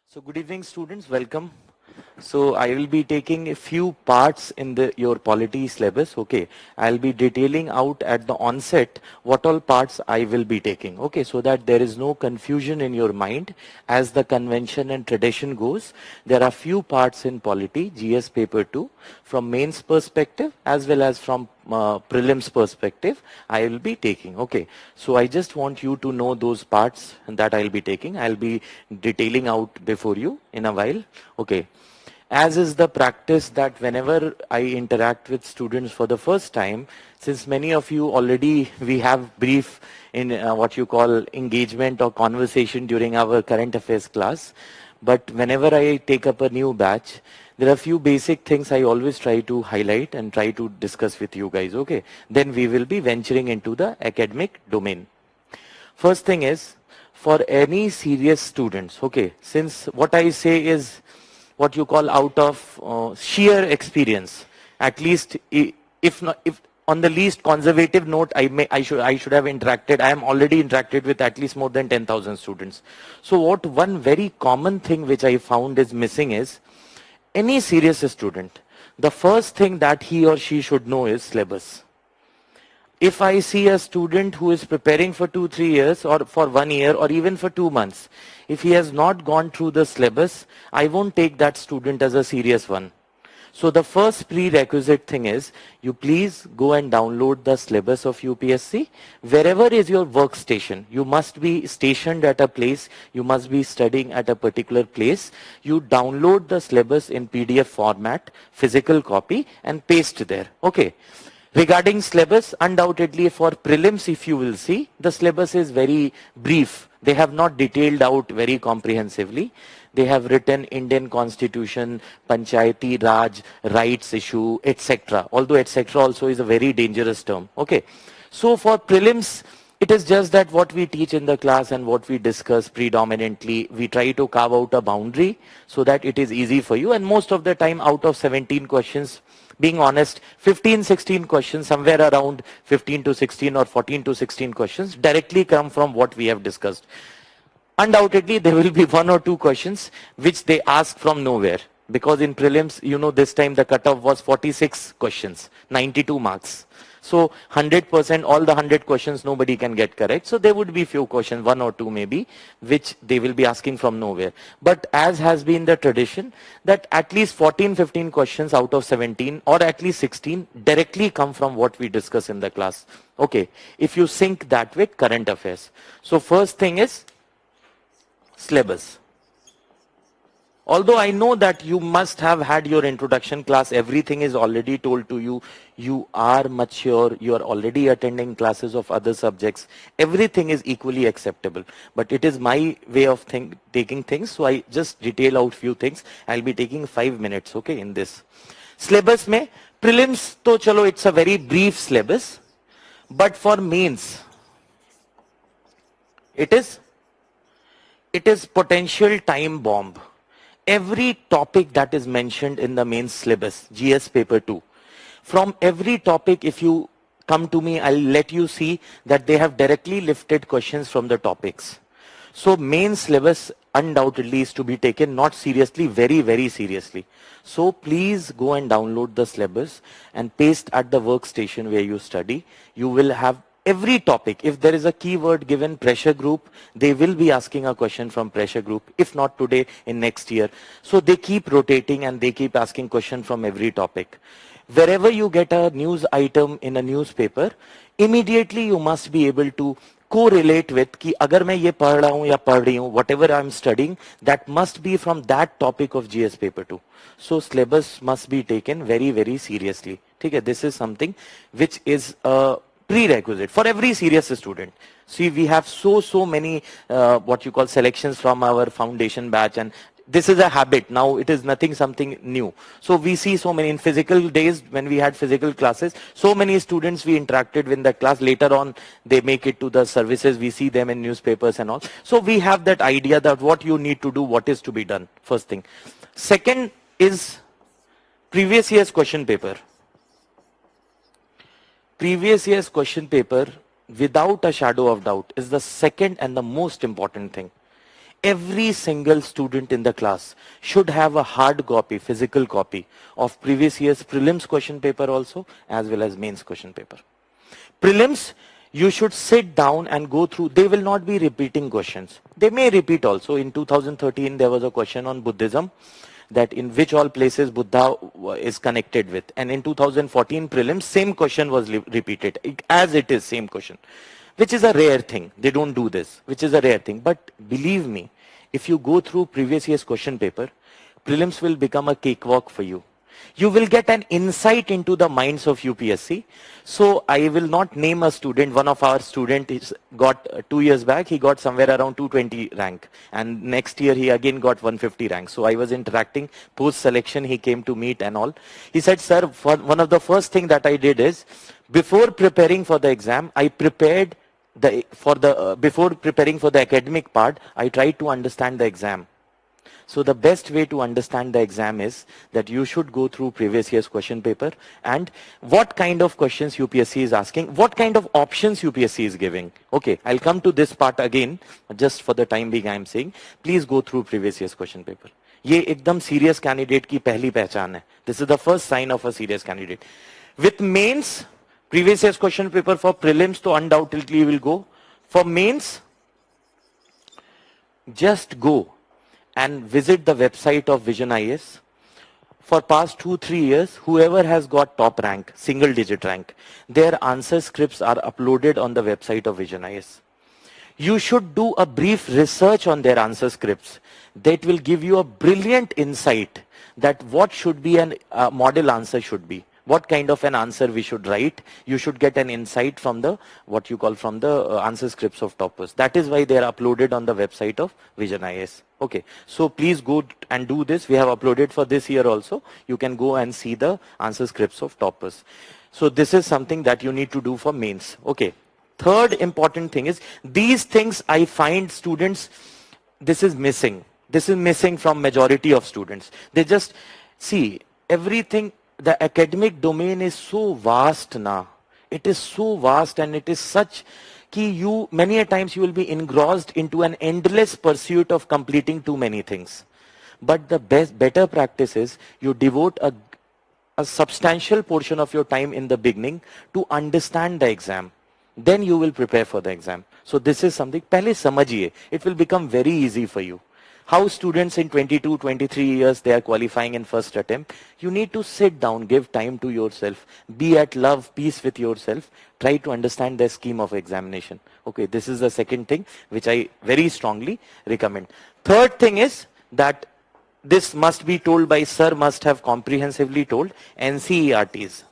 So good evening students, welcome. So I will be taking a few parts in your polity syllabus, okay. I'll be detailing out at the onset what all parts I will be taking, okay, so that there is no confusion in your mind. As the convention and tradition goes, there are few parts in polity, GS paper 2, from mains perspective as well as from prelims perspective I will be taking, okay. So I just want you to know those parts that I'll be taking. I'll be detailing out before you in a while, okay. As is the practice that whenever I interact with students for the first time, since many of you already, we have brief in what you call engagement or conversation during our current affairs class. But whenever I take up a new batch, there are a few basic things I always try to highlight and try to discuss with you guys, okay? Then we will be venturing into the academic domain. First thing is, for any serious students, okay, since what I say is what you call out of sheer experience, at least if not, if on the least conservative note, I should have interacted. I am already interacted with at least more than 10,000 students. So what one very common thing which I found is missing is any serious student, the first thing that he or she should know is syllabus. If I see a student who is preparing for 2-3 years or for 1 year or even for 2 months, if he has not gone through the syllabus, I won't take that student as a serious one. So the first prerequisite thing is, you please go and download the syllabus of UPSC. Wherever is your workstation, you must be stationed at a place, you must be studying at a particular place. You download the syllabus in PDF format, physical copy, and paste there, okay. Regarding syllabus, undoubtedly for prelims, if you will see, the syllabus is very brief. They have not detailed out very comprehensively. They have written Indian Constitution, Panchayati Raj, rights issue, etc. Although etc. also is a very dangerous term. Okay. So for prelims, it is just that what we teach in the class and what we discuss predominantly, we try to carve out a boundary so that it is easy for you. And most of the time, out of 17 questions, being honest, 15-16 questions, somewhere around 15 to 16 or 14 to 16 questions directly come from what we have discussed. Undoubtedly, there will be 1 or 2 questions which they ask from nowhere. Because in prelims, you know, this time the cutoff was 46 questions, 92 marks. So 100%, all the 100 questions nobody can get correct. So there would be few questions, 1 or 2 maybe, which they will be asking from nowhere. But as has been the tradition, that at least 14-15 questions out of 17 or at least 16 directly come from what we discuss in the class. Okay, if you sync that with current affairs. So first thing is syllabus. Although I know that you must have had your introduction class, everything is already told to you, you are mature, you are already attending classes of other subjects, everything is equally acceptable. But it is my way of taking things, so I just detail out few things. I'll be taking 5 minutes, okay, in this. Syllabus mein, prelims, to chalo, it's a very brief syllabus, but for mains, it is potential time bomb. Every topic that is mentioned in the main syllabus, GS paper 2, from every topic, if you come to me, I'll let you see that they have directly lifted questions from the topics. So main syllabus undoubtedly is to be taken not seriously, very, very seriously. So please go and download the syllabus and paste at the workstation where you study. You will have every topic. If there is a keyword given pressure group, they will be asking a question from pressure group, if not today, in next year. So they keep rotating and they keep asking question from every topic. Wherever you get a news item in a newspaper, immediately you must be able to correlate with कि अगर मैं ये पढ़ रहा हूँ या पढ़ रही हूँ, whatever I am studying, that must be from that topic of GS paper 2. So syllabus must be taken very, very seriously. ठीक है, this is something which is a prerequisite for every serious student. See, we have so many what you call selections from our foundation batch, and this is a habit now. It is something new. So we see so many in physical days when we had physical classes, so many students we interacted with the class. Later on they make it to the services, we see them in newspapers and all. So we have that idea that what you need to do, what is to be done, first thing. Second is previous year's question paper. previous year's question paper, without a shadow of doubt, is the second and the most important thing. Every single student in the class should have a hard copy, physical copy of previous year's prelims question paper also, as well as mains question paper. Prelims, you should sit down and go through. They will not be repeating questions. They may repeat also. In 2013, there was a question on Buddhism, that in which all places Buddha is connected with. And in 2014 prelims, same question was repeated, as it is, same question, which is a rare thing. They don't do this, which is a rare thing. But believe me, if you go through previous year's question paper, prelims will become a cakewalk for you. You will get an insight into the minds of UPSC. So I will not name a student. One of our students got 2 years back, he got somewhere around 220 rank. And next year he again got 150 rank. So I was interacting post selection. He came to meet and all. He said, sir, for one of the first thing that I did is, before preparing for the exam, I prepared before preparing for the academic part, I tried to understand the exam. So the best way to understand the exam is that you should go through previous year's question paper and what kind of questions UPSC is asking, what kind of options UPSC is giving. Okay, I'll come to this part again, just for the time being I'm saying, please go through previous year's question paper. ये एकदम serious candidate की पहली पहचान है. This is the first sign of a serious candidate. With mains, previous year's question paper for prelims, so undoubtedly you will go. For mains, just go and visit the website of Vision IS. For past 2-3 years, whoever has got top rank, single digit rank, their answer scripts are uploaded on the website of Vision IS. You should do a brief research on their answer scripts. That will give you a brilliant insight that what should be a model answer should be. What kind of an answer we should write. You should get an insight from the, what you call from the answer scripts of toppers. That is why they are uploaded on the website of Vision IS. Okay, so please go and do this. We have uploaded for this year also. You can go and see the answer scripts of toppers. So this is something that you need to do for mains. Okay, third important thing is, these things I find students, this is missing. This is missing from majority of students. They just see everything. The academic domain is so vast now. It is so vast and it is such कि you, many a times you will be engrossed into an endless pursuit of completing too many things. But the better practice is you devote a substantial portion of your time in the beginning to understand the exam. Then you will prepare for the exam. So this is something, पहले समझिए. It will become very easy for you. How students in 22, 23 years, they are qualifying in first attempt. You need to sit down, give time to yourself, be at love, peace with yourself, try to understand the scheme of examination. Okay, this is the second thing which I very strongly recommend. Third thing is that this must be told by sir, must have comprehensively told NCERTs.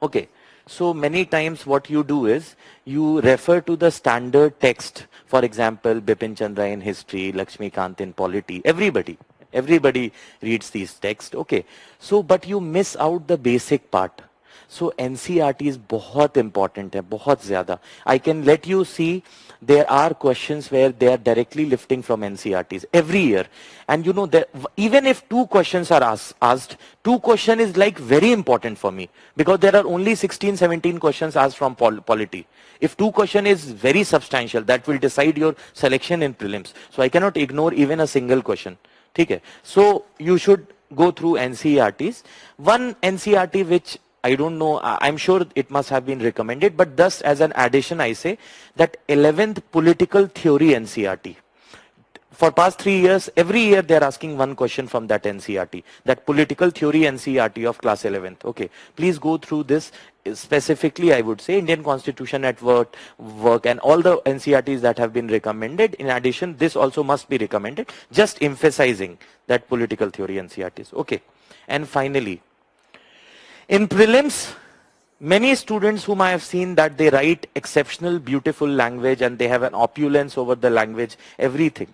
Okay. So many times what you do is you refer to the standard text. For example, Bipin Chandra in history, Lakshmi Kant in polity. Everybody reads these texts. Okay. So, but you miss out the basic part. So NCERT is बहुत important है, बहुत ज़्यादा. I can let you see there are questions where they are directly lifting from NCERTs every year. And you know, that even if 2 questions are asked, 2 questions is like very important for me because there are only 16, 17 questions asked from polity. If 2 questions is very substantial, that will decide your selection in prelims. So I cannot ignore even a single question. Okay? So you should go through NCERTs. One NCERT which I don't know, I'm sure it must have been recommended, but thus as an addition I say that 11th political theory NCERT. For past 3 years, every year they are asking one question from that NCERT, that political theory NCERT of class 11th. Okay, please go through this. Specifically, I would say Indian Constitution at work and all the NCERTs that have been recommended. In addition, this also must be recommended, just emphasizing that political theory NCERTs. Okay, and finally, in prelims, many students whom I have seen that they write exceptional, beautiful language and they have an opulence over the language, everything.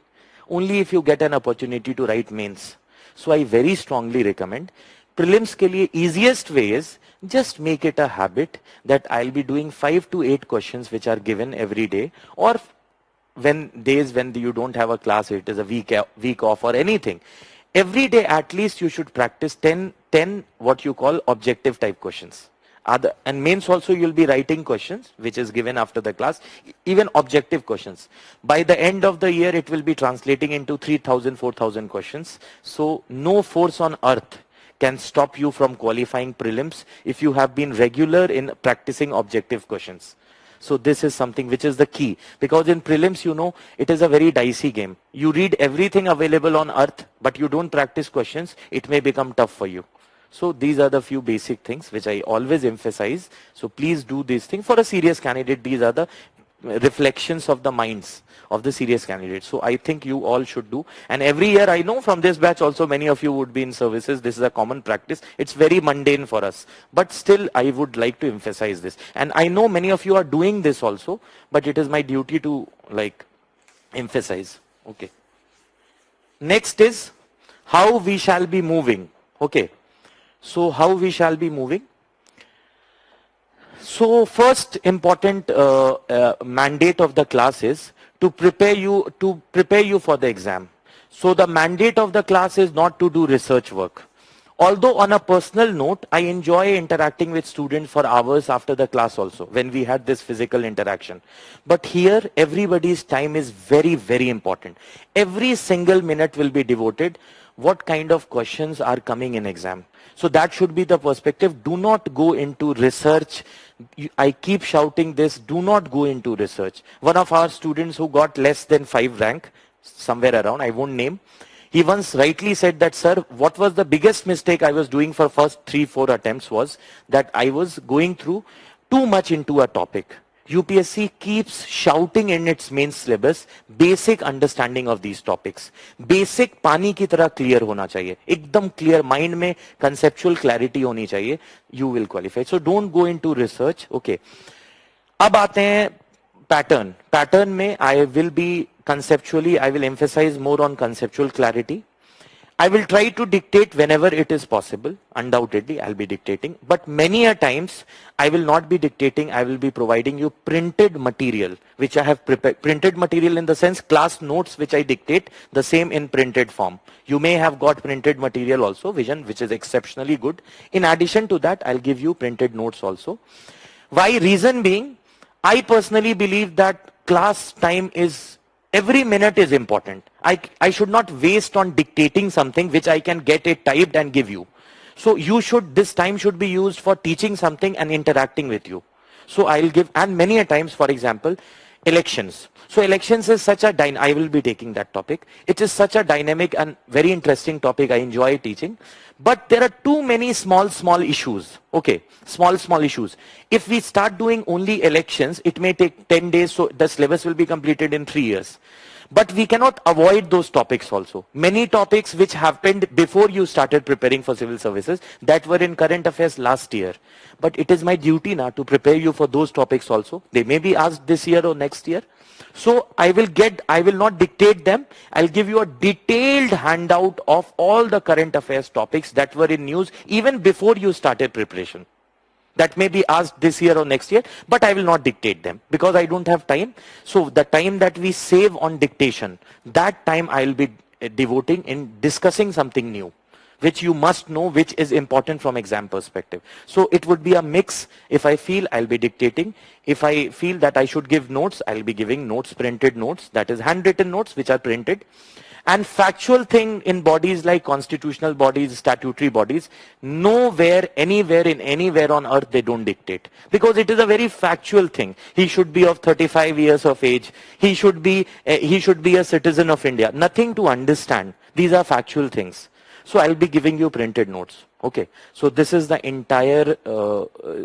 Only if you get an opportunity to write mains. So I very strongly recommend, prelims ke liye easiest way is just make it a habit that I'll be doing 5 to 8 questions which are given every day, or when days when you don't have a class, it is a week off or anything. Every day at least you should practice 10 what you call objective type questions. Other, and mains also you'll be writing questions which is given after the class, even objective questions. By the end of the year, it will be translating into 3,000, 4,000 questions. So no force on earth can stop you from qualifying prelims if you have been regular in practicing objective questions. So this is something which is the key, because in prelims, you know, it is a very dicey game. You read everything available on earth, but you don't practice questions, it may become tough for you. So these are the few basic things which I always emphasize. So please do these things. For a serious candidate, these are the reflections of the minds of the serious candidates. So I think you all should do. And every year, I know from this batch also many of you would be in services. This is a common practice. It's very mundane for us. But still, I would like to emphasize this. And I know many of you are doing this also, but it is my duty to like emphasize. Okay. Next is how we shall be moving. Okay. So how we shall be moving? So first important mandate of the class is to prepare you for the exam. So the mandate of the class is not to do research work. Although on a personal note, I enjoy interacting with students for hours after the class also, when we had this physical interaction. But here, everybody's time is very, very important. Every single minute will be devoted. What kind of questions are coming in exam? So that should be the perspective. Do not go into research. I keep shouting this, do not go into research. One of our students who got less than 5 rank, somewhere around, I won't name, he once rightly said that, sir, what was the biggest mistake I was doing for first 3-4 attempts was that I was going through too much into a topic. UPSC keeps shouting in its main syllabus, basic understanding of these topics. Basic पानी की तरह clear होना चाहिए. एकदम clear mind में conceptual clarity होनी चाहिए. You will qualify. So don't go into research. Okay. अब आते हैं pattern. Pattern में I will be conceptually, I will emphasize more on conceptual clarity. I will try to dictate whenever it is possible. Undoubtedly, I'll be dictating. But many a times, I will not be dictating. I will be providing you printed material, which I have prepared. Printed material in the sense class notes, which I dictate, the same in printed form. You may have got printed material also, Vision, which is exceptionally good. In addition to that, I'll give you printed notes also. Why? Reason being, I personally believe that class time is, every minute is important. I should not waste on dictating something which I can get it typed and give you. So this time should be used for teaching something and interacting with you. So I'll give, and many a times, for example, elections. So elections is such a, I will be taking that topic. It is such a dynamic and very interesting topic. I enjoy teaching. But there are too many small issues. Okay, small issues. If we start doing only elections, it may take 10 days, so the syllabus will be completed in 3 years. But we cannot avoid those topics also. Many topics which happened before you started preparing for civil services that were in current affairs last year. But it is my duty now to prepare you for those topics also. They may be asked this year or next year. So I will not dictate them. I'll give you a detailed handout of all the current affairs topics that were in news even before you started preparation. That may be asked this year or next year, but I will not dictate them because I don't have time. So the time that we save on dictation, that time I will be devoting in discussing something new, which you must know, which is important from exam perspective. So it would be a mix. If I feel, I'll be dictating. If I feel that I should give notes, I'll be giving notes, printed notes, that is handwritten notes, which are printed. And factual thing in bodies like constitutional bodies, statutory bodies, nowhere, anywhere, in anywhere on earth, they don't dictate. Because it is a very factual thing. He should be of 35 years of age. He should be a citizen of India. Nothing to understand. These are factual things. So I'll be giving you printed notes. Okay. So this is the entire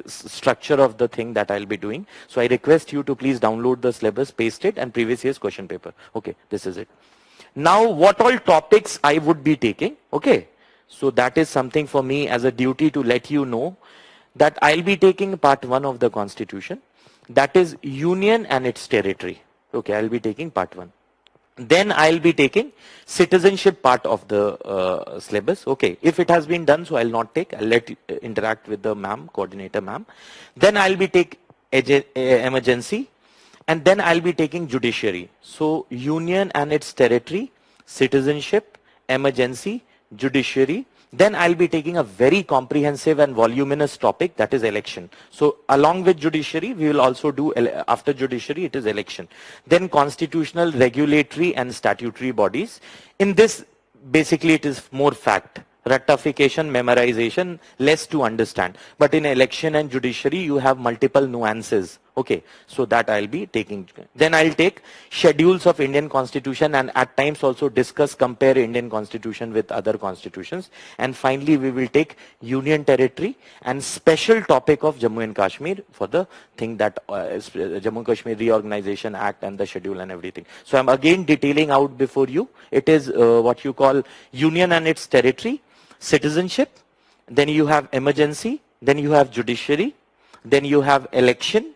structure of the thing that I'll be doing. So I request you to please download the syllabus, paste it, and previous year's question paper. Okay. This is it. Now, what all topics I would be taking, okay? So that is something for me as a duty to let you know that I'll be taking part 1 of the Constitution. That is Union and its territory. Okay, I'll be taking part 1. Then I'll be taking citizenship part of the syllabus. Okay, if it has been done, so I'll not take. I'll let interact with the ma'am, coordinator ma'am. Then I'll be take emergency. And then I'll be taking judiciary. So union and its territory, citizenship, emergency, judiciary. Then I'll be taking a very comprehensive and voluminous topic, that is election. So along with judiciary, we will also do, after judiciary, it is election. Then constitutional, regulatory and statutory bodies. In this, basically it is more fact. Ratification, memorization, less to understand. But in election and judiciary, you have multiple nuances. Okay, so that I'll be taking. Then I'll take schedules of Indian Constitution and at times also discuss, compare Indian Constitution with other constitutions. And finally, we will take Union Territory and special topic of Jammu and Kashmir for the thing that is Jammu and Kashmir Reorganization Act and the schedule and everything. So I'm again detailing out before you. It is what you call Union and its territory, citizenship, then you have emergency, then you have judiciary, then you have election,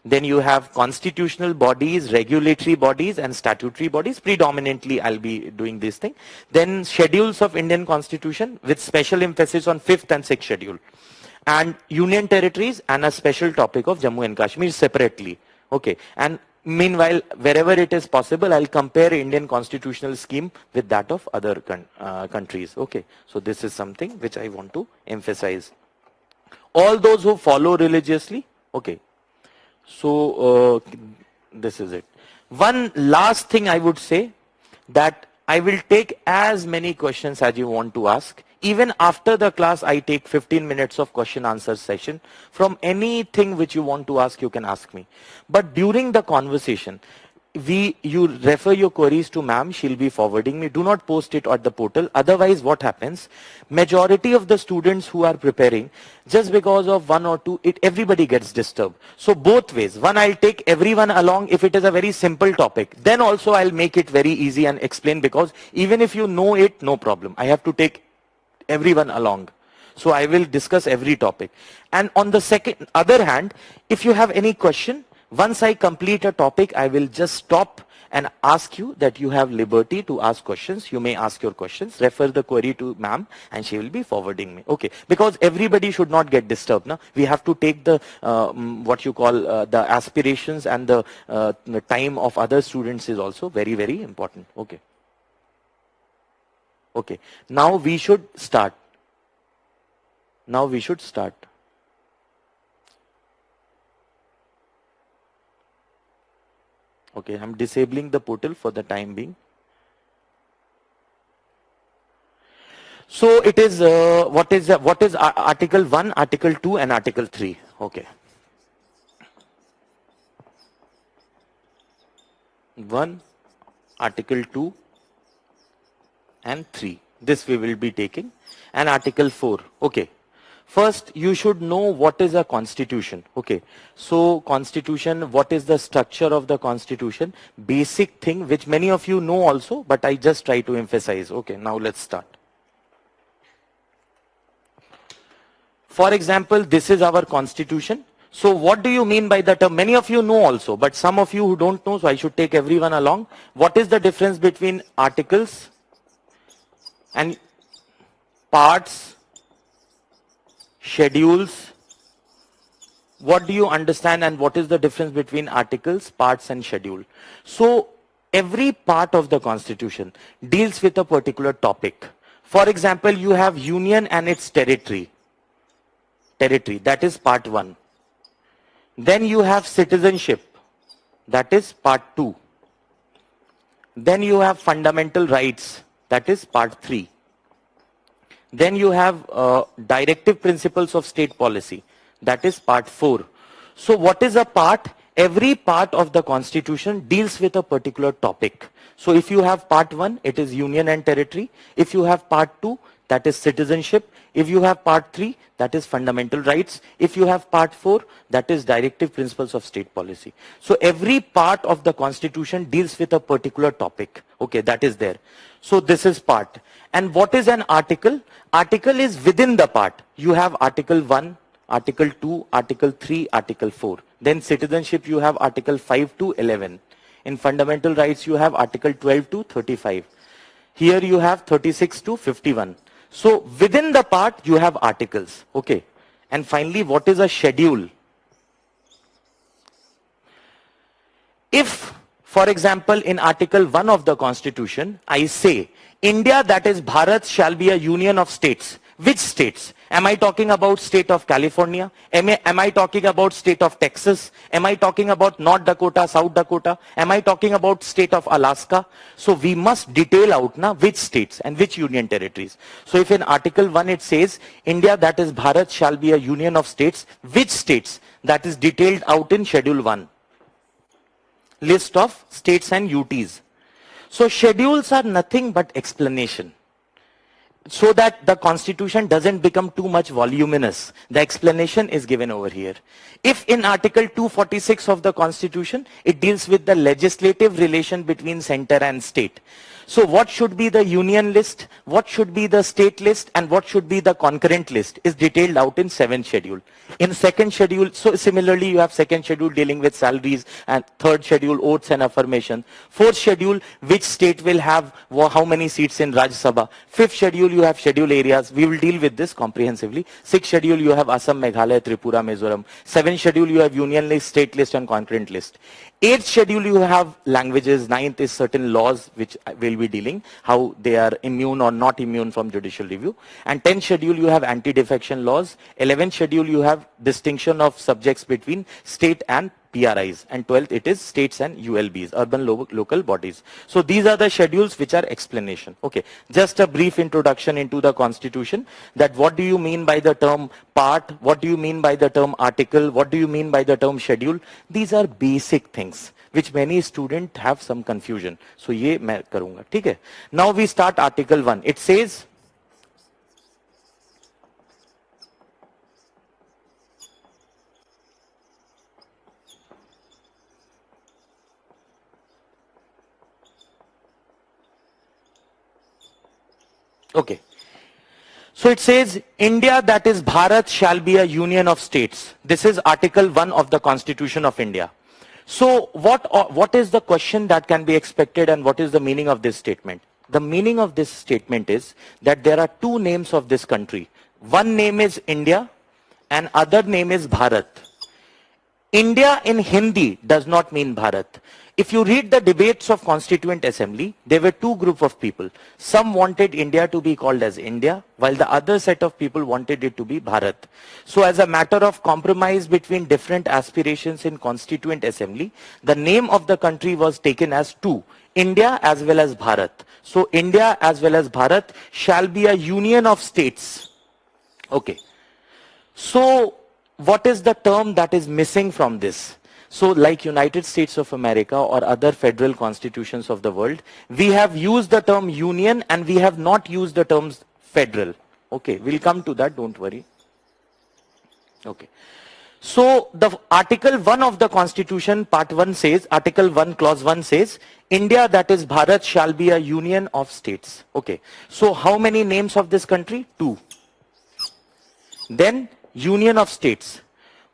then you have constitutional bodies, regulatory bodies and statutory bodies. Predominantly I'll be doing this thing. Then schedules of Indian Constitution with special emphasis on 5th and 6th schedule. And union territories and a special topic of Jammu and Kashmir separately. Okay. And meanwhile, wherever it is possible, I'll compare Indian constitutional scheme with that of other countries. Okay. So this is something which I want to emphasize. All those who follow religiously, okay. So this is it. One last thing I would say, that I will take as many questions as you want to ask. Even after the class, I take 15 minutes of question answer session. From anything which you want to ask, you can ask me. But during the conversation, you refer your queries to ma'am, she'll be forwarding me. Do not post it at the portal. Otherwise, what happens? Majority of the students who are preparing, just because of one or two, everybody gets disturbed. So both ways. One, I'll take everyone along if it is a very simple topic. Then also I'll make it very easy and explain, because even if you know it, no problem. I have to take everyone along. So I will discuss every topic. And on the other hand, if you have any question, once I complete a topic, I will just stop and ask you that you have liberty to ask questions. You may ask your questions, refer the query to ma'am, and she will be forwarding me. Okay, because everybody should not get disturbed. No? We have to take the, what you call, the aspirations and the time of other students is also very, very important. Okay. Okay, now we should start. Now we should start. Okay, I'm disabling the portal for the time being. So it is, what is Article 1, Article 2 and Article 3. Okay. 1, Article 2 and 3. This we will be taking. And Article 4. Okay. First, you should know what is a constitution. Okay. So, constitution, what is the structure of the constitution? Basic thing which many of you know also, but I just try to emphasize. Okay, now let's start. For example, this is our constitution. So, what do you mean by the term? Many of you know also, but some of you who don't know, so I should take everyone along. What is the difference between articles and parts, schedules? What do you understand, and what is the difference between articles, parts and schedule? So every part of the constitution deals with a particular topic. For example, you have union and its territory. That is part 1. Then you have citizenship. That is part 2. Then you have fundamental rights. That is part 3. Then you have directive principles of state policy. That is part 4. So what is a part? Every part of the constitution deals with a particular topic. So if you have part 1, it is union and territory. If you have part 2, that is citizenship. If you have part 3, that is fundamental rights. If you have part 4, that is directive principles of state policy. So every part of the constitution deals with a particular topic. Okay, that is there. So this is part. And what is an article? Article is within the part. You have Article 1, Article 2, Article 3, Article 4. Then citizenship, you have Article 5 to 11. In fundamental rights, you have Article 12 to 35. Here you have 36 to 51. So within the part, you have articles. Okay. And finally, what is a schedule? If For example, in Article 1 of the Constitution, I say, India, that is Bharat, shall be a union of states. Which states? Am I talking about state of California? Am I talking about state of Texas? Am I talking about North Dakota, South Dakota? Am I talking about state of Alaska? So we must detail out now which states and which union territories. So if in Article 1 it says, India, that is Bharat, shall be a union of states, which states? That is detailed out in Schedule 1. List of states and UTs. So schedules are nothing but explanation, so that the constitution doesn't become too much voluminous. The explanation is given over here. If in Article 246 of the Constitution, it deals with the legislative relation between center and state. So what should be the union list, what should be the state list, and what should be the concurrent list is detailed out in 7th schedule. In 2nd schedule, so similarly you have 2nd schedule dealing with salaries, and 3rd schedule oaths and affirmation. 4th schedule, which state will have how many seats in Rajya Sabha. 5th schedule, you have schedule areas. We will deal with this comprehensively. 6th schedule, you have Assam, Meghalaya, Tripura, Mizoram. 7th schedule, you have union list, state list, and concurrent list. 8th schedule, you have languages. 9th is certain laws, which will be dealing, how they are immune or not immune from judicial review. And 10th schedule, you have anti-defection laws. 11th schedule, you have distinction of subjects between state and PRIs. And 12th, it is states and ULBs, urban local bodies. So these are the schedules which are explanation. Okay, just a brief introduction into the Constitution, that what do you mean by the term part, what do you mean by the term article, what do you mean by the term schedule. These are basic things which many students have some confusion. So ये मैं करूँगा, ठीक है? Now we start Article 1. It says, okay. So it says, India, that is Bharat, shall be a union of states. This is Article 1 of the Constitution of India. So what is the question that can be expected, and what is the meaning of this statement? The meaning of this statement is that there are two names of this country. One name is India and other name is Bharat. India in Hindi does not mean Bharat. If you read the debates of Constituent Assembly, there were two groups of people. Some wanted India to be called as India, while the other set of people wanted it to be Bharat. So as a matter of compromise between different aspirations in Constituent Assembly, the name of the country was taken as two, India as well as Bharat. So India as well as Bharat shall be a union of states. Okay. So what is the term that is missing from this? So like United States of America or other federal constitutions of the world, we have used the term union and we have not used the terms federal. Okay, we'll come to that, don't worry. Okay. So the Article 1 of the Constitution, Part 1 says, Article 1, Clause 1 says, India, that is Bharat, shall be a union of states. Okay. So how many names of this country? Two. Then union of states.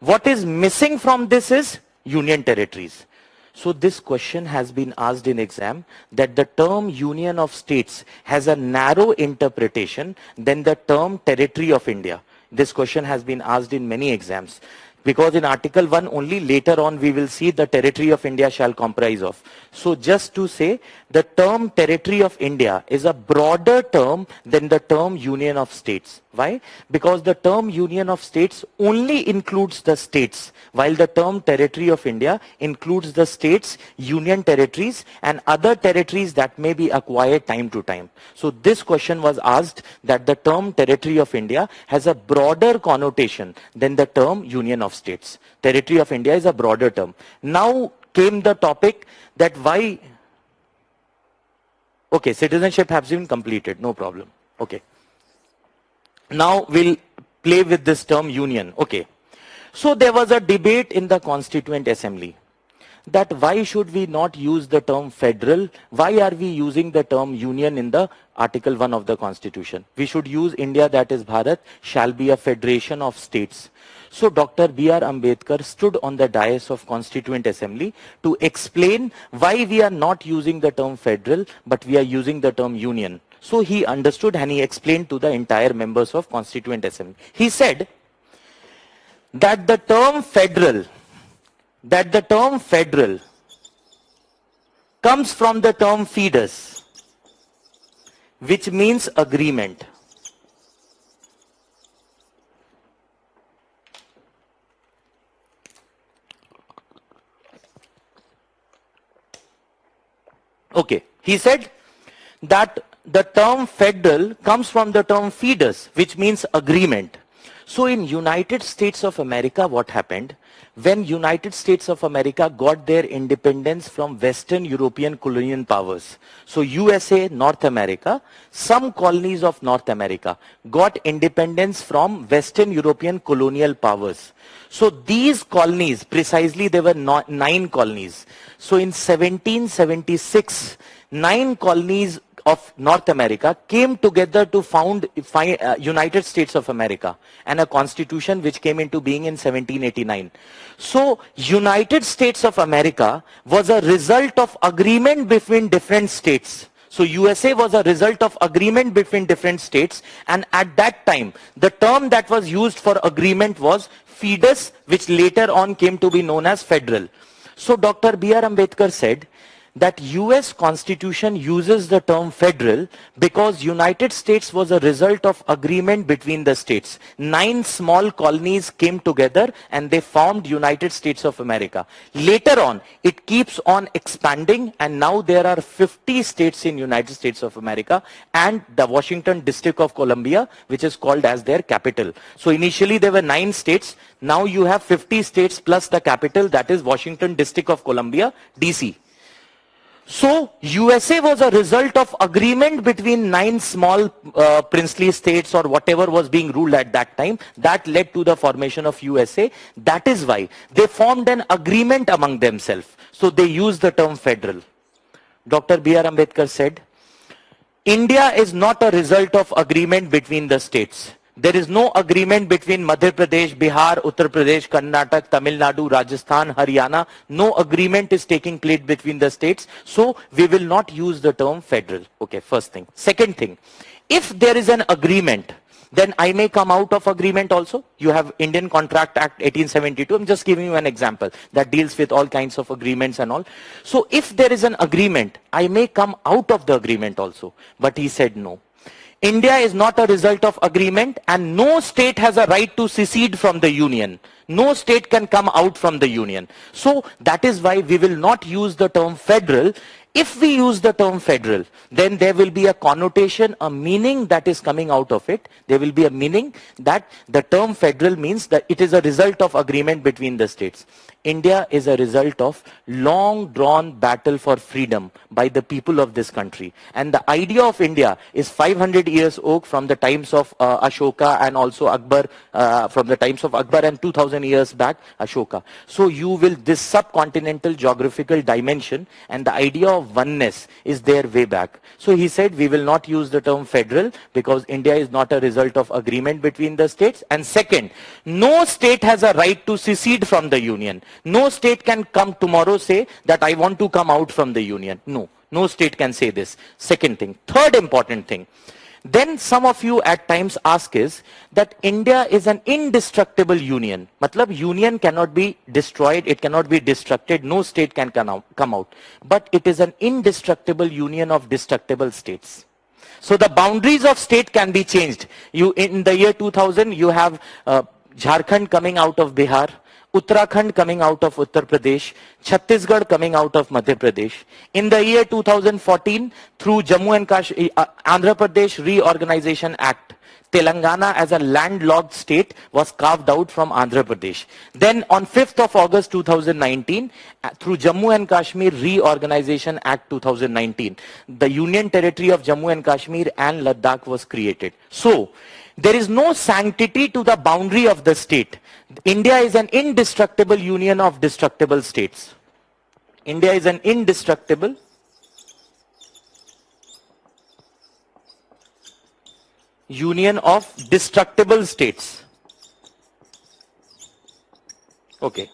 What is missing from this is union territories. So this question has been asked in exam, that the term union of states has a narrow interpretation than the term territory of India. This question has been asked in many exams. Because in Article 1 only, later on we will see the territory of India shall comprise of. So just to say, the term territory of India is a broader term than the term union of states. Why? Because the term union of states only includes the states, while the term territory of India includes the states, union territories, and other territories that may be acquired time to time. So this question was asked, that the term territory of India has a broader connotation than the term union of states. Territory of India is a broader term. Now came the topic that why... Okay, citizenship has been completed, no problem. Okay. Now we'll play with this term union. Okay. So there was a debate in the Constituent Assembly that why should we not use the term federal? Why are we using the term union in the Article 1 of the Constitution? We should use India, that is Bharat, shall be a federation of states. So Dr. B.R. Ambedkar stood on the dais of Constituent Assembly to explain why we are not using the term federal, but we are using the term union. So he understood and he explained to the entire members of Constituent Assembly. He said that the term federal comes from the term fetus, which means agreement. Okay, he said that the term federal comes from the term fetus, which means agreement. So in United States of America, what happened? When United States of America got their independence from Western European colonial powers, so USA, North America, some colonies of North America got independence from Western European colonial powers. So these colonies, precisely there were 9 colonies. So in 1776, 9 colonies of North America came together to found United States of America and a constitution which came into being in 1789. So United States of America was a result of agreement between different states. So USA was a result of agreement between different states, and at that time the term that was used for agreement was fetus, which later on came to be known as federal. So Dr. B.R. Ambedkar said that US Constitution uses the term federal because United States was a result of agreement between the states. 9 small colonies came together and they formed United States of America. Later on, it keeps on expanding, and now there are 50 states in United States of America and the Washington District of Columbia, which is called as their capital. So initially there were 9 states. Now you have 50 states plus the capital, that is Washington District of Columbia, DC. So USA was a result of agreement between 9 small princely states or whatever was being ruled at that time. That led to the formation of USA. That is why they formed an agreement among themselves. So they used the term federal. Dr. B.R. Ambedkar said, India is not a result of agreement between the states. There is no agreement between Madhya Pradesh, Bihar, Uttar Pradesh, Karnataka, Tamil Nadu, Rajasthan, Haryana. No agreement is taking place between the states. So we will not use the term federal. Okay, first thing. Second thing, if there is an agreement, then I may come out of agreement also. You have Indian Contract Act 1872. I'm just giving you an example that deals with all kinds of agreements and all. So if there is an agreement, I may come out of the agreement also. But he said no. India is not a result of agreement, and no state has a right to secede from the union. No state can come out from the union. So that is why we will not use the term federal. If we use the term federal, then there will be a connotation, a meaning that is coming out of it. There will be a meaning that the term federal means that it is a result of agreement between the states. India is a result of long drawn battle for freedom by the people of this country. And the idea of India is 500 years old from the times of Ashoka and also Akbar, from the times of Akbar, and 2000 years back Ashoka. So you will, this subcontinental geographical dimension and the idea of oneness is there way back. So he said we will not use the term federal because India is not a result of agreement between the states. And second, no state has a right to secede from the union. No state can come tomorrow say that I want to come out from the union. No, no state can say this. Second thing. Third important thing. Then some of you at times ask is that India is an indestructible union. Matlab union cannot be destroyed, it cannot be destructed, no state can come out. But it is an indestructible union of destructible states. So the boundaries of state can be changed. You, in the year 2000, you have Jharkhand coming out of Bihar, Uttarakhand coming out of Uttar Pradesh, Chhattisgarh coming out of Madhya Pradesh. In the year 2014, through Jammu and Kashmir, Andhra Pradesh Reorganization Act, Telangana as a landlocked state was carved out from Andhra Pradesh. Then on 5th of August 2019, through Jammu and Kashmir Reorganization Act 2019, the Union Territory of Jammu and Kashmir and Ladakh was created. So, there is no sanctity to the boundary of the state. India is an indestructible union of destructible states. India is an indestructible union of destructible states. Okay.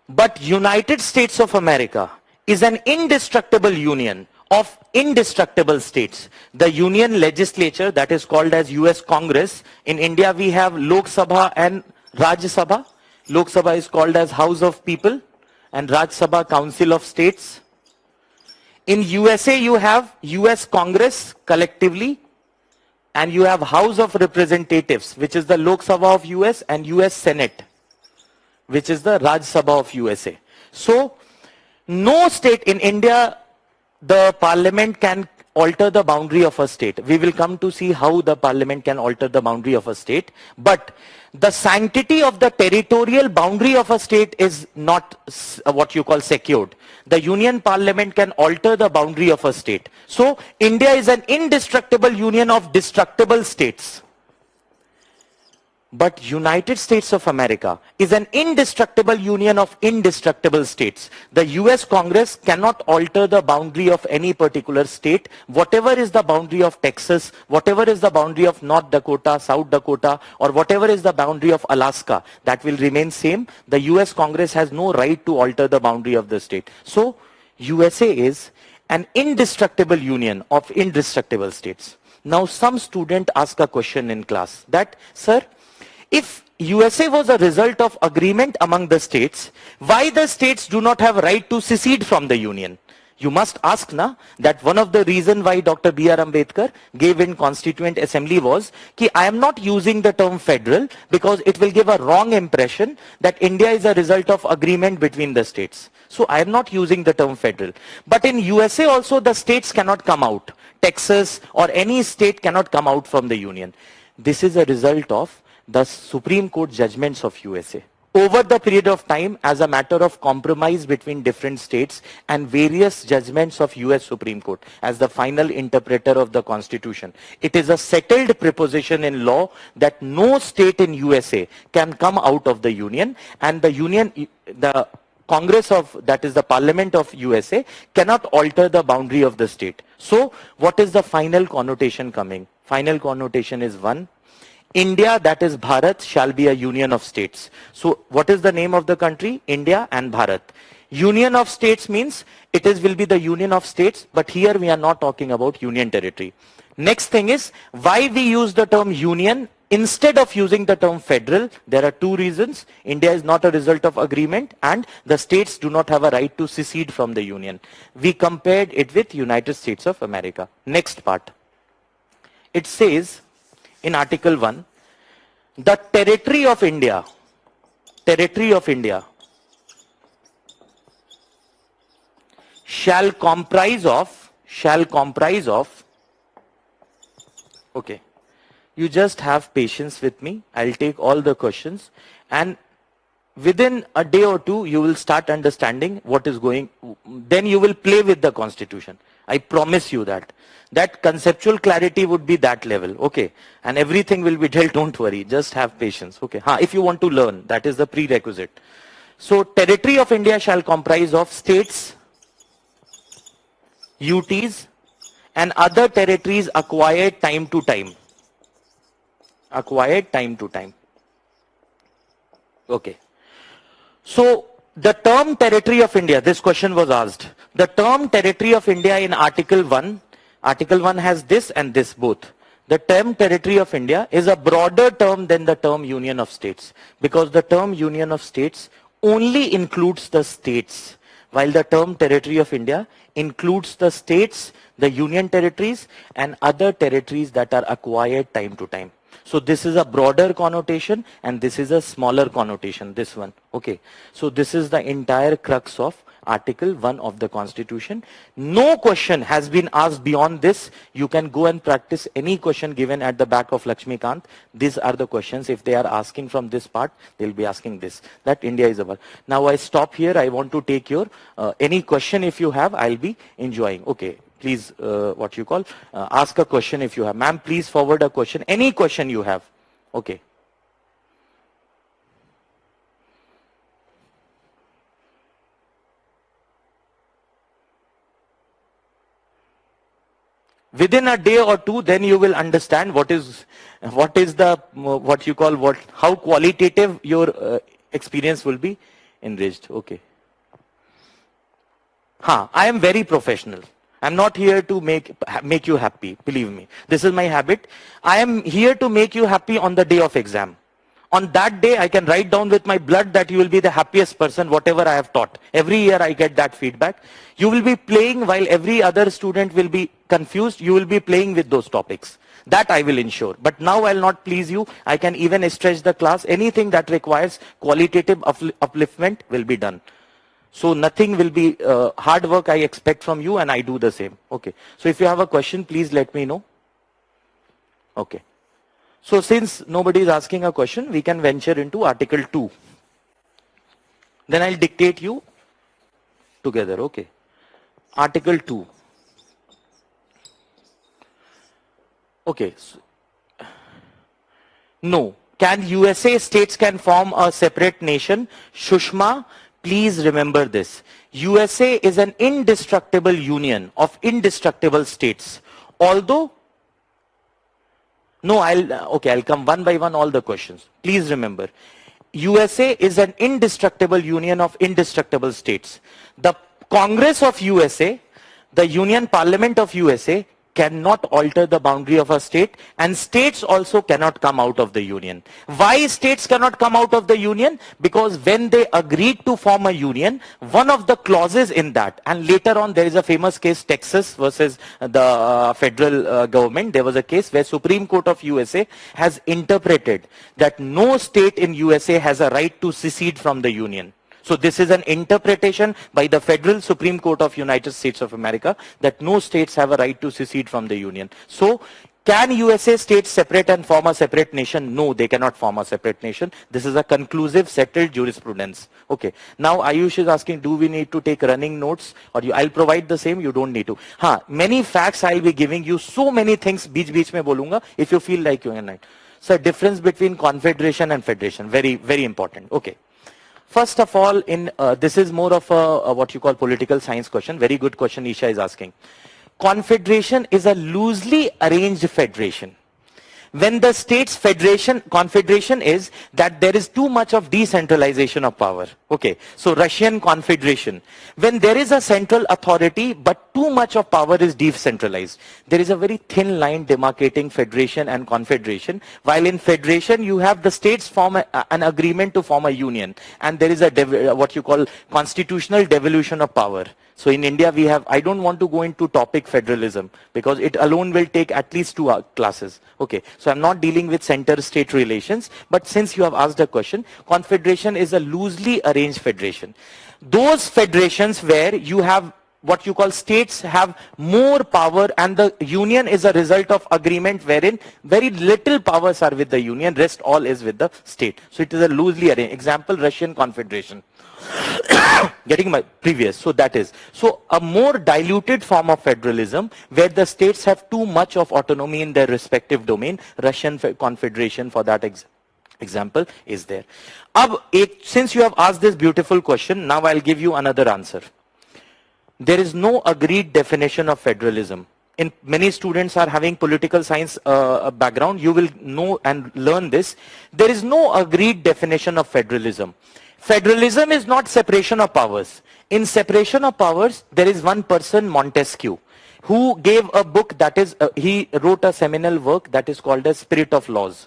But United States of America is an indestructible union of indestructible states. The union legislature, that is called as US Congress. In India we have Lok Sabha and Rajya Sabha. Lok Sabha is called as House of People and Rajya Sabha Council of States. In USA, you have US Congress collectively, and you have House of Representatives, which is the Lok Sabha of US, and US Senate, which is the Rajya Sabha of USA. So, no state in India, the parliament can alter the boundary of a state. We will come to see how the parliament can alter the boundary of a state. But the sanctity of the territorial boundary of a state is not what you call secured. The union parliament can alter the boundary of a state. So India is an indestructible union of destructible states. But United States of America is an indestructible union of indestructible states. The US Congress cannot alter the boundary of any particular state. Whatever is the boundary of Texas, whatever is the boundary of North Dakota, South Dakota, or whatever is the boundary of Alaska, that will remain same. The US Congress has no right to alter the boundary of the state. So USA is an indestructible union of indestructible states. Now some student ask a question in class that, sir, if USA was a result of agreement among the states, why the states do not have right to secede from the union? You must ask na, that one of the reason why Dr. B.R. Ambedkar gave in Constituent Assembly was that I am not using the term federal because it will give a wrong impression that India is a result of agreement between the states. So I am not using the term federal. But in USA also the states cannot come out. Texas or any state cannot come out from the union. This is a result of the Supreme Court judgments of USA. Over the period of time, as a matter of compromise between different states and various judgments of US Supreme Court as the final interpreter of the Constitution, it is a settled proposition in law that no state in USA can come out of the union, and the Congress of, that is the Parliament of USA, cannot alter the boundary of the state. So what is the final connotation coming? Final connotation is one. India, that is Bharat, shall be a union of states. So what is the name of the country? India and Bharat. Union of states means will be the union of states, but here we are not talking about union territory. Next thing is, why we use the term union instead of using the term federal? There are two reasons. India is not a result of agreement and the states do not have a right to secede from the union. We compared it with United States of America. Next part. It says, in Article 1, the territory of India shall comprise of, okay, you just have patience with me. I'll take all the questions and within a day or two you will start understanding what is going, then you will play with the Constitution. I promise you that. That conceptual clarity would be that level, okay? And everything will be dealt, don't worry, just have patience, okay? If you want to learn, that is the prerequisite. So, territory of India shall comprise of states, UTs, and other territories acquired time to time. Acquired time to time. Okay. So, the term territory of India, this question was asked. The term territory of India in Article 1 has this and this both. The term territory of India is a broader term than the term union of states, because the term union of states only includes the states, while the term territory of India includes the states, the union territories, and other territories that are acquired time to time. So this is a broader connotation and this is a smaller connotation, this one. Okay. So this is the entire crux of Article 1 of the Constitution. No question has been asked beyond this. You can go and practice any question given at the back of Lakshmikant. These are the questions. If they are asking from this part, they'll be asking this, that India is our. Now I stop here. I want to take your, any question if you have, I'll be enjoying. Okay. Please, ask a question if you have. Ma'am, please forward a question. Any question you have. Okay. Within a day or two, then you will understand how qualitative your experience will be enriched. Okay. I am very professional. I'm not here to make you happy, believe me. This is my habit. I am here to make you happy on the day of exam. On that day, I can write down with my blood that you will be the happiest person, whatever I have taught. Every year I get that feedback. You will be playing while every other student will be confused. You will be playing with those topics. That I will ensure. But now I'll not please you. I can even stretch the class. Anything that requires qualitative upliftment will be done. So nothing will be hard work I expect from you, and I do the same. Okay. So if you have a question, please let me know. Okay. So since nobody is asking a question, we can venture into Article 2. Then I'll dictate you together. Okay. Article 2. Okay. So, no. Can USA states can form a separate nation? Shushma, please remember this. USA is an indestructible union of indestructible states. Although, no, I'll come one by one all the questions. Please remember, USA is an indestructible union of indestructible states. The Congress of USA, the Union Parliament of USA cannot alter the boundary of a state, and states also cannot come out of the union. Why states cannot come out of the union? Because when they agreed to form a union, one of the clauses in that, and later on there is a famous case, Texas versus the federal government. There was a case where Supreme Court of USA has interpreted that no state in USA has a right to secede from the union. So this is an interpretation by the Federal Supreme Court of United States of America that no states have a right to secede from the union. So can USA states separate and form a separate nation? No, they cannot form a separate nation. This is a conclusive settled jurisprudence. Okay. Now Ayush is asking, do we need to take running notes? Or I'll provide the same, you don't need to. Many facts I'll be giving you, so many things beech mein bolunga, if you feel like you are right. So difference between confederation and federation, very, very important. Okay. First of all, this is more of a what you call political science question. Very good question Isha is asking. Confederation is a loosely arranged federation. When the states confederation is that there is too much of decentralization of power. Okay, so Russian Confederation. When there is a central authority, but too much of power is decentralized. There is a very thin line demarcating federation and confederation. While in federation, you have the states form an agreement to form a union. And there is a what you call constitutional devolution of power. So in India, we have, I don't want to go into topic federalism because it alone will take at least 2 classes. Okay, so I'm not dealing with center-state relations, but since you have asked a question, confederation is a loosely arranged federation. Those federations where you have what you call states have more power and the union is a result of agreement wherein very little powers are with the union, rest all is with the state. So it is a loosely arranged. Example, Russian Confederation. Getting my previous, so that is. So a more diluted form of federalism where the states have too much of autonomy in their respective domain, Russian Confederation for that example is there. Since you have asked this beautiful question, now I'll give you another answer. There is no agreed definition of federalism. In many students are having political science background, you will know and learn this. There is no agreed definition of federalism. Federalism is not separation of powers. In separation of powers, there is one person, Montesquieu, who gave a book that is, he wrote a seminal work that is called as Spirit of Laws.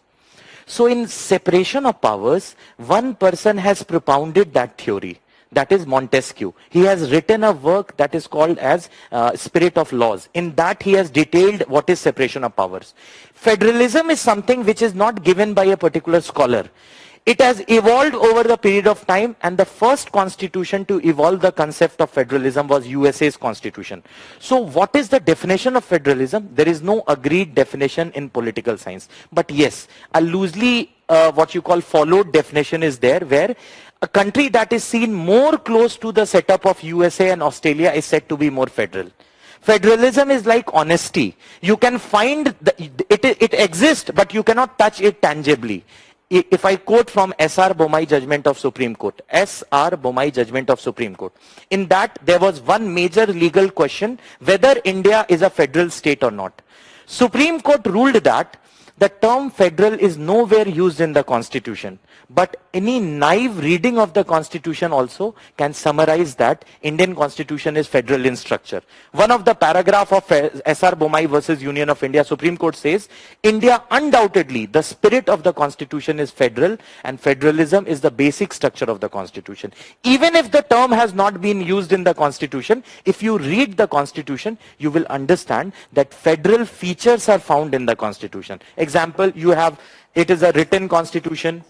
So in separation of powers, one person has propounded that theory. That is Montesquieu. He has written a work that is called as Spirit of Laws. In that he has detailed what is separation of powers. Federalism is something which is not given by a particular scholar. It has evolved over the period of time, and the first constitution to evolve the concept of federalism was USA's constitution. So what is the definition of federalism? There is no agreed definition in political science. But yes, a loosely what you call followed definition is there, where a country that is seen more close to the setup of USA and Australia is said to be more federal. Federalism is like honesty. You can find, it exists, but you cannot touch it tangibly. If I quote from S.R. Bommai judgment of Supreme Court, S.R. Bommai judgment of Supreme Court. In that, there was one major legal question, whether India is a federal state or not. Supreme Court ruled that The term federal is nowhere used in the constitution, but any naive reading of the constitution also can summarize that Indian constitution is federal in structure. One of the paragraph of S.R. Bomai versus Union of India, Supreme Court says, India undoubtedly, the spirit of the constitution is federal, and federalism is the basic structure of the constitution. Even if the term has not been used in the constitution, if you read the constitution, you will understand that federal features are found in the constitution. Example, you have, it is a written constitution.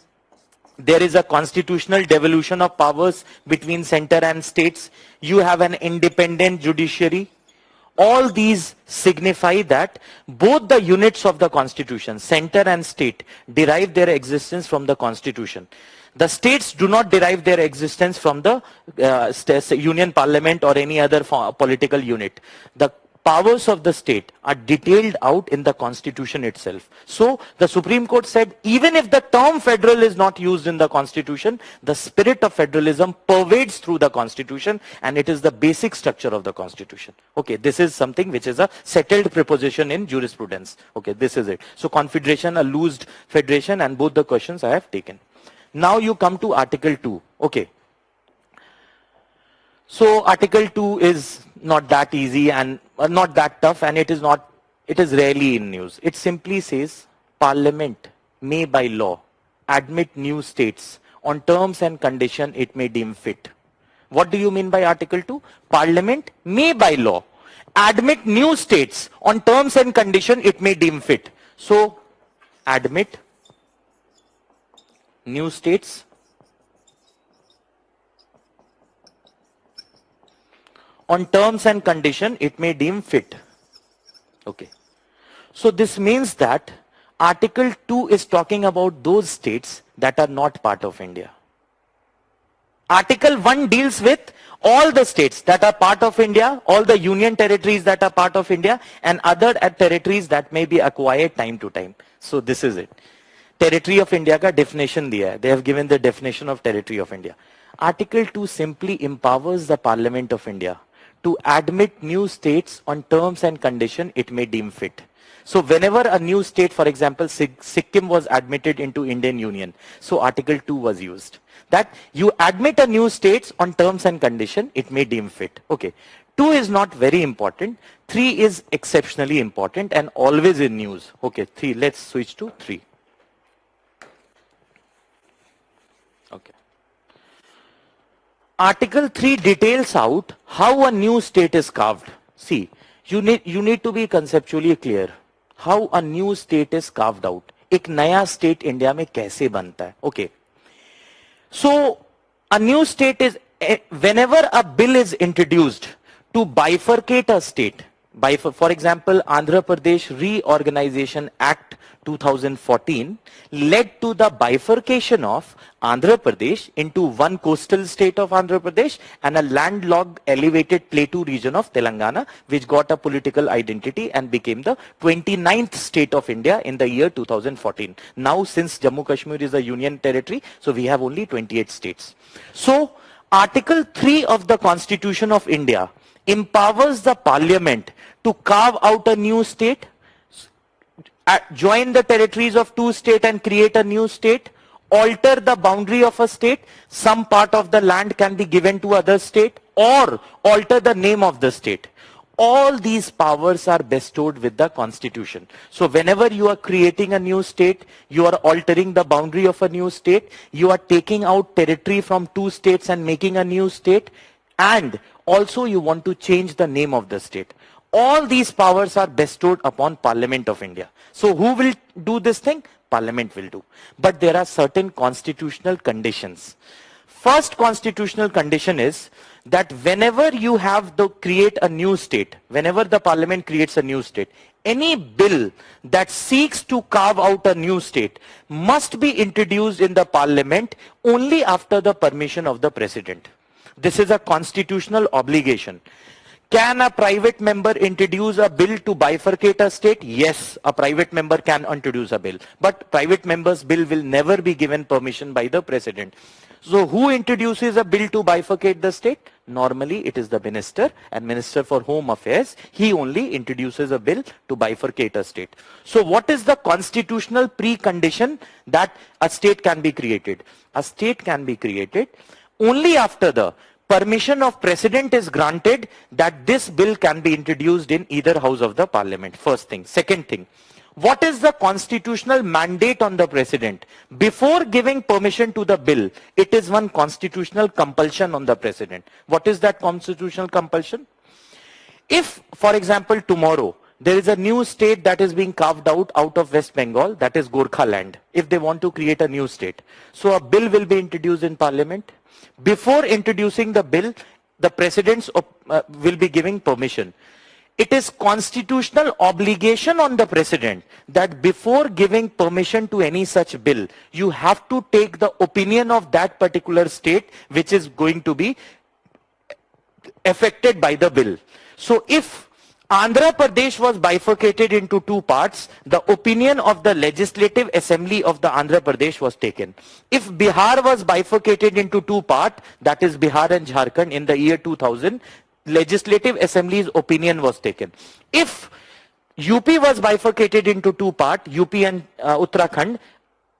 There is a constitutional devolution of powers between center and states. You have an independent judiciary. All these signify that both the units of the constitution, center and state, derive their existence from the constitution. The states do not derive their existence from the union parliament or any other political unit. The powers of the state are detailed out in the constitution itself. So the Supreme Court said, even if the term federal is not used in the constitution, the spirit of federalism pervades through the constitution, and it is the basic structure of the constitution. Okay, this is something which is a settled preposition in jurisprudence. Okay, this is it. So confederation, a loosed federation, and both the questions I have taken. Now you come to Article 2. Okay. So Article 2 is not that easy and not that tough, and it is rarely in news. It simply says Parliament may by law admit new states on terms and condition it may deem fit. What do you mean by Article 2? Parliament may by law admit new states on terms and condition it may deem fit. So admit new states on terms and condition it may deem fit. Okay. So this means that Article 2 is talking about those states that are not part of India. Article 1 deals with all the states that are part of India, all the union territories that are part of India, and other territories that may be acquired time to time. So this is it. Territory of India ka definition diya hai. They have given the definition of territory of India. Article 2 simply empowers the Parliament of India to admit new states on terms and condition it may deem fit. So whenever a new state, for example, Sikkim was admitted into Indian Union, so Article 2 was used. That you admit a new states on terms and condition it may deem fit. Okay. 2 is not very important. 3 is exceptionally important and always in news. Okay, 3. Let's switch to 3. Okay. Article 3 details out how a new state is carved. See, you need to be conceptually clear how a new state is carved out. एक नया state India में कैसे बनता है? Okay. So a new state is whenever a bill is introduced to bifurcate a state. For example, Andhra Pradesh Reorganization Act 2014 led to the bifurcation of Andhra Pradesh into one coastal state of Andhra Pradesh and a landlocked elevated plateau region of Telangana, which got a political identity and became the 29th state of India in the year 2014. Now, since Jammu Kashmir is a union territory, so we have only 28 states. So, Article 3 of the Constitution of India empowers the Parliament to carve out a new state, join the territories of two states and create a new state, alter the boundary of a state, some part of the land can be given to other state, or alter the name of the state. All these powers are bestowed with the Constitution. So whenever you are creating a new state, you are altering the boundary of a new state, you are taking out territory from two states and making a new state, and also you want to change the name of the state. All these powers are bestowed upon Parliament of India. So who will do this thing? Parliament will do. But there are certain constitutional conditions. First constitutional condition is that whenever you have to create a new state, whenever the Parliament creates a new state, any bill that seeks to carve out a new state must be introduced in the Parliament only after the permission of the President. This is a constitutional obligation. Can a private member introduce a bill to bifurcate a state? Yes, a private member can introduce a bill. But private member's bill will never be given permission by the President. So who introduces a bill to bifurcate the state? Normally it is the minister, and Minister for Home Affairs, he only introduces a bill to bifurcate a state. So what is the constitutional precondition that a state can be created? A state can be created only after the permission of president is granted that this bill can be introduced in either house of the parliament. First thing. Second thing, what is the constitutional mandate on the president? Before giving permission to the bill, it is one constitutional compulsion on the president. What is that constitutional compulsion? If, for example, tomorrow there is a new state that is being carved out of West Bengal, that is Gorkha land, if they want to create a new state. So a bill will be introduced in parliament. Before introducing the bill, the president will be giving permission. It is constitutional obligation on the president that before giving permission to any such bill, you have to take the opinion of that particular state which is going to be affected by the bill. So if Andhra Pradesh was bifurcated into two parts, the opinion of the Legislative Assembly of the Andhra Pradesh was taken. If Bihar was bifurcated into two parts, that is Bihar and Jharkhand in the year 2000, Legislative Assembly's opinion was taken. If UP was bifurcated into two parts, UP and Uttarakhand,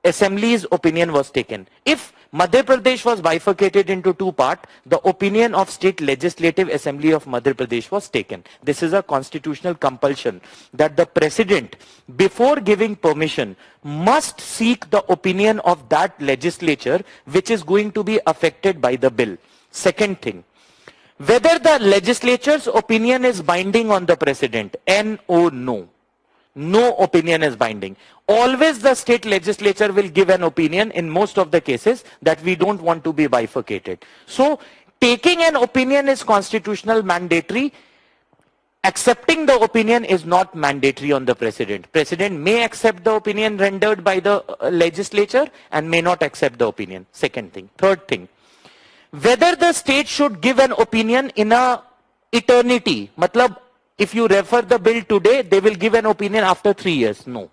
Assembly's opinion was taken. If Madhya Pradesh was bifurcated into two parts, the opinion of State Legislative Assembly of Madhya Pradesh was taken. This is a constitutional compulsion that the president, before giving permission, must seek the opinion of that legislature which is going to be affected by the bill. Second thing, whether the legislature's opinion is binding on the president, no. No opinion is binding. Always the state legislature will give an opinion in most of the cases that we don't want to be bifurcated. So taking an opinion is constitutional mandatory. Accepting the opinion is not mandatory on the president. President may accept the opinion rendered by the legislature and may not accept the opinion. Second thing. Third thing, whether the state should give an opinion in a eternity. Matlab, if you refer the bill today, they will give an opinion after 3 years. No.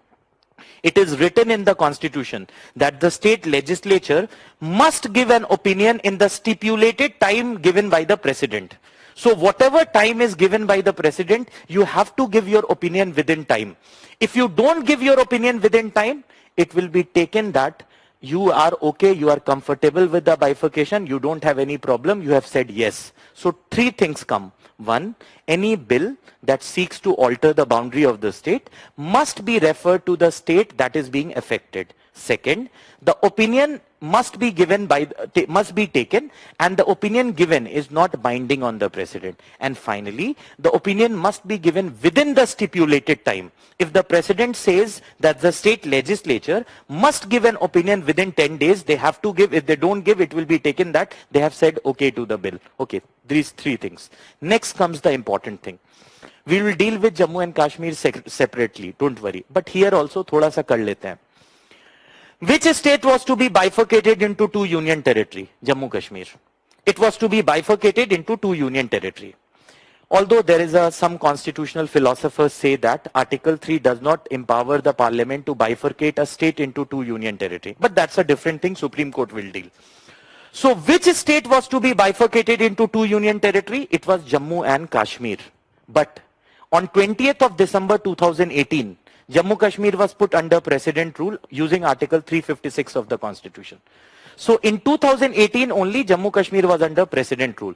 It is written in the constitution that the state legislature must give an opinion in the stipulated time given by the president. So whatever time is given by the president, you have to give your opinion within time. If you don't give your opinion within time, it will be taken that you are okay, you are comfortable with the bifurcation, you don't have any problem, you have said yes. So three things come. One, any bill that seeks to alter the boundary of the state must be referred to the state that is being affected. Second, the opinion must be given must be taken, and the opinion given is not binding on the president. And finally, the opinion must be given within the stipulated time. If the president says that the state legislature must give an opinion within 10 days, they have to give. If they don't give, it will be taken that they have said okay to the bill. Okay, these three things. Next comes the important thing. We will deal with Jammu and Kashmir separately, don't worry. But here also thoda sa kar lete hain. Which state was to be bifurcated into two union territory? Jammu Kashmir. It was to be bifurcated into two union territory. Although there is some constitutional philosophers say that Article 3 does not empower the parliament to bifurcate a state into two union territory. But that's a different thing, Supreme Court will deal. So which state was to be bifurcated into two union territory? It was Jammu and Kashmir. But on 20th of December 2018, Jammu Kashmir was put under president rule using Article 356 of the Constitution. So in 2018 only Jammu Kashmir was under president rule.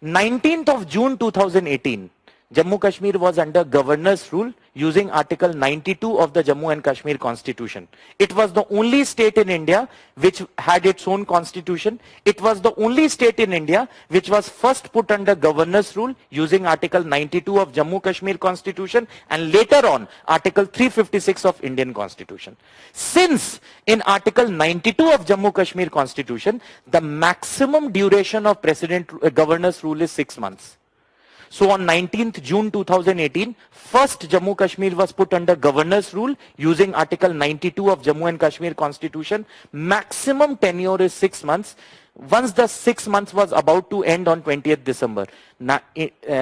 19th of June 2018, Jammu Kashmir was under governor's rule using Article 92 of the Jammu and Kashmir Constitution. It was the only state in India which had its own constitution. It was the only state in India which was first put under governor's rule using Article 92 of Jammu Kashmir Constitution and later on Article 356 of Indian Constitution. Since in Article 92 of Jammu Kashmir Constitution, the maximum duration of governor's rule is 6 months. So on 19th June 2018, first Jammu Kashmir was put under governor's rule using Article 92 of Jammu and Kashmir Constitution. Maximum tenure is 6 months. Once the 6 months was about to end on 20th December,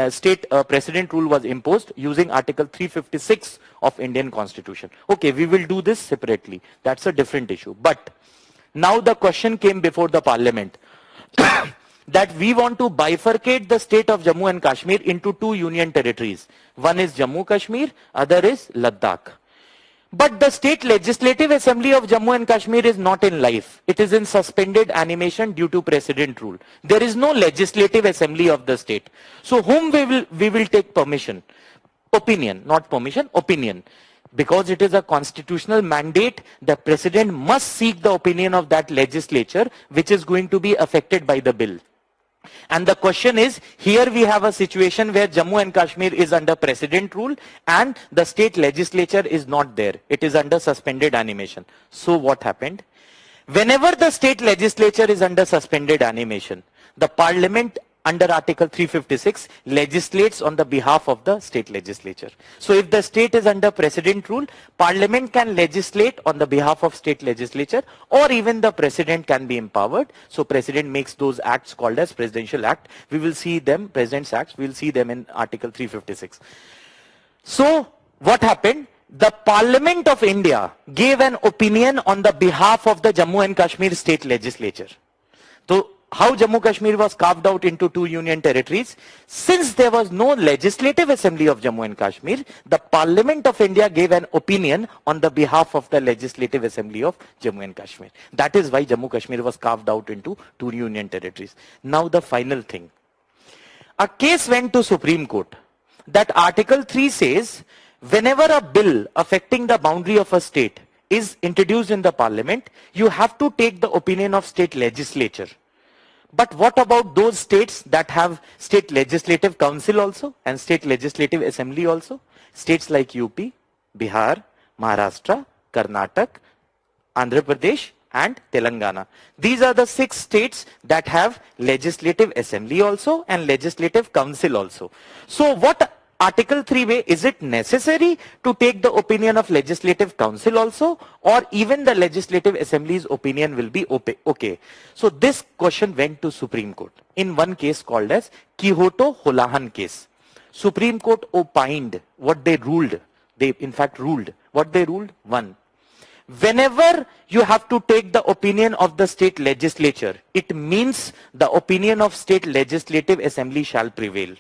state president rule was imposed using Article 356 of Indian Constitution. Okay, we will do this separately. That's a different issue. But now the question came before the parliament. that we want to bifurcate the state of Jammu and Kashmir into two union territories. One is Jammu Kashmir, other is Ladakh. But the state legislative assembly of Jammu and Kashmir is not in life. It is in suspended animation due to precedent rule. There is no legislative assembly of the state. So whom we will take permission? Opinion, not permission, opinion. Because it is a constitutional mandate, the president must seek the opinion of that legislature which is going to be affected by the bill. And the question is, here we have a situation where Jammu and Kashmir is under precedent rule and the state legislature is not there. It is under suspended animation. So what happened? Whenever the state legislature is under suspended animation, the parliament under Article 356 legislates on the behalf of the state legislature. So if the state is under precedent rule, parliament can legislate on the behalf of state legislature, or even the president can be empowered. So president makes those acts called as presidential act. We will see them, president's acts, we will see them in Article 356. So what happened? The Parliament of India gave an opinion on the behalf of the Jammu and Kashmir state legislature. So how Jammu Kashmir was carved out into two union territories? Since there was no legislative assembly of Jammu and Kashmir, the Parliament of India gave an opinion on the behalf of the legislative assembly of Jammu and Kashmir. That is why Jammu Kashmir was carved out into two union territories. Now the final thing. A case went to Supreme Court that Article 3 says, whenever a bill affecting the boundary of a state is introduced in the Parliament, you have to take the opinion of state legislature. But what about those states that have state legislative council also and state legislative assembly also? States like UP, Bihar, Maharashtra, Karnataka, Andhra Pradesh and Telangana. These are the 6 states that have legislative assembly also and legislative council also. So what Article 3 way, is it necessary to take the opinion of legislative council also, or even the legislative assembly's opinion will be okay? So this question went to Supreme Court in one case called as Kihoto-Holahan case. Supreme Court opined what they ruled. They in fact ruled. What they ruled? One, whenever you have to take the opinion of the state legislature, it means the opinion of state legislative assembly shall prevail.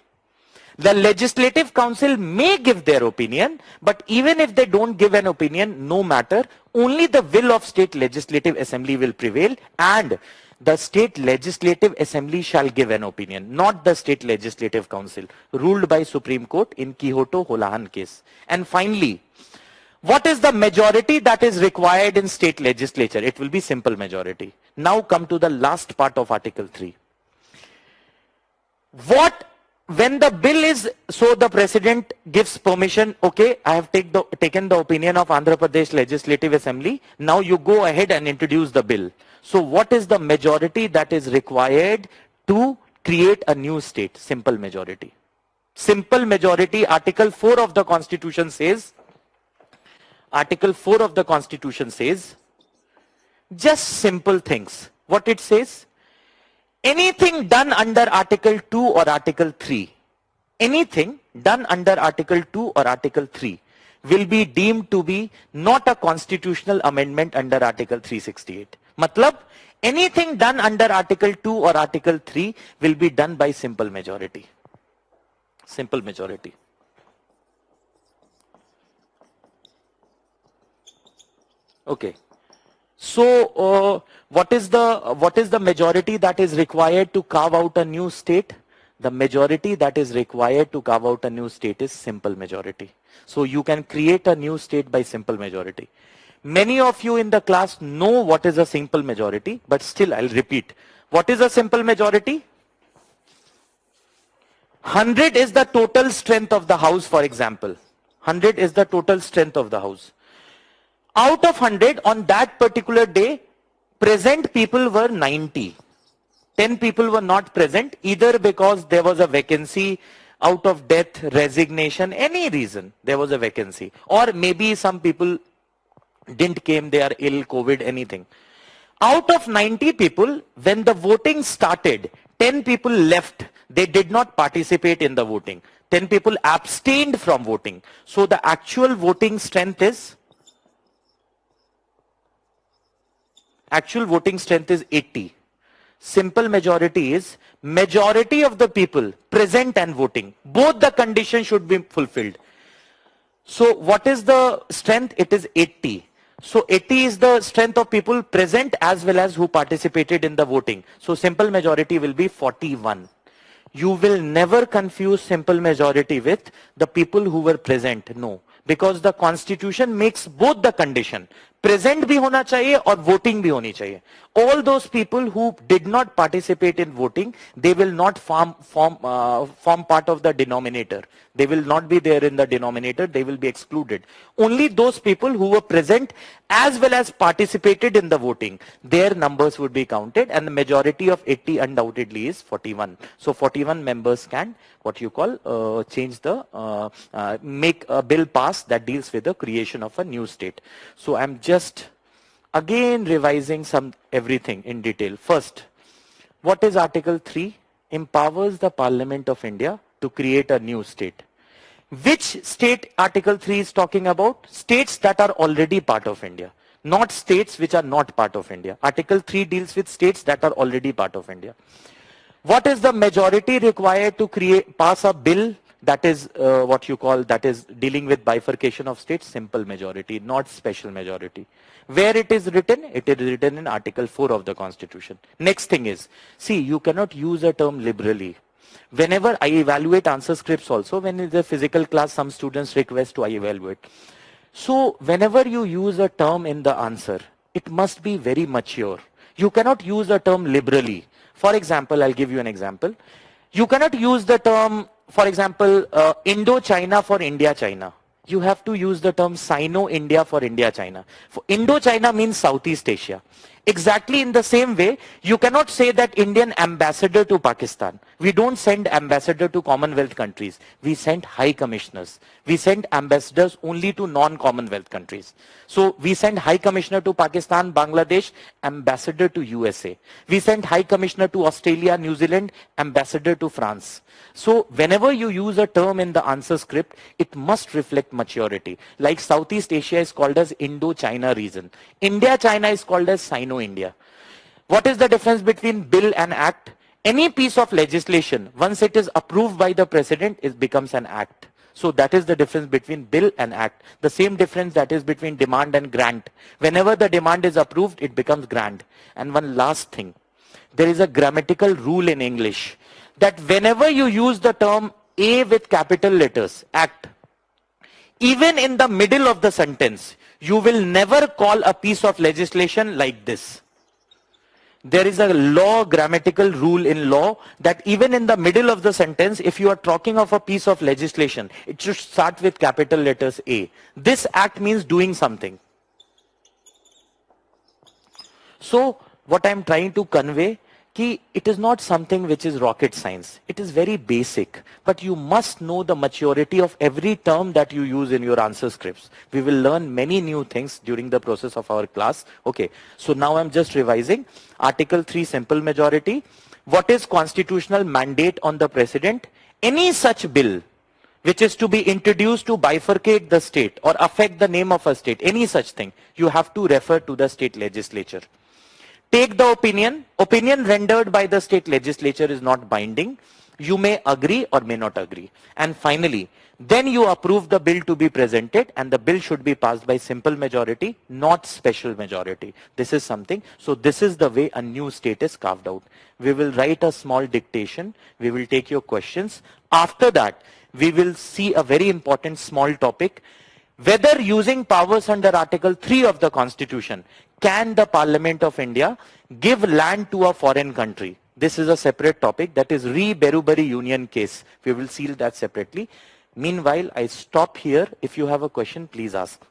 The legislative council may give their opinion, but even if they don't give an opinion, no matter, only the will of state legislative assembly will prevail, and the state legislative assembly shall give an opinion, not the state legislative council, ruled by Supreme Court in Kihoto-Holahan case. And finally, what is the majority that is required in state legislature? It will be simple majority. Now come to the last part of Article 3. When the bill is, so the president gives permission, okay, I have taken the opinion of Andhra Pradesh Legislative Assembly, now you go ahead and introduce the bill. So what is the majority that is required to create a new state? Simple majority. Simple majority, Article 4 of the Constitution says, Article 4 of the Constitution says, just simple things. What it says? Anything done under Article 2 or Article 3, anything done under Article 2 or Article 3 will be deemed to be not a constitutional amendment under Article 368. Matlab, anything done under Article 2 or Article 3 will be done by simple majority. Simple majority. Okay. So what is the majority that is required to carve out a new state? The majority that is required to carve out a new state is simple majority. So you can create a new state by simple majority. Many of you in the class know what is a simple majority, but still I'll repeat. What is a simple majority? 100 is the total strength of the house, for example. 100 is the total strength of the house. Out of 100, on that particular day, present people were 90. 10 people were not present, either because there was a vacancy, out of death, resignation, any reason there was a vacancy. Or maybe some people didn't came, they are ill, COVID, anything. Out of 90 people, when the voting started, 10 people left. They did not participate in the voting. 10 people abstained from voting. So the actual voting strength is 80. Simple majority is majority of the people present and voting. Both the conditions should be fulfilled. So what is the strength? It is 80. So 80 is the strength of people present as well as who participated in the voting. So simple majority will be 41. You will never confuse simple majority with the people who were present. No, because the constitution makes both the condition. Present bhi hona chahiye aur voting bhi honi chahiye. All those people who did not participate in voting, they will not form part of the denominator. They will not be there in the denominator. They will be excluded. Only those people who were present as well as participated in the voting, their numbers would be counted, and the majority of 80 undoubtedly is 41. So 41 members can, what you call, change the, make a bill pass that deals with the creation of a new state. So I'm just again revising everything in detail. First, what is Article 3? Empowers the Parliament of India to create a new state. Which state Article 3 is talking about? States that are already part of India, not states which are not part of India. Article 3 deals with states that are already part of India. What is the majority required to pass a bill that is what you call, that is dealing with bifurcation of states? Simple majority, not special majority. Where it is written? It is written in Article 4 of the Constitution. Next thing is, see, you cannot use a term liberally. Whenever I evaluate answer scripts also, when in the physical class, some students request to I evaluate. So whenever you use a term in the answer, it must be very mature. You cannot use a term liberally. For example, I'll give you an example. You cannot use the term, for example, Indo-China for India-China. You have to use the term Sino-India for India-China. Indo-China means Southeast Asia. Exactly in the same way, you cannot say that Indian ambassador to Pakistan. We don't send ambassador to Commonwealth countries. We send high commissioners. We send ambassadors only to non-Commonwealth countries. So we send high commissioner to Pakistan, Bangladesh, ambassador to USA. We send high commissioner to Australia, New Zealand, ambassador to France. So whenever you use a term in the answer script, it must reflect maturity. Like Southeast Asia is called as Indo-China region. India-China is called as Sino-India. What is the difference between bill and act? Any piece of legislation, once it is approved by the president, it becomes an act. So that is the difference between bill and act. The same difference that is between demand and grant. Whenever the demand is approved, it becomes grant. And one last thing, there is a grammatical rule in English that whenever you use the term A with capital letters, act, even in the middle of the sentence, you will never call a piece of legislation like this. There is a law, grammatical rule in law, that even in the middle of the sentence, if you are talking of a piece of legislation, it should start with capital letters A. This act means doing something. So what I'm trying to convey, it is not something which is rocket science. It is very basic, but you must know the maturity of every term that you use in your answer scripts. We will learn many new things during the process of our class. Okay, so now I'm just revising. Article 3, simple majority. What is constitutional mandate on the president? Any such bill which is to be introduced to bifurcate the state or affect the name of a state, any such thing, you have to refer to the state legislature. Take the opinion. Opinion rendered by the state legislature is not binding. You may agree or may not agree. And finally, then you approve the bill to be presented, and the bill should be passed by simple majority, not special majority. This is something. So this is the way a new state is carved out. We will write a small dictation. We will take your questions. After that, we will see a very important small topic. Whether using powers under Article 3 of the Constitution, can the Parliament of India give land to a foreign country? This is a separate topic, that is Berubari Union case. We will see that separately. Meanwhile, I stop here. If you have a question, please ask.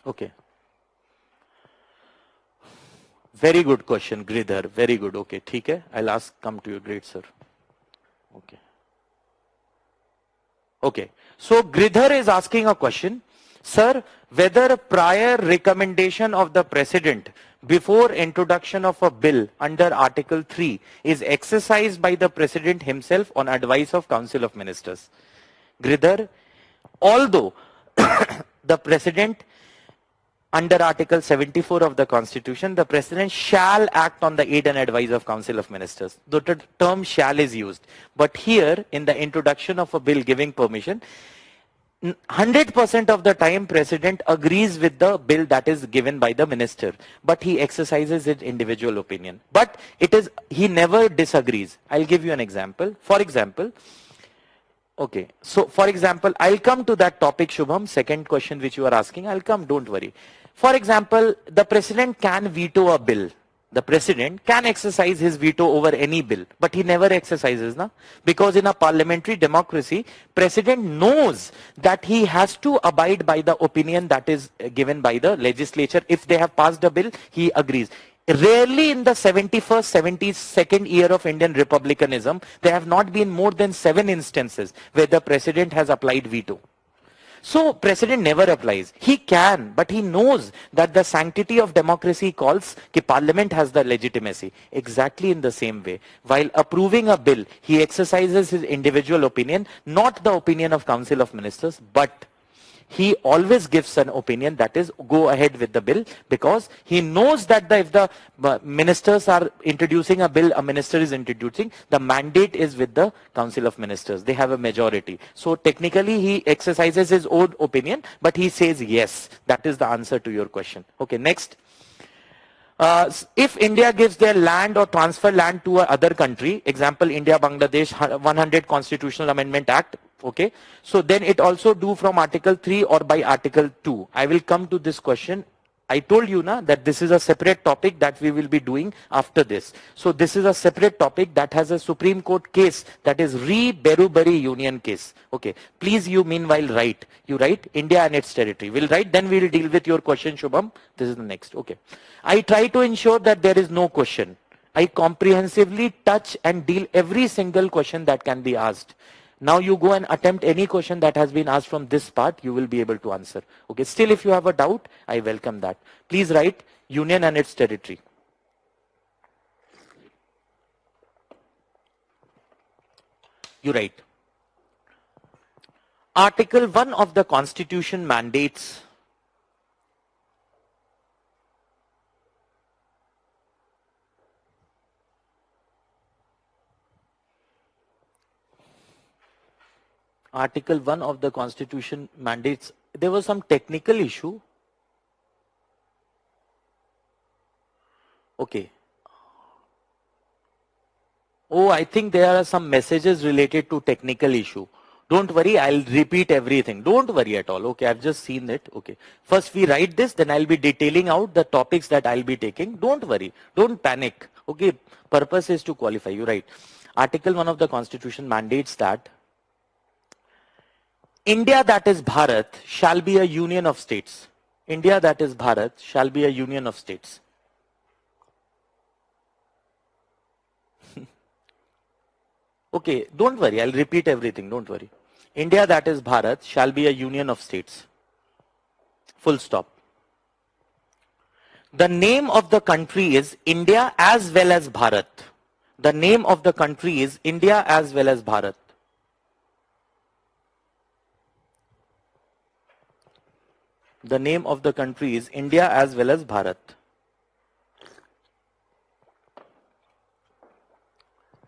Okay. Very good question, Gridhar. Very good. Okay, ठीक है. I'll ask, come to you. Great, sir. Okay. Okay. So Gridhar is asking a question. Sir, whether prior recommendation of the President before introduction of a bill under Article 3 is exercised by the President himself on advice of Council of Ministers. Gridhar, although the President under Article 74 of the Constitution, the President shall act on the aid and advice of Council of Ministers. The term shall is used. But here, in the introduction of a bill giving permission, 100% of the time President agrees with the bill that is given by the minister, but he exercises his individual opinion. But he never disagrees. I'll give you an example. For example, okay, so for example, I'll come to that topic, Shubham, second question which you are asking, I'll come, don't worry. For example, the President can veto a bill. The President can exercise his veto over any bill, but he never exercises, na? Because in a parliamentary democracy, President knows that he has to abide by the opinion that is given by the legislature. If they have passed a bill, he agrees. Rarely in the 71st, 72nd year of Indian republicanism, there have not been more than 7 instances where the President has applied veto. So President never applies. He can, but he knows that the sanctity of democracy calls that Parliament has the legitimacy. Exactly in the same way, while approving a bill, he exercises his individual opinion, not the opinion of Council of Ministers, but he always gives an opinion that is go ahead with the bill, because he knows that if the ministers are introducing a bill, a minister is introducing, the mandate is with the Council of Ministers. They have a majority. So technically he exercises his own opinion, but he says yes. That is the answer to your question. Okay, next. If India gives their land or transfer land to another country, example India, Bangladesh, 100 Constitutional Amendment Act, okay, so then it also do from Article 3 or by Article 2. I will come to this question. I told you na, that this is a separate topic that we will be doing after this. So this is a separate topic that has a Supreme Court case, that is Re-Berubari Union case. Okay, please you meanwhile write. You write India and its territory. We'll write, then we'll deal with your question, Shubham. This is the next. Okay. I try to ensure that there is no question. I comprehensively touch and deal every single question that can be asked. Now you go and attempt any question that has been asked from this part, you will be able to answer. Okay, still if you have a doubt, I welcome that. Please write Union and its territory. You write. Article 1 of the Constitution mandates Article 1 of the Constitution mandates, there was some technical issue. Okay. Oh, I think there are some messages related to technical issue. Don't worry, I'll repeat everything. Don't worry at all. Okay, I've just seen it. Okay. First we write this, then I'll be detailing out the topics that I'll be taking. Don't worry. Don't panic. Okay. Purpose is to qualify. You write. Article 1 of the Constitution mandates that India, that is Bharat, shall be a union of states. India, that is Bharat, shall be a union of states. Okay, don't worry, I'll repeat everything, don't worry. India, that is Bharat, shall be a union of states. Full stop. The name of the country is India as well as Bharat. The name of the country is India as well as Bharat. The name of the country is India as well as Bharat.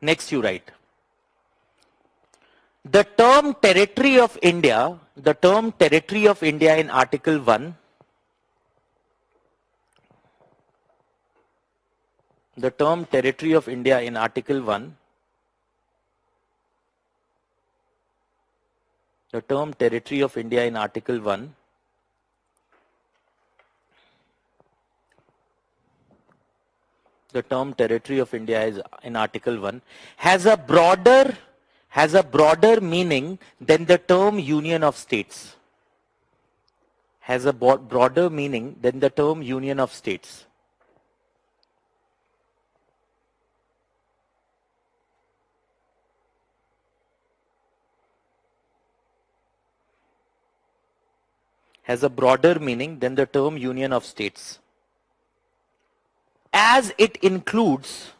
Next you write. The term territory of India in Article 1, the term territory of India in Article 1, the term territory of India in Article 1 the term territory of India is in Article 1 has a broader meaning than the term union of states. Has a broader meaning than the term union of states. has a broader meaning than the term Union of States, as it includes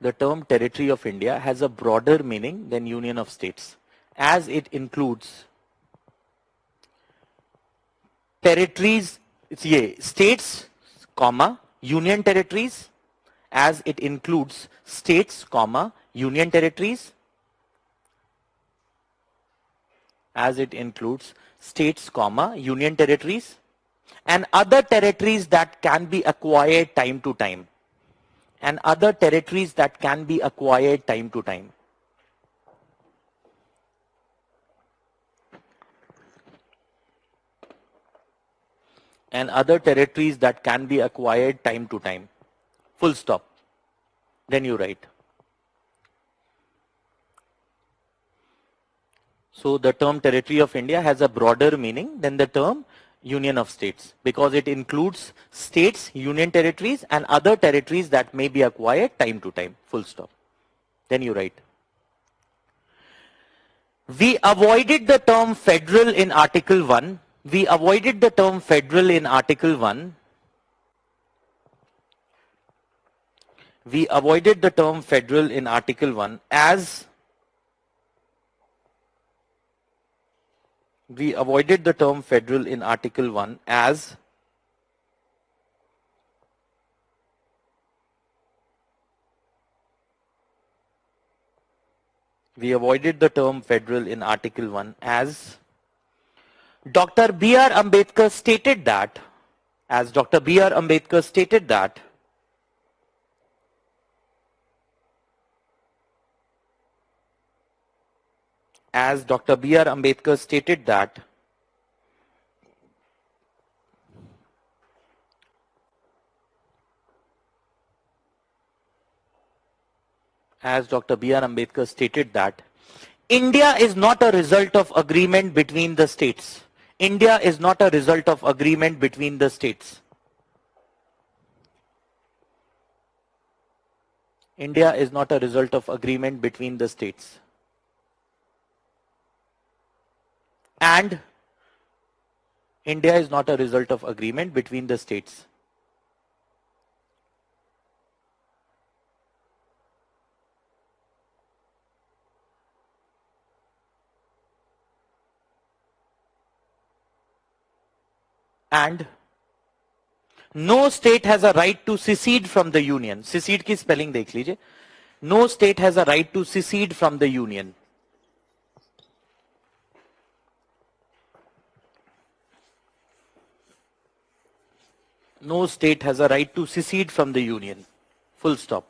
the term territory of India has a broader meaning than Union of States, as it includes territories, states, comma, union territories, as it includes states, comma, union territories, as it includes states, comma, union territories, and other territories that can be acquired time to time, and other territories that can be acquired time to time. And other territories that can be acquired time to time. Full stop. Then you write. So the term territory of India has a broader meaning than the term Union of States, because it includes states, union territories, and other territories that may be acquired time to time. Full stop. Then you write. We avoided the term federal in Article 1. We avoided the term federal in Article 1. We avoided the term federal in Article 1 as we avoided the term federal in Article 1 as we avoided the term federal in Article 1 as Dr. B.R. Ambedkar stated that, as Dr. B.R. Ambedkar stated that, as Dr. B.R. Ambedkar stated that, as Dr. B.R. Ambedkar stated that, India is not a result of agreement between the states. India is not a result of agreement between the states. India is not a result of agreement between the states. And India is not a result of agreement between the states. And no state has a right to secede from the union. Secede की spelling देख लीजिए. No state has a right to secede from the union. No state has a right to secede from the union. Full stop.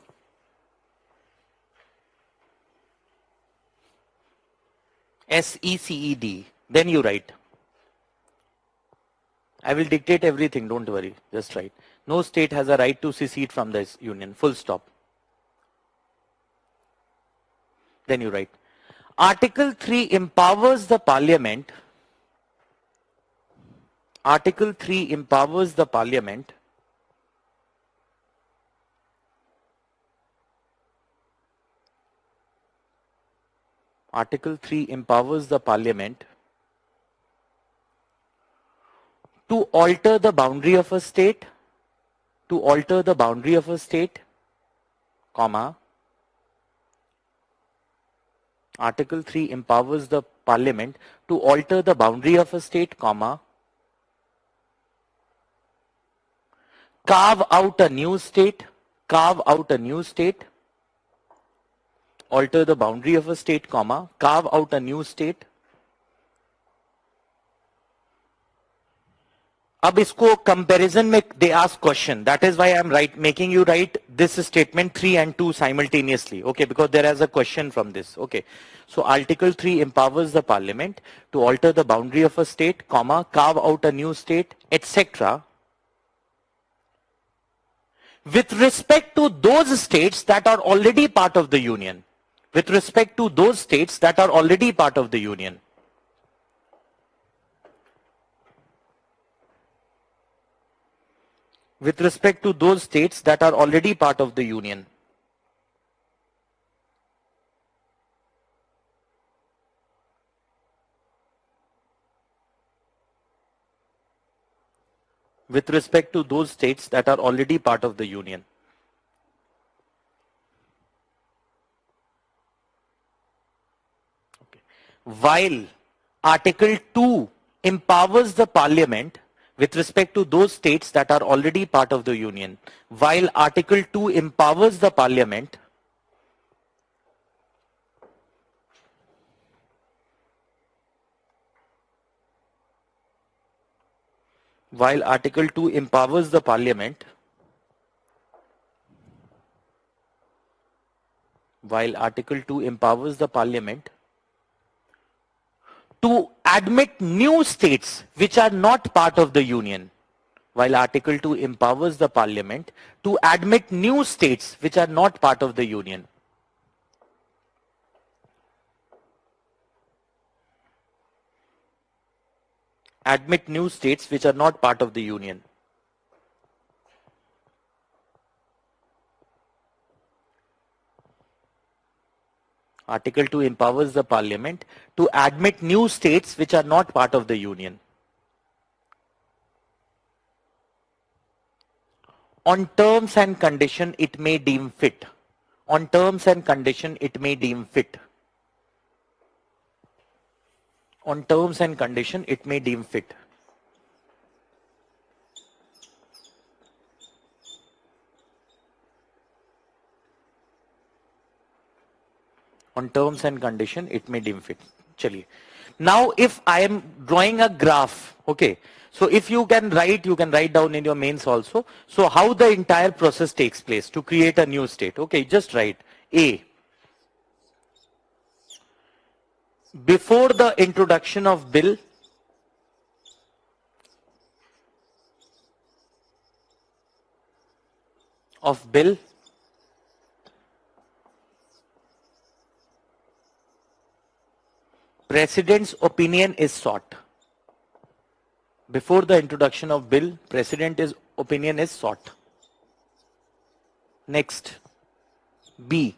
SECED. Then you write. I will dictate everything, don't worry. Just write. No state has a right to secede from this union. Full stop. Then you write. Article 3 empowers the parliament. Article 3 empowers the parliament Article 3 empowers the parliament to alter the boundary of a state, comma. Article 3 empowers the parliament to alter the boundary of a state, comma, carve out a new state, alter the boundary of a state, comma, carve out a new state. अब इसको comparison में they ask question. That is why I am making you write this statement 3 and 2 simultaneously. Okay, because there is a question from this. Okay, so Article 3 empowers the Parliament to alter the boundary of a state, comma, carve out a new state, etc. with respect to those states that are already part of the Union. With respect to those states that are already part of the Union. With respect to those states that are already part of the Union. with respect to those states that are already part of the union. Okay. While Article 2 empowers the parliament with respect to those states that are already part of the union. While Article 2 empowers the parliament while Article 2 empowers the parliament while Article 2 empowers the parliament to admit new states which are not part of the union. While Article 2 empowers the parliament to admit new states which are not part of the union. Admit new states which are not part of the union. Article 2 empowers the parliament to admit new states which are not part of the union. On terms and condition it may deem fit. On terms and condition it may deem fit. On terms and condition it may deem fit. On terms and condition it may deem fit. Chaliye. Now if I am drawing a graph, okay, so if you can write down in your mains also, so how the entire process takes place to create a new state. Okay, just write A. Before the introduction of bill, President's opinion is sought. Before the introduction of bill, President's opinion is sought. Next, B.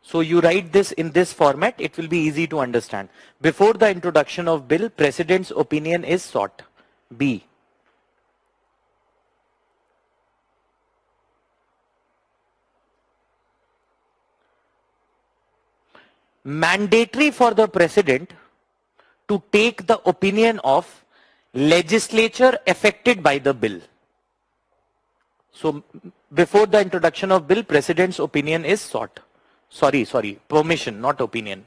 So you write this in this format, it will be easy to understand. Before the introduction of bill, President's opinion is sought. B. Mandatory for the President to take the opinion of legislature affected by the bill. So before the introduction of bill, President's opinion is sought. Sorry, permission, not opinion.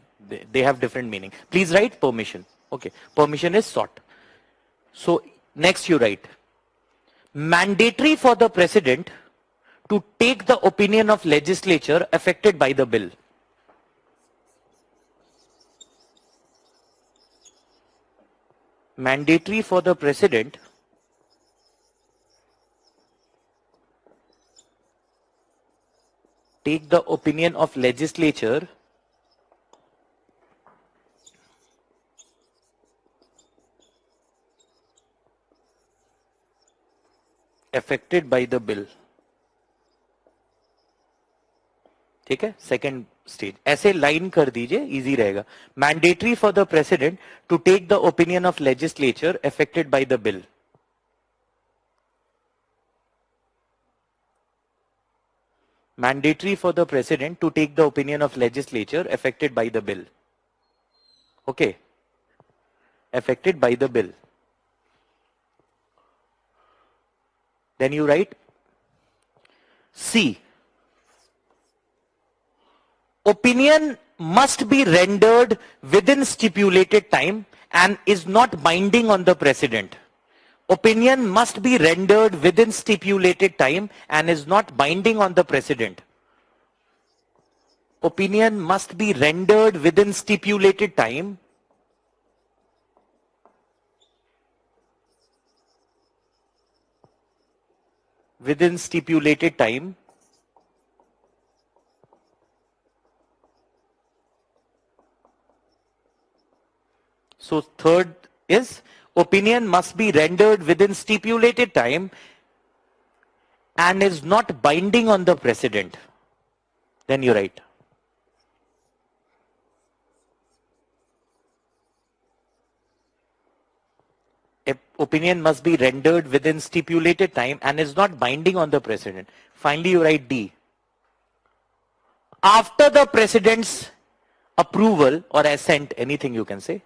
They have different meaning. Please write permission. Okay, permission is sought. So next you write, mandatory for the President to take the opinion of legislature affected by the bill. Mandatory for the President take the opinion of legislature affected by the bill. ठीक है, second stage ऐसे line कर दीजिए, easy रहेगा. Mandatory for the president to take the opinion of legislature affected by the bill. Mandatory for the president to take the opinion of legislature affected by the bill. Okay, affected by the bill. Then you write C. Opinion must be rendered within stipulated time and is not binding on the president. Opinion must be rendered within stipulated time and is not binding on the president. Opinion must be rendered within stipulated time So third is opinion must be rendered within stipulated time and is not binding on the president. Then you write. opinion must be rendered within stipulated time and is not binding on the president. Finally, you write D. After the president's approval or assent, anything you can say,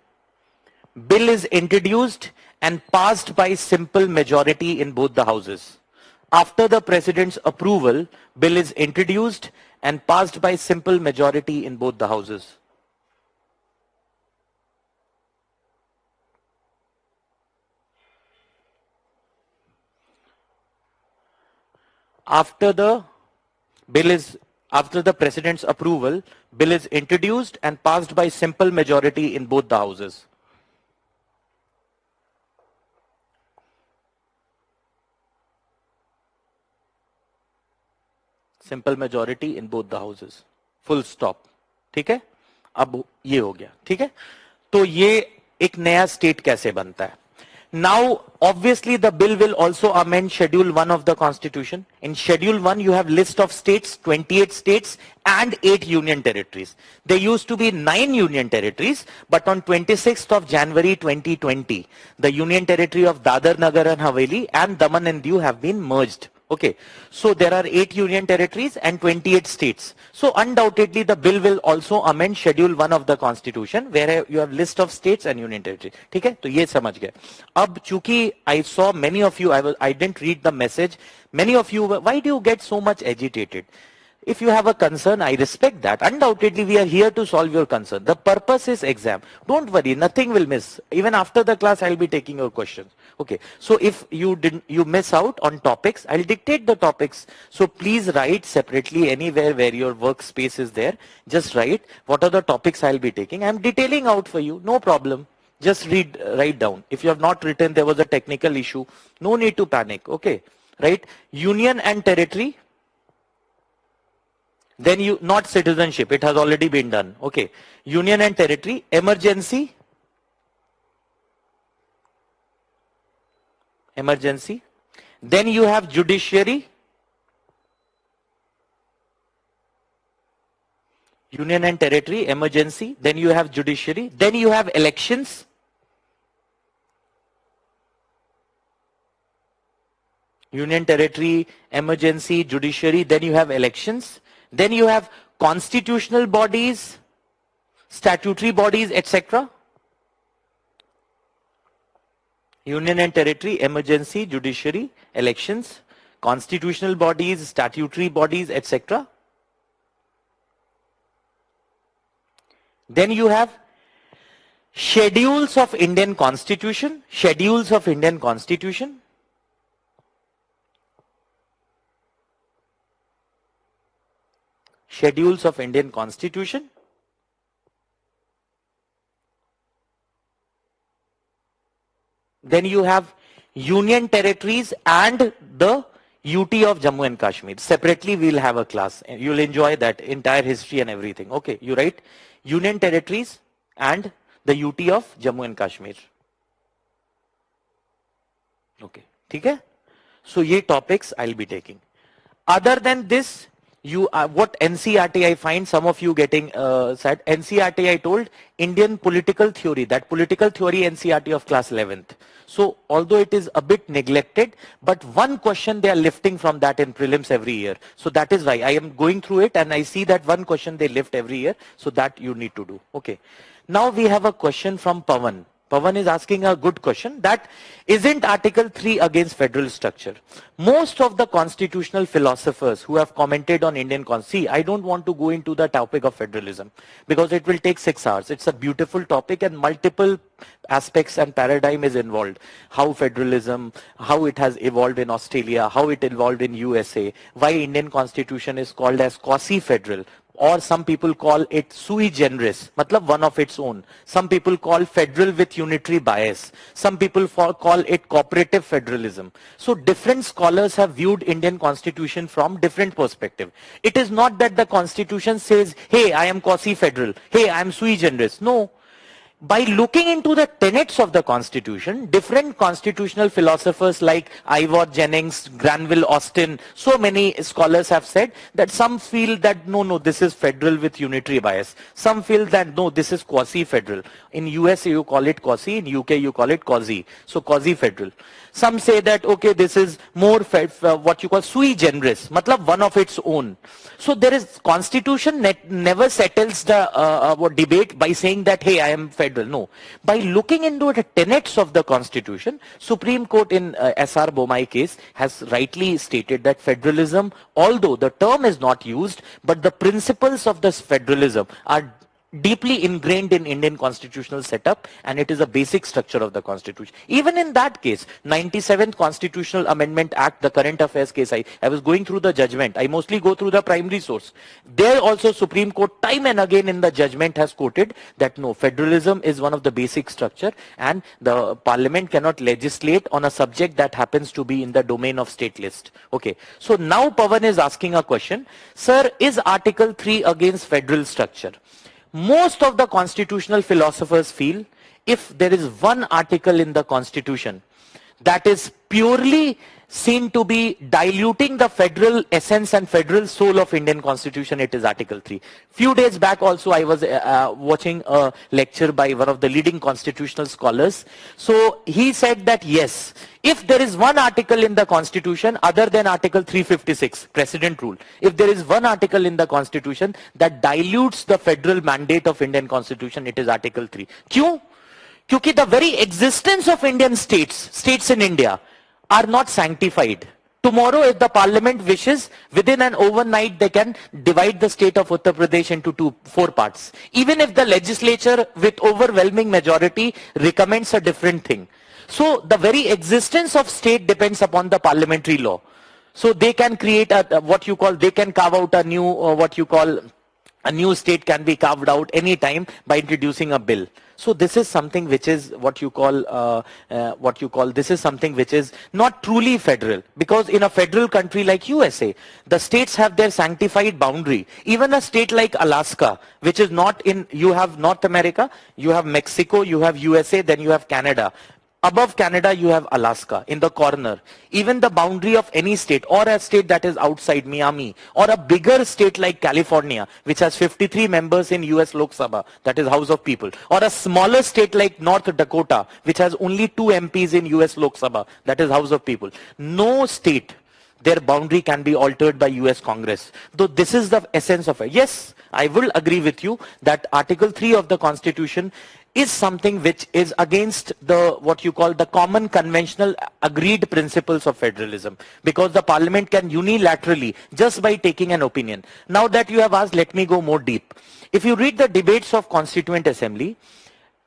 bill is introduced and passed by simple majority in both the houses. After the president's approval, bill is introduced and passed by simple majority in both the houses. After the president's approval, bill is introduced and passed by simple majority in both the houses. Simple majority in both the houses. Full stop. ठीक है? अब ये हो गया. ठीक है? तो ये एक नया स्टेट कैसे बनता है? Now, obviously, the bill will also amend Schedule 1 of the Constitution. In Schedule 1, you have list of states, 28 states and 8 union territories. There used to be 9 union territories, but on 26th of January 2020, the union territory of Dadar, Nagar and Haveli and Daman and Diu have been merged. Okay, so there are 8 union territories and 28 states. So undoubtedly the bill will also amend Schedule 1 of the Constitution where you have list of states and union territories. ठीक है, तो ये समझ गए. अब चूंकि I saw many of you, I didn't read the message. Many of you, why do you get so much agitated? If you have a concern, I respect that. Undoubtedly, we are here to solve your concern. The purpose is exam. Don't worry, nothing will miss. Even after the class, I'll be taking your questions. Okay. So if you miss out on topics, I'll dictate the topics. So please write separately anywhere where your workspace is there. Just write what are the topics I'll be taking. I'm detailing out for you. No problem. Just write down. If you have not written, there was a technical issue. No need to panic. Okay. Right. Union and territory. Then not citizenship, it has already been done. Okay. Union and territory, emergency. Then you have judiciary. Union and territory, emergency. Then you have judiciary. Then you have elections. Union, territory, emergency, judiciary. Then you have elections. Then you have constitutional bodies, statutory bodies, etc. Union and territory, emergency, judiciary, elections, constitutional bodies, statutory bodies, etc. Then you have schedules of Indian Constitution, schedules of Indian Constitution. Schedules of Indian Constitution. Then you have Union Territories and the UT of Jammu and Kashmir. Separately, we'll have a class. You'll enjoy that entire history and everything. Okay, you write Union Territories and the UT of Jammu and Kashmir. Okay, ठीक है? So ये topics I'll be taking. Other than this, what NCRT I find some of you getting sad. NCRT I told Indian political theory, that political theory NCRT of class 11th. So although it is a bit neglected, but one question they are lifting from that in prelims every year. So that is why I am going through it and I see that one question they lift every year. So that you need to do. Okay. Now we have a question from Pawan. Pawan is asking a good question, that isn't Article 3 against federal structure? Most of the constitutional philosophers who have commented on Indian Constitution, I don't want to go into the topic of federalism because it will take 6 hours. It's a beautiful topic and multiple aspects and paradigm is involved. How federalism, how it has evolved in Australia, how it evolved in USA, why Indian Constitution is called as quasi-federal. Or some people call it sui generis, matlab one of its own. Some people call federal with unitary bias. Some people call it cooperative federalism. So different scholars have viewed Indian Constitution from different perspective. It is not that the Constitution says, hey, I am quasi-federal. Hey, I am sui generis. No. By looking into the tenets of the Constitution, different constitutional philosophers like Ivor Jennings, Granville Austin, so many scholars have said that some feel that no, this is federal with unitary bias. Some feel that no, this is quasi-federal. In US you call it quasi, in UK you call it quasi. So quasi-federal. Some say that okay, this is more what you call sui generis, matlab one of its own. So there is Constitution never settles the debate by saying that hey, I am federal. No, by looking into the tenets of the Constitution, Supreme Court in S.R. Bomai case has rightly stated that federalism, although the term is not used, but the principles of this federalism are deeply ingrained in Indian constitutional setup, and it is a basic structure of the Constitution. Even in that case, 97th Constitutional Amendment Act, the current affairs case, I was going through the judgment. I mostly go through the primary source. There also Supreme Court time and again in the judgment has quoted that no, federalism is one of the basic structure and the parliament cannot legislate on a subject that happens to be in the domain of state list. Okay, so now Pawan is asking a question. Sir, is Article 3 against federal structure? Most of the constitutional philosophers feel if there is one article in the Constitution that is purely seen to be diluting the federal essence and federal soul of Indian Constitution, it is Article 3. Few days back also I was watching a lecture by one of the leading constitutional scholars. So he said that yes, if there is one article in the Constitution other than Article 356, Precedent Rule, if there is one article in the Constitution that dilutes the federal mandate of Indian Constitution, it is Article 3. Kyun? Because the very existence of Indian states in India are not sanctified. Tomorrow, if the parliament wishes, within an overnight, they can divide the state of Uttar Pradesh into 4 parts. Even if the legislature with overwhelming majority recommends a different thing. So the very existence of state depends upon the parliamentary law. So they can create they can carve out a new, a new state can be carved out any time by introducing a bill. So this is something which is this is something which is not truly federal, because in a federal country like USA, the states have their sanctified boundary. Even a state like Alaska, which is not in, you have North America, you have Mexico, you have USA, then you have Canada. Above Canada, you have Alaska in the corner. Even the boundary of any state or a state that is outside Miami or a bigger state like California, which has 53 members in US Lok Sabha, that is House of People, or a smaller state like North Dakota, which has only 2 MPs in US Lok Sabha, that is House of People. No state, their boundary can be altered by US Congress. Though this is the essence of it. Yes, I will agree with you that Article 3 of the Constitution is something which is against the common conventional agreed principles of federalism, because the parliament can unilaterally, just by taking an opinion. Now that you have asked, let me go more deep. If you read the debates of Constituent Assembly,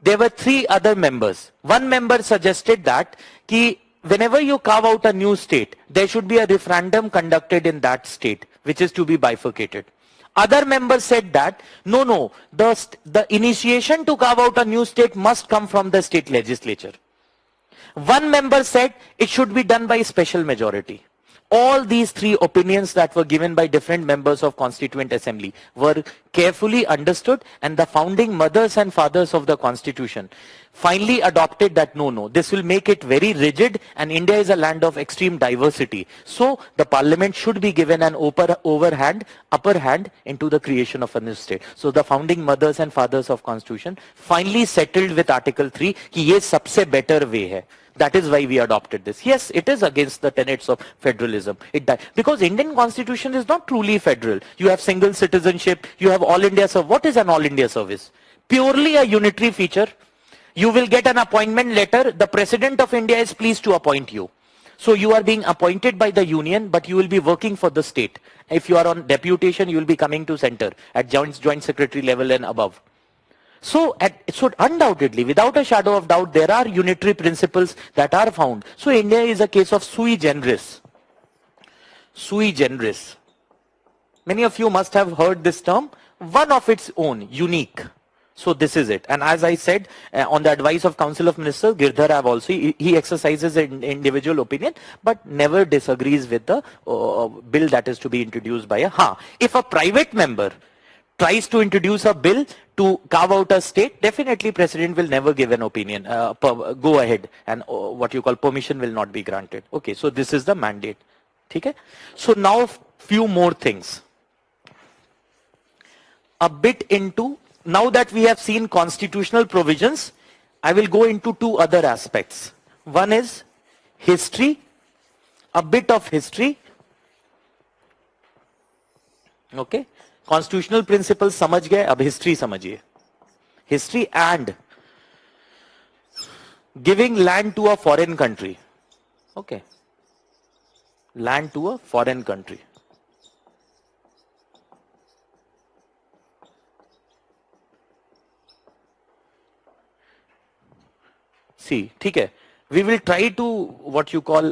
there were 3 other members. One member suggested that whenever you carve out a new state, there should be a referendum conducted in that state, which is to be bifurcated. Other members said that, no, the initiation to carve out a new state must come from the state legislature. One member said it should be done by special majority. All these 3 opinions that were given by different members of Constituent Assembly were carefully understood, and the founding mothers and fathers of the Constitution finally adopted that no, this will make it very rigid, and India is a land of extreme diversity. So the parliament should be given an upper hand into the creation of a new state. So the founding mothers and fathers of Constitution finally settled with Article 3 कि ये सबसे better way है. That is why we adopted this. Yes, it is against the tenets of federalism. Because Indian Constitution is not truly federal. You have single citizenship, you have all India service. What is an all India service? Purely a unitary feature. You will get an appointment letter. The President of India is pleased to appoint you. So you are being appointed by the union, but you will be working for the state. If you are on deputation, you will be coming to center at joint secretary level and above. So undoubtedly, without a shadow of doubt, there are unitary principles that are found. So India is a case of sui generis. Sui generis. Many of you must have heard this term. One of its own, unique. So this is it. And as I said, on the advice of Council of Ministers, Girdhar have also, he exercises an individual opinion, but never disagrees with the bill that is to be introduced by if a private member tries to introduce a bill to carve out a state, definitely president will never give an opinion, go ahead, and what you call permission will not be granted. Okay, so this is the mandate. Okay? So now few more things. A bit into, now that we have seen constitutional provisions, I will go into two other aspects. One is history, a bit of history. Okay, constitutional principles समझ गए, अब history समझिए. History and giving land to a foreign country. Okay, land to a foreign country. See, ठीक है. We will try to what you call,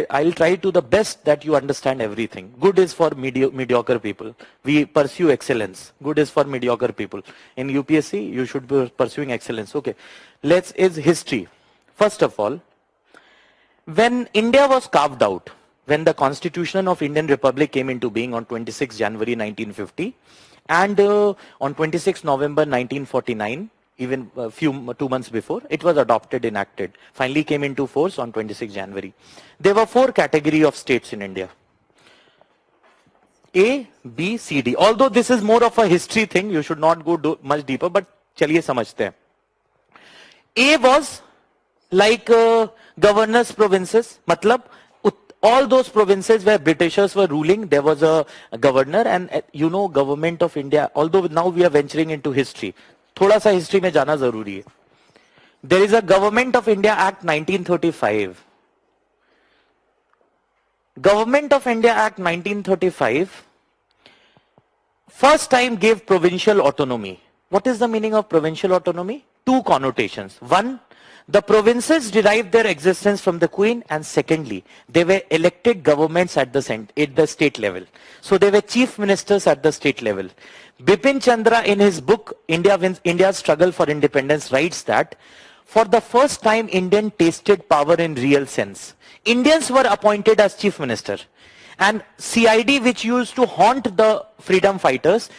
I'll try to the best that you understand everything. Good is for mediocre people. We pursue excellence. Good is for mediocre people. In UPSC, you should be pursuing excellence. Okay, is history. First of all, when India was carved out, when the Constitution of Indian Republic came into being on 26 January 1950, and on 26 November 1949, even a 2 months before, it was adopted, enacted, finally came into force on 26 January. There were 4 categories of states in India. A, B, C, D. Although this is more of a history thing, you should not go much deeper, but chaliye samajhte hain. A was like governors' provinces, matlab all those provinces where Britishers were ruling, there was a governor, and you know, government of India, although now we are venturing into history, थोड़ा सा history में जाना जरूरी है. There is a Government of India Act 1935. Government of India Act 1935 first time gave provincial autonomy. What is the meaning of provincial autonomy? 2 connotations. One, the provinces derived their existence from the Queen, and secondly, they were elected governments at the state level. So they were chief ministers at the state level. Bipin Chandra, in his book India's Struggle for Independence, writes that for the first time Indian tasted power in real sense. Indians were appointed as chief minister, and CID, which used to haunt the freedom fighters,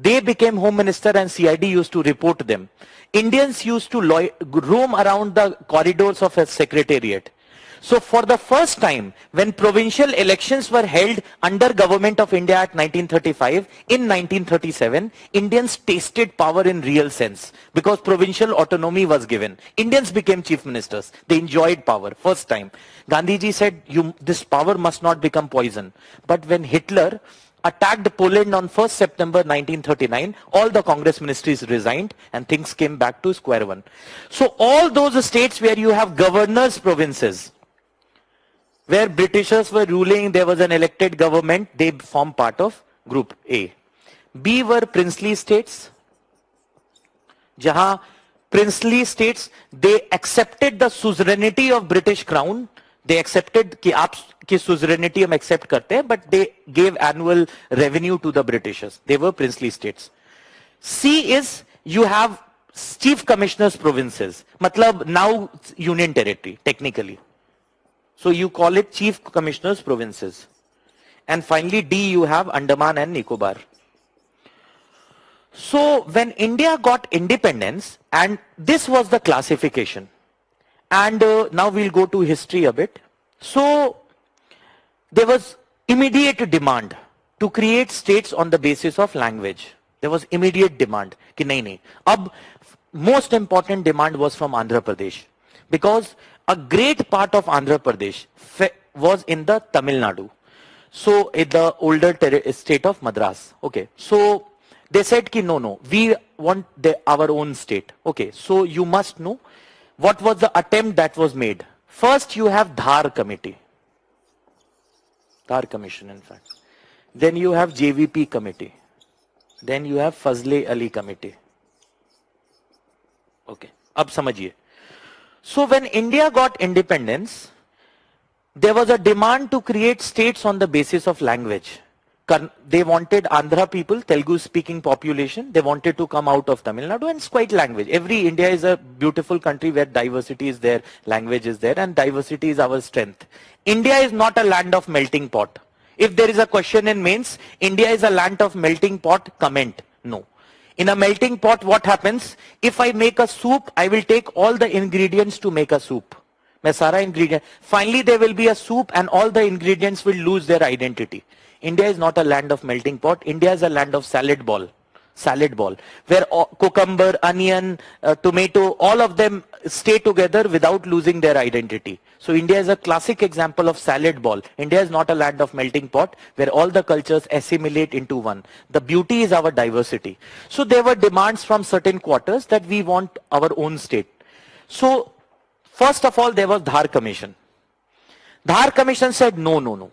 they became home minister, and CID used to report them. Indians used to roam around the corridors of a secretariat. So for the first time, when provincial elections were held under Government of India Act 1935, in 1937, Indians tasted power in real sense because provincial autonomy was given. Indians became chief ministers. They enjoyed power, first time. Gandhiji said, this power must not become poison. But when Hitler attacked Poland on 1st September 1939, all the Congress ministries resigned and things came back to square one. So all those states where you have governors' provinces, where Britishers were ruling, there was an elected government, they form part of group A. B were princely states, jahan princely states, they accepted the suzerainty of British crown. They accepted ki aapki suzerainty hum accept karte hain, but they gave annual revenue to the Britishers. They were princely states. C is, you have chief commissioners provinces, matlab now union territory, technically. So you call it chief commissioners provinces. And finally D, you have Andaman and Nicobar. So when India got independence, and this was the classification, and now we'll go to history a bit. So there was immediate demand to create states on the basis of language. There was immediate demand ki nahi. Ab most important demand was from Andhra Pradesh, because a great part of Andhra Pradesh was in the Tamil Nadu. So in the older state of Madras. Okay. So they said ki no, we want our own state. Okay. So you must know what was the attempt that was made. First you have Dhar committee. Dhar commission, in fact. Then you have JVP committee. Then you have Fazle Ali committee. Okay. Ab samajhiye. So when India got independence, there was a demand to create states on the basis of language. They wanted Andhra people, Telugu speaking population, they wanted to come out of Tamil Nadu, and it's quite language. India is a beautiful country where diversity is there, language is there, and diversity is our strength. India is not a land of melting pot. If there is a question in mains, India is a land of melting pot, comment, no. In a melting pot, what happens? If I make a soup, I will take all the ingredients to make a soup. मैं सारा ingredient. Finally, there will be a soup and all the ingredients will lose their identity. India is not a land of melting pot. India is a land of salad ball. Salad ball. Where cucumber, onion, tomato, all of them stay together without losing their identity. So India is a classic example of salad ball. India is not a land of melting pot where all the cultures assimilate into one. The beauty is our diversity. So there were demands from certain quarters that we want our own state. So first of all, there was Dhar Commission. Dhar Commission said, no, no, no.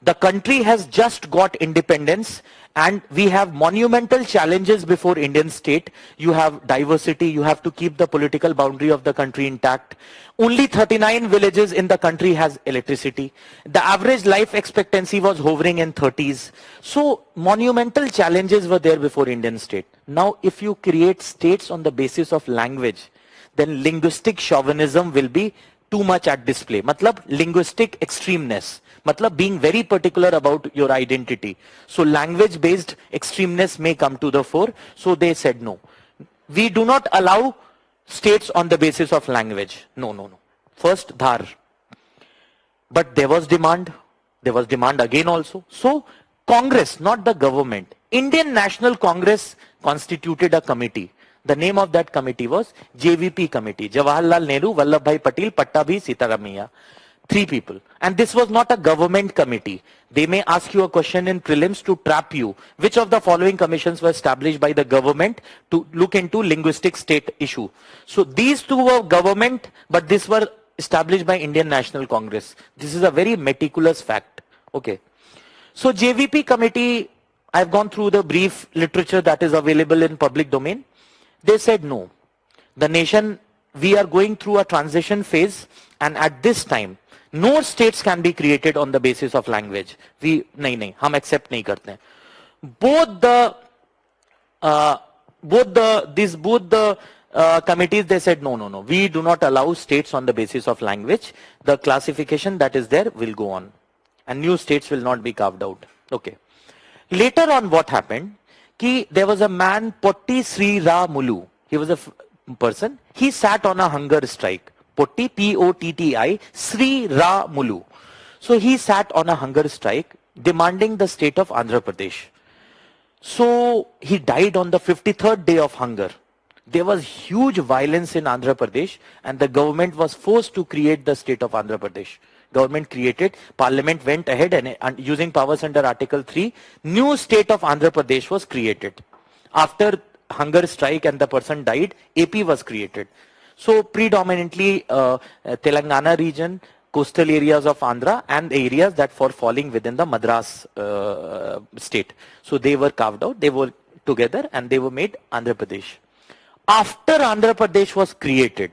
The country has just got independence and we have monumental challenges before Indian state. You have diversity, you have to keep the political boundary of the country intact. Only 39 villages in the country has electricity. The average life expectancy was hovering in 30s. So monumental challenges were there before Indian state. Now if you create states on the basis of language, then linguistic chauvinism will be too much at display. Matlab linguistic extremeness. Matlab being very particular about your identity. So language based extremeness may come to the fore. So they said no. We do not allow states on the basis of language. No, no, no. First Dhar. But there was demand. There was demand again also. So Congress, not the government, Indian National Congress constituted a committee. The name of that committee was JVP committee. Jawaharlal Nehru, Vallabhbhai Patel, Pattabhi, Sitaramaiah. 3 people. And this was not a government committee. They may ask you a question in prelims to trap you. Which of the following commissions were established by the government to look into linguistic state issue? So these 2 were government, but these were established by Indian National Congress. This is a very meticulous fact. Okay. So JVP committee, I've gone through the brief literature that is available in public domain. They said no. The nation, we are going through a transition phase and at this time, no states can be created on the basis of language. We, nahi, hum accept nahi karte. Both the committees, they said no, no, no. We do not allow states on the basis of language. The classification that is there will go on. And new states will not be carved out. Okay. Later on what happened? There was a man, Potti Sri Ra Mulu. He was a person. He sat on a hunger strike. Potti, P-O-T-T-I, Sri Ra Mulu. So he sat on a hunger strike demanding the state of Andhra Pradesh. So he died on the 53rd day of hunger. There was huge violence in Andhra Pradesh and the government was forced to create the state of Andhra Pradesh. Government created, parliament went ahead and using powers under Article 3, new state of Andhra Pradesh was created. After hunger strike and the person died, AP was created. So predominantly Telangana region, coastal areas of Andhra and areas that were falling within the Madras state. So they were carved out, they were together and they were made Andhra Pradesh. After Andhra Pradesh was created,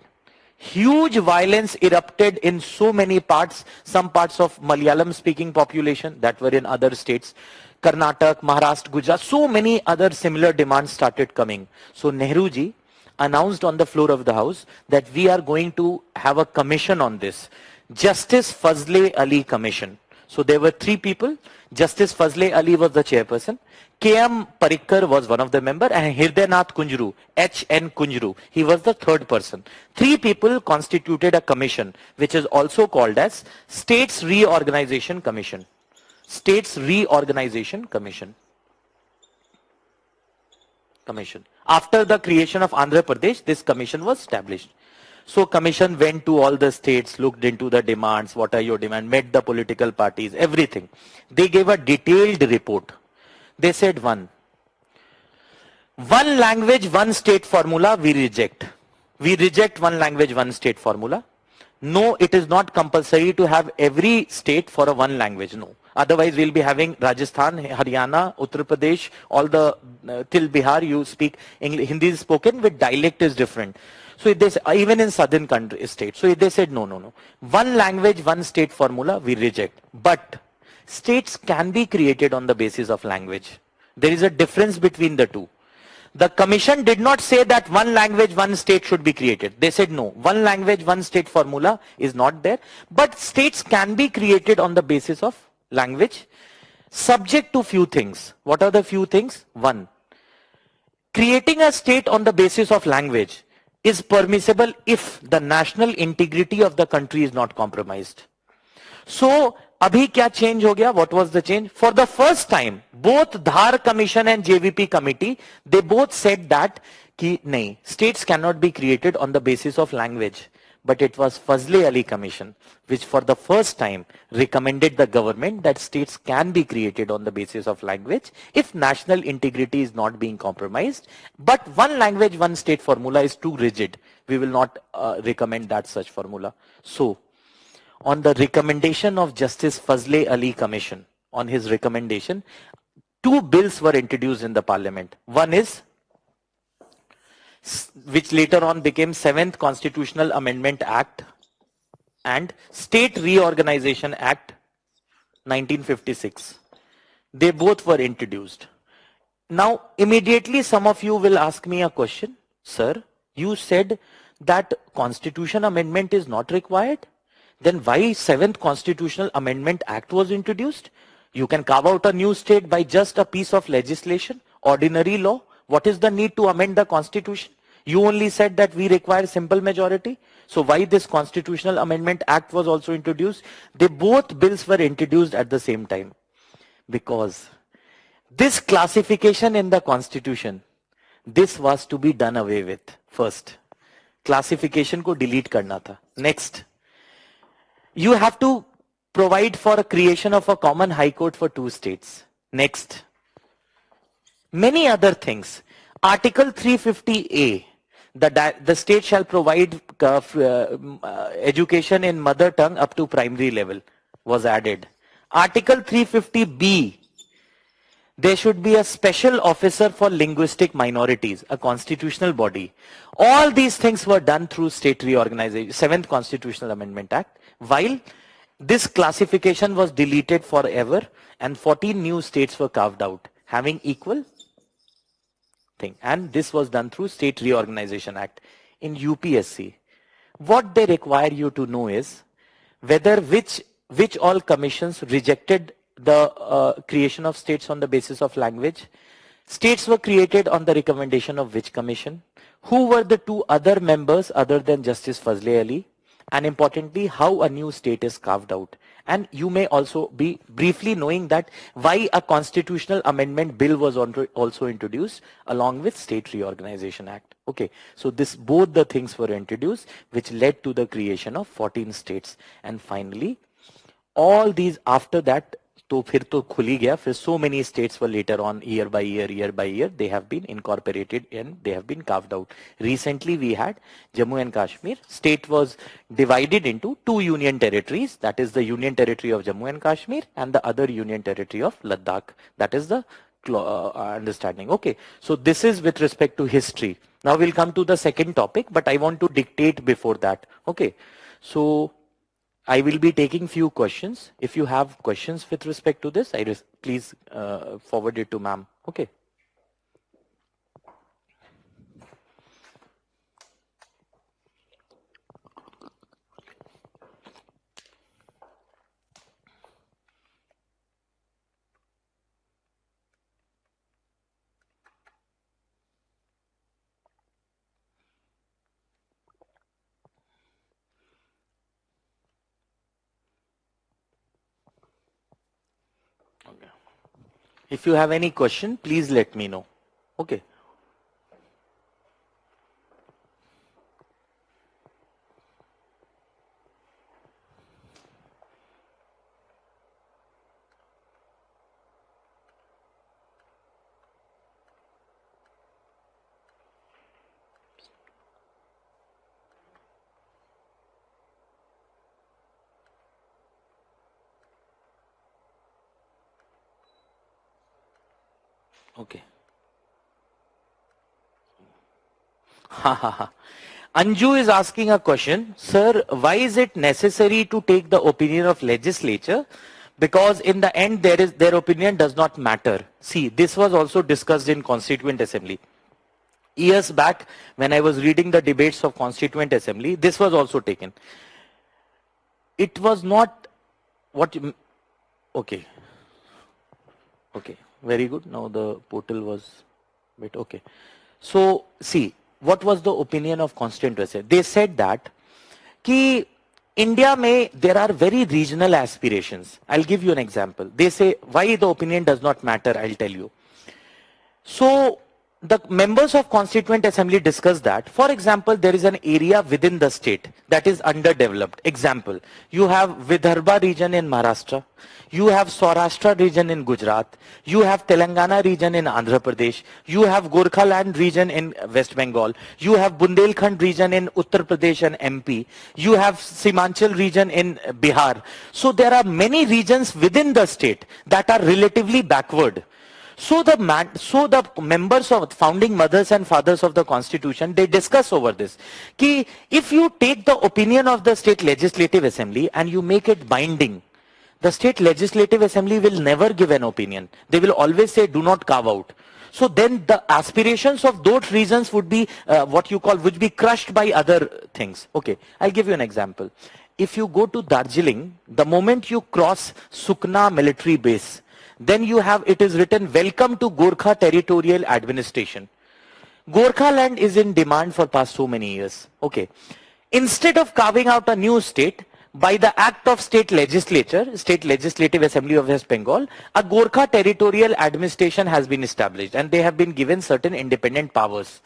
huge violence erupted in so many parts, some parts of Malayalam speaking population that were in other states, Karnataka, Maharashtra, Gujarat, so many other similar demands started coming. So Nehru ji announced on the floor of the house that we are going to have a commission on this. Justice Fazle Ali Commission. So there were 3 people. Justice Fazle Ali was the chairperson. K.M. Parikkar was one of the members and Hirdaynath Kunjru, H.N. Kunjru, he was the 3rd person. 3 people constituted a commission which is also called as States Reorganization Commission. States Reorganization Commission. After the creation of Andhra Pradesh, this commission was established. So commission went to all the states, looked into the demands, what are your demands, met the political parties, everything. They gave a detailed report. They said one language, one state formula we reject. We reject one language, one state formula. No, it is not compulsory to have every state for a one language, no. Otherwise we'll be having Rajasthan, Haryana, Uttar Pradesh, all the, till Bihar you speak English, Hindi is spoken with dialect is different. So they, even in southern country, states. So they said no, no, no. One language, one state formula we reject. But states can be created on the basis of language. There is a difference between the two. The commission did not say that one language, one state should be created. They said no, one language, one state formula is not there. But states can be created on the basis of language, subject to few things. What are the few things? One, Creating a state on the basis of language is permissible if the national integrity of the country is not compromised. So, abhi kya change ho gaya? What was the change? For the first time, both Dhar Commission and JVP Committee, they both said that ki nahi, states cannot be created on the basis of language. But it was Fazle Ali Commission, which for the first time recommended the government that states can be created on the basis of language if national integrity is not being compromised. But one language, one state formula is too rigid. We will not recommend that such formula. So, on the recommendation of Justice Fazle Ali Commission, on his recommendation, two bills were introduced in the parliament. One is, which later on became 7th Constitutional Amendment Act and State Reorganization Act 1956. They both were introduced. Now, immediately some of you will ask me a question. Sir, you said that Constitution Amendment is not required. Then why 7th Constitutional Amendment Act was introduced? You can carve out a new state by just a piece of legislation, ordinary law. What is the need to amend the Constitution? You only said that we require simple majority. So why this Constitutional Amendment Act was also introduced? They both bills were introduced at the same time. Because this classification in the Constitution, this was to be done away with first. Classification ko delete karna tha. Next, you have to provide for a creation of a common high court for two states. Next, many other things. Article 350A, the state shall provide education in mother tongue up to primary level, was added. Article 350B, there should be a special officer for linguistic minorities, a constitutional body. All these things were done through state reorganization, 7th Constitutional Amendment Act, while this classification was deleted forever and 14 new states were carved out, having equal thing. And this was done through State Reorganization Act. In UPSC, what they require you to know is whether which all commissions rejected the creation of states on the basis of language. States were created on the recommendation of which commission? Who were the two other members other than Justice Fazle Ali? And importantly, how a new state is carved out. And you may also be briefly knowing that why a constitutional amendment bill was also introduced along with State Reorganization Act. Okay, so both the things were introduced which led to the creation of 14 states. And finally, all these after that, तो फिर तो खुल ही गया, फिर so many states were later on year by year they have been incorporated and they have been carved out. Recently we had Jammu and Kashmir. State was divided into two union territories, that is the Union Territory of Jammu and Kashmir and the other Union Territory of Ladakh. That is the understanding. Okay, so this is with respect to history. Now we'll come to the second topic, but I want to dictate before that. Okay, so I will be taking few questions. If you have questions with respect to this, please forward it to ma'am. Okay. If you have any question, please let me know. Okay. Okay. Anju is asking a question. Sir, why is it necessary to take the opinion of legislature? Because in the end, their opinion does not matter. See, this was also discussed in Constituent Assembly. Years back, when I was reading the debates of Constituent Assembly, this was also taken. It was not what... Okay. Okay. Very good. Now the portal was... Wait, okay. So see, what was the opinion of Constituent Assembly? They said that कि India में there are very regional aspirations. I'll give you an example. They say why the opinion does not matter. I'll tell you. So the members of Constituent Assembly discussed that. For example, there is an area within the state that is underdeveloped. Example, you have Vidarbha region in Maharashtra, you have Saurashtra region in Gujarat, you have Telangana region in Andhra Pradesh, you have Gorkhaland region in West Bengal, you have Bundelkhand region in Uttar Pradesh and MP, you have Simanchal region in Bihar. So there are many regions within the state that are relatively backward. So the members of founding mothers and fathers of the constitution, they discuss over this. Ki if you take the opinion of the state legislative assembly and you make it binding, the state legislative assembly will never give an opinion. They will always say do not carve out. So then the aspirations of those regions would be would be crushed by other things. Okay, I'll give you an example. If you go to Darjeeling, the moment you cross Sukna military base, then you have, it is written, welcome to Gorkha Territorial Administration. Gorkha land is in demand for past so many years. Okay. Instead of carving out a new state, by the act of state legislature, State Legislative Assembly of West Bengal, a Gorkha Territorial Administration has been established and they have been given certain independent powers.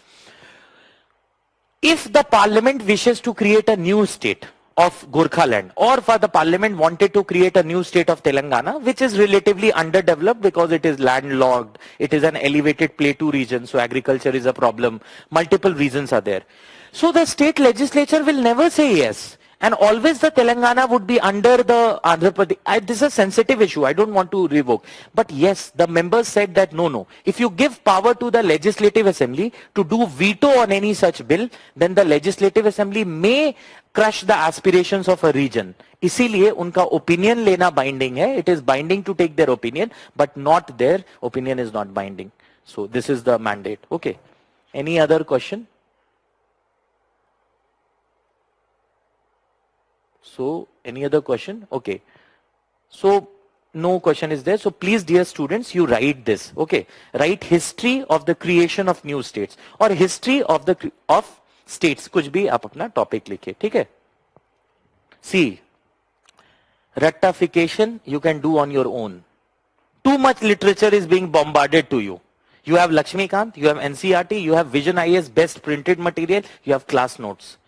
If the parliament wishes to create a new state of Gorkha land, or for the parliament wanted to create a new state of Telangana, which is relatively underdeveloped because it is landlocked, it is an elevated plateau region, so agriculture is a problem, multiple reasons are there. So the state legislature will never say yes. And always the Telangana would be under the Andhra Pradesh. This is a sensitive issue. I don't want to revoke. But yes, the members said that no. If you give power to the Legislative Assembly to do veto on any such bill, then the Legislative Assembly may crush the aspirations of a region. इसीलिए उनका opinion लेना binding है. It is binding to take their opinion, but not their opinion is not binding. So this is the mandate. Okay. Any other question? So, any other question? Okay. So, no question is there. So, please, dear students, you write this. Okay. Write history of the creation of new states or history of the states. कुछ भी आप अपना topic लिखिए. ठीक है? See, rectification you can do on your own. Too much literature is being bombarded to you. You have Lakshmikant, you have NCERT, you have Vision IAS best printed material, you have class notes.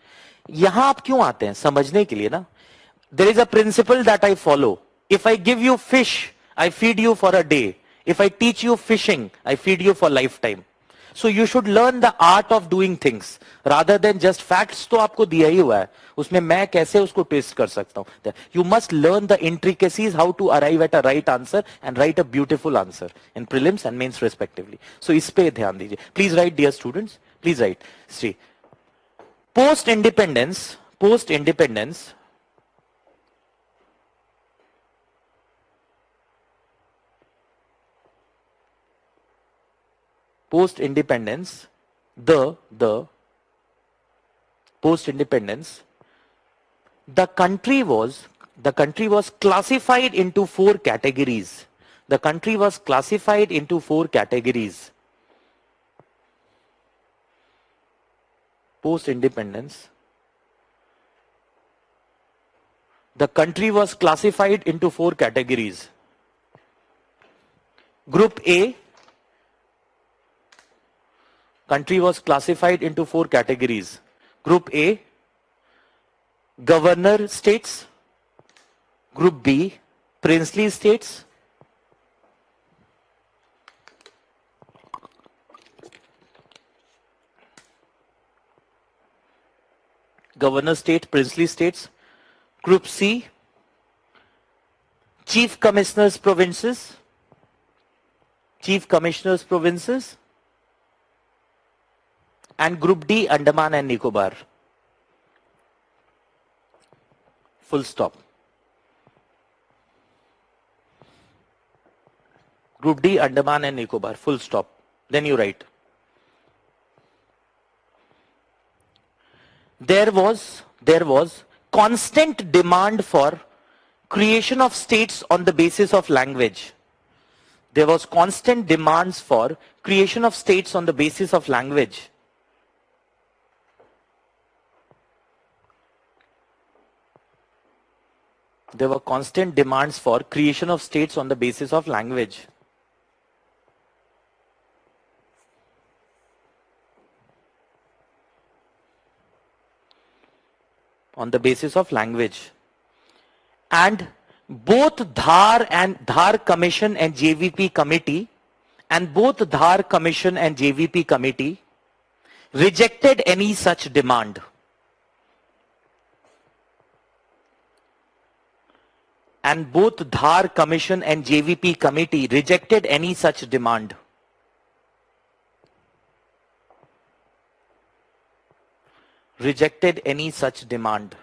यहाँ आप क्यों आते हैं? समझने के लिए ना. There is a principle that I follow. If I give you fish, I feed you for a day. If I teach you fishing, I feed you for lifetime. So you should learn the art of doing things rather than just facts. तो आपको दिया ही हुआ है. उसमें मैं कैसे उसको twist कर सकता हूँ? You must learn the intricacies how to arrive at a right answer and write a beautiful answer in prelims and mains respectively. So इस पे ध्यान दीजिए. Please write, dear students. Please write. See, post-independence. Post-independence, the post-independence, the country was classified into four categories. The country was classified into four categories. Post-independence, the country was classified into four categories. Group A, country was classified into four categories. Group A, governor states. Group B, princely states. Governor state, princely states. Group C, chief commissioners provinces. Chief commissioners provinces. And Group D, Andaman and Nicobar. Full stop. Group D, Andaman and Nicobar. Full stop. Then you write. There was constant demand for creation of states on the basis of language. there was constant demands for creation of states on the basis of language. There were constant demands for creation of states on the basis of language. On the basis of language. And both Dhar Commission and JVP Committee rejected any such demand. And both Dhar Commission and JVP Committee rejected any such demand. Rejected any such demand.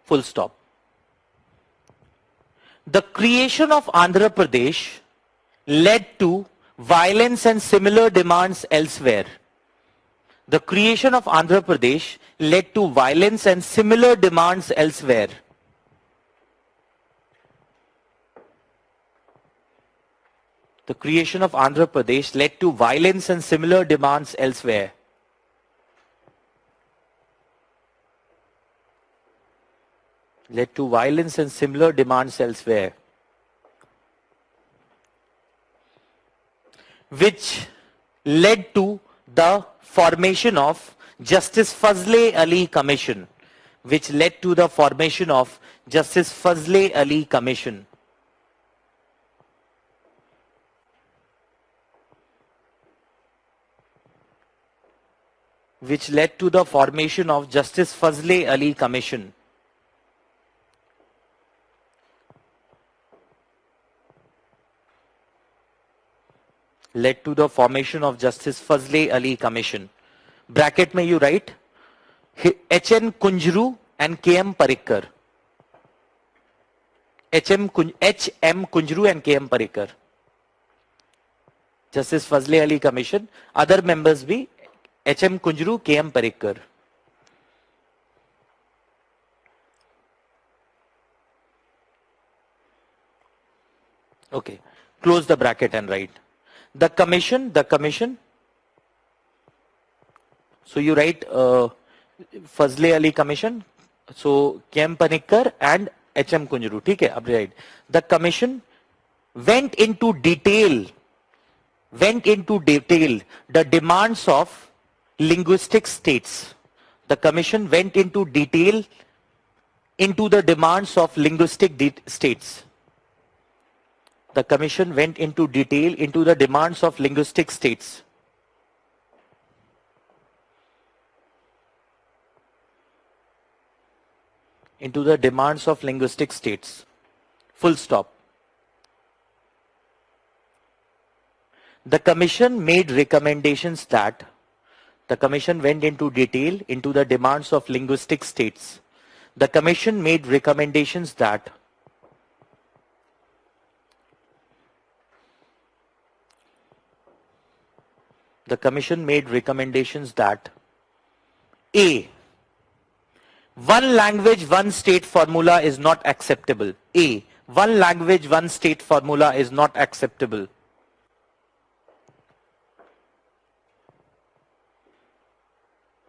Full stop. The creation of Andhra Pradesh led to violence and similar demands elsewhere. The creation of Andhra Pradesh led to violence and similar demands elsewhere. The creation of Andhra Pradesh led to violence and similar demands elsewhere. Led to violence and similar demands elsewhere. Which led to the formation of Justice Fazle Ali Commission. Which led to the formation of Justice Fazle Ali Commission. Which led to the formation of Justice Fazle Ali Commission. Led to the formation of Justice Fazle Ali Commission. Bracket mein you write H.N. Kunjru and K.M. Parikkar. H.M. Kunjru and K.M. Parikkar. Justice Fazle Ali Commission. Other members be H.M. Kunjru, K.M. Parikkar. Okay. Close the bracket and write. The commission. So you write Fazle Ali Commission. So K.M. Panikkar and H.M. Kunjru. ठीक है, अब write. The commission went into detail the demands of linguistic states. The commission went into detail into the demands of linguistic states. The commission went into detail into the demands of linguistic states. Into the demands of linguistic states. Full stop. The commission made recommendations that the commission went into detail into the demands of linguistic states. The commission made recommendations that A. One language, one state formula is not acceptable. A. One language, one state formula is not acceptable.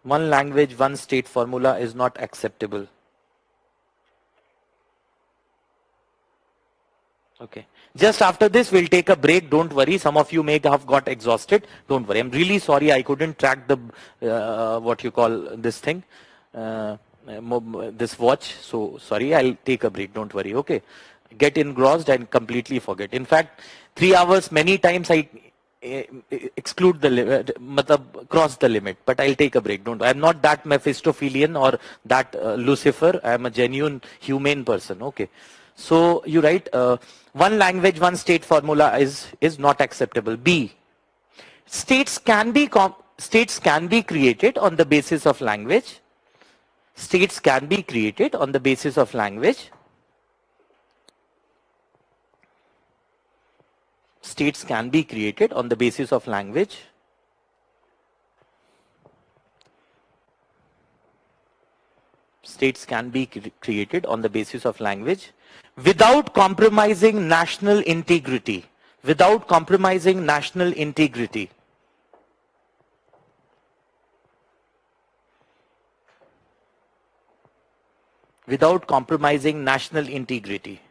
One language, one state formula is not acceptable. Okay. Just after this, we'll take a break. Don't worry. Some of you may have got exhausted. Don't worry. I'm really sorry. I couldn't track the, what you call this thing, this watch. So sorry. I'll take a break. Don't worry. Okay. Get engrossed and completely forget. In fact, 3 hours, many times I exclude the limit, cross the limit, but I'll take a break. Don't. I'm not that Mephistophelian or that Lucifer. I'm a genuine humane person. Okay. So you write one language, one state formula is not acceptable. B. States can be created on the basis of language. States can be created on the basis of language. States can be created on the basis of language. states can be created on the basis of language without compromising national integrity. Without compromising national integrity. Without compromising national integrity.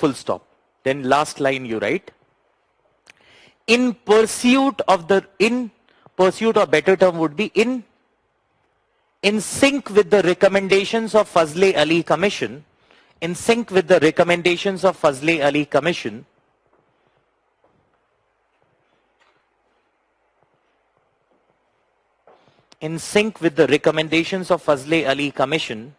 Full stop. Then last line you write. In pursuit of, or better term would be in sync with the recommendations of Fazle Ali Commission, in sync with the recommendations of Fazle Ali Commission, in sync with the recommendations of Fazle Ali Commission,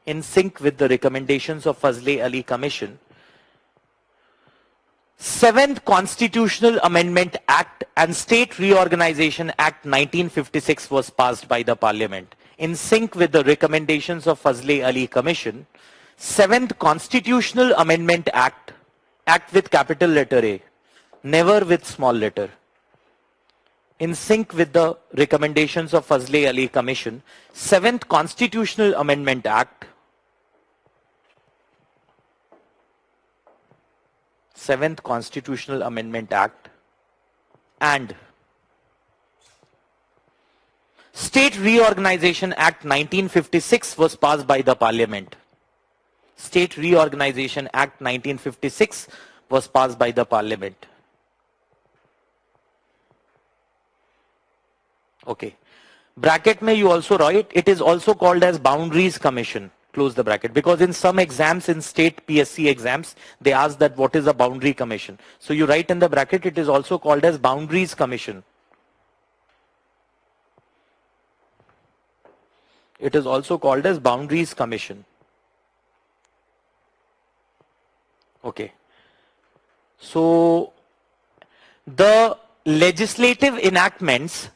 in sync with the recommendations of Fazle Ali Commission, 7th Constitutional Amendment Act and State Reorganization Act 1956 was passed by the Parliament. In sync with the recommendations of Fazle Ali Commission, 7th Constitutional Amendment Act, Act with capital letter A, never with small letter. In sync with the recommendations of Fazle Ali Commission, 7th Constitutional Amendment Act, 7th Constitutional Amendment Act and State Reorganization Act 1956 was passed by the Parliament. State Reorganization Act 1956 was passed by the Parliament. Okay. Bracket may you also write, it is also called as Boundaries Commission. Close the bracket, because in some exams, in state PSC exams, they ask that what is a boundary commission. So you write in the bracket, it is also called as Boundaries Commission. It is also called as Boundaries Commission. Okay. So the legislative enactments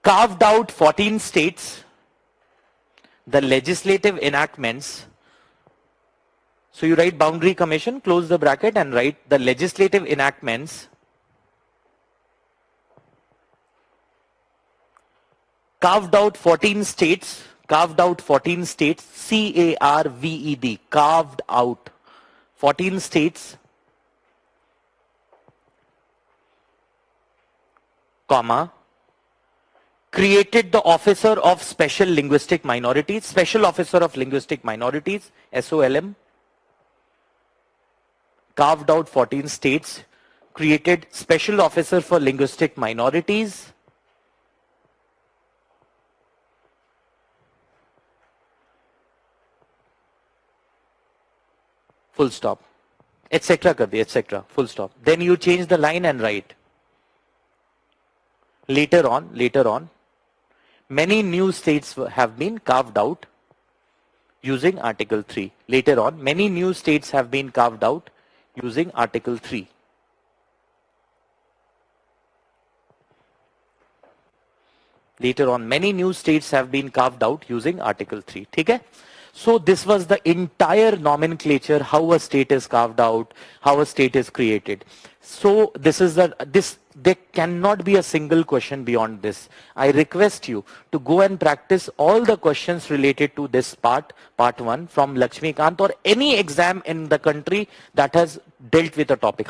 carved out 14 states, the legislative enactments. So you write Boundary Commission, close the bracket and write the legislative enactments carved out 14 states, C-A-R-V-E-D, carved out 14 states, comma, created the Officer of Special Linguistic Minorities, Special Officer of Linguistic Minorities, SOLM, carved out 14 states, created Special Officer for Linguistic Minorities, full stop, etc. kar diya, etc. Full stop. Then you change the line and write. Later on, many new states have been carved out using Article 3. Later on, many new states have been carved out using Article 3. Later on, many new states have been carved out using Article 3. Okay? So this was the entire nomenclature, how a state is carved out, how a state is created. So there cannot be a single question beyond this. I request you to go and practice all the questions related to this part 1 from Lakshmikant or any exam in the country that has dealt with a topic.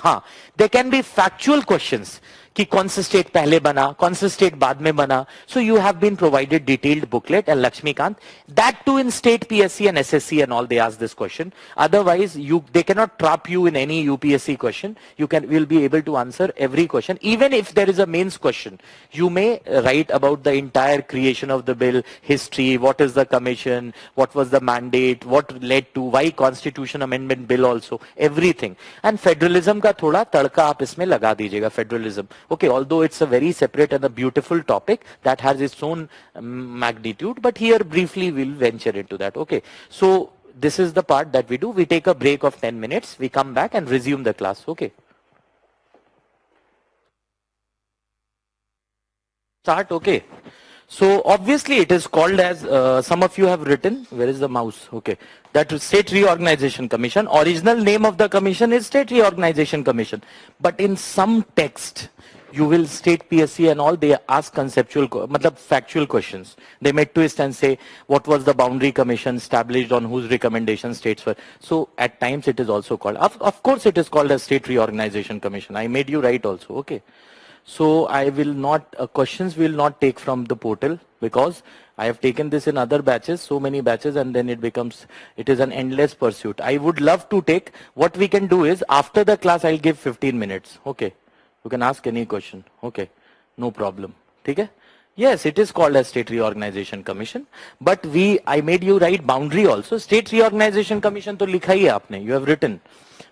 There can be factual questions. कि कौन सा state पहले बना, कौन सा state बाद में बना. So you have been provided detailed booklet and Lakshmikant. That too in state PSC and SSC and all they ask this question. Otherwise they cannot trap you in any UPSC question. Will be able to answer every question. Even if there is a mains question, you may write about the entire creation of the bill, history, what is the commission, what was the mandate, what led to, why constitution amendment bill also, everything. And federalism का थोड़ा तड़का आप इसमें लगा दीजिएगा, federalism. Okay, although it's a very separate and a beautiful topic that has its own magnitude, but here briefly we'll venture into that. Okay, so this is the part that we do. We take a break of 10 minutes. We come back and resume the class. Okay. Start. Okay. So obviously it is called as, some of you have written, where is the mouse? Okay. That is State Reorganization Commission. Original name of the commission is State Reorganization Commission. But in some text, you will state PSC and all, they ask conceptual, matlab factual questions. They may twist and say, what was the boundary commission established on whose recommendation states were. So at times it is also called, of course it is called as State Reorganization Commission. I made you write also, okay. So I will not, questions will not take from the portal, because I have taken this in other batches, so many batches, and then it is an endless pursuit. I would love to take, what we can do is, after the class, I'll give 15 minutes. Okay. You can ask any question. Okay. No problem. Okay. Yes, it is called as State Reorganization Commission, but I made you write boundary also. State Reorganization Commission to likha hi hai aapne, you have written.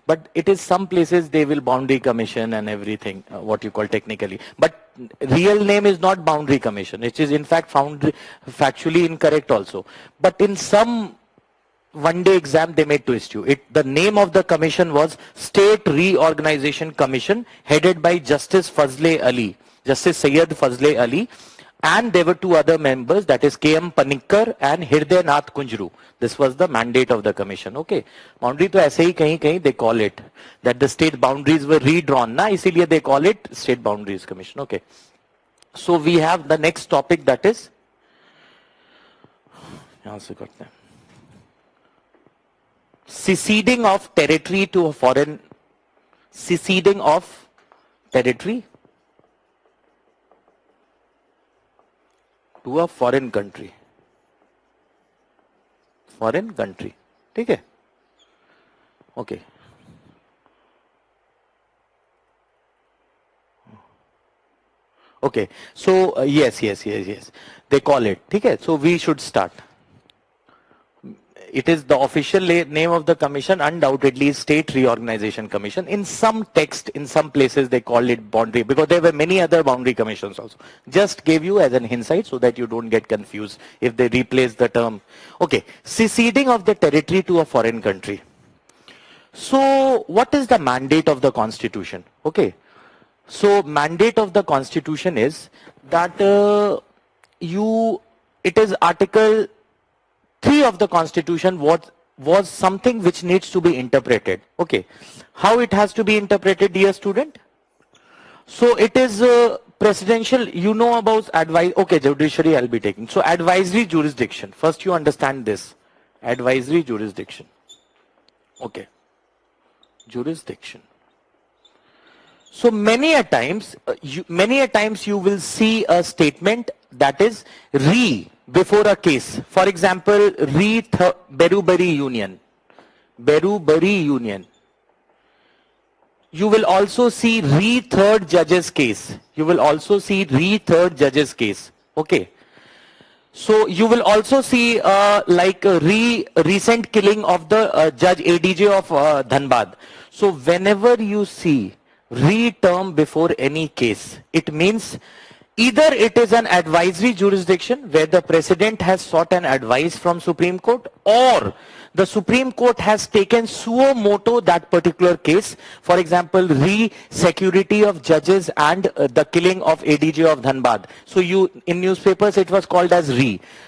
But it is some places they will boundary commission and everything, what you call technically. But real name is not boundary commission. It is in fact factually incorrect also. But in some one day exam they may twist you. The name of the commission was State Reorganization Commission, headed by Justice Fazle Ali, Justice Syed Fazle Ali. And there were two other members, that is K.M. Panikkar and Hirday Nath Kunjru. This was the mandate of the commission. Okay. Boundary to aise hi kahin they call it. That the state boundaries were redrawn. Na, isliye they call it State Boundaries Commission. Okay. So we have the next topic, that is. Seceding of territory to a foreign. Seceding of territory to a foreign country. Foreign country. Okay. Okay. Okay. So yes. They call it. Okay. So we should start. It is the official name of the commission, undoubtedly State Reorganization Commission. In some text, in some places they call it boundary, because there were many other boundary commissions also. Just gave you as an insight so that you don't get confused if they replace the term. Okay, seceding of the territory to a foreign country. So what is the mandate of the Constitution? Okay, so mandate of the Constitution is that it is Article 3 of the Constitution was something which needs to be interpreted. Okay. How it has to be interpreted, dear student? So it is presidential, you know about okay, judiciary I'll be taking. So advisory jurisdiction. First you understand this. Advisory jurisdiction. Okay. Jurisdiction. So many a times you will see a statement that is before a case. For example, Berubari Union. Berubari Union. You will also see third judge's case. You will also see third judge's case. Okay. So you will also see like recent killing of the judge ADJ of Dhanbad. So whenever you see term before any case, it means either it is an advisory jurisdiction where the president has sought an advice from Supreme Court, or the Supreme Court has taken suo moto that particular case. For example, security of judges and the killing of ADJ of Dhanbad. So in newspapers it was called as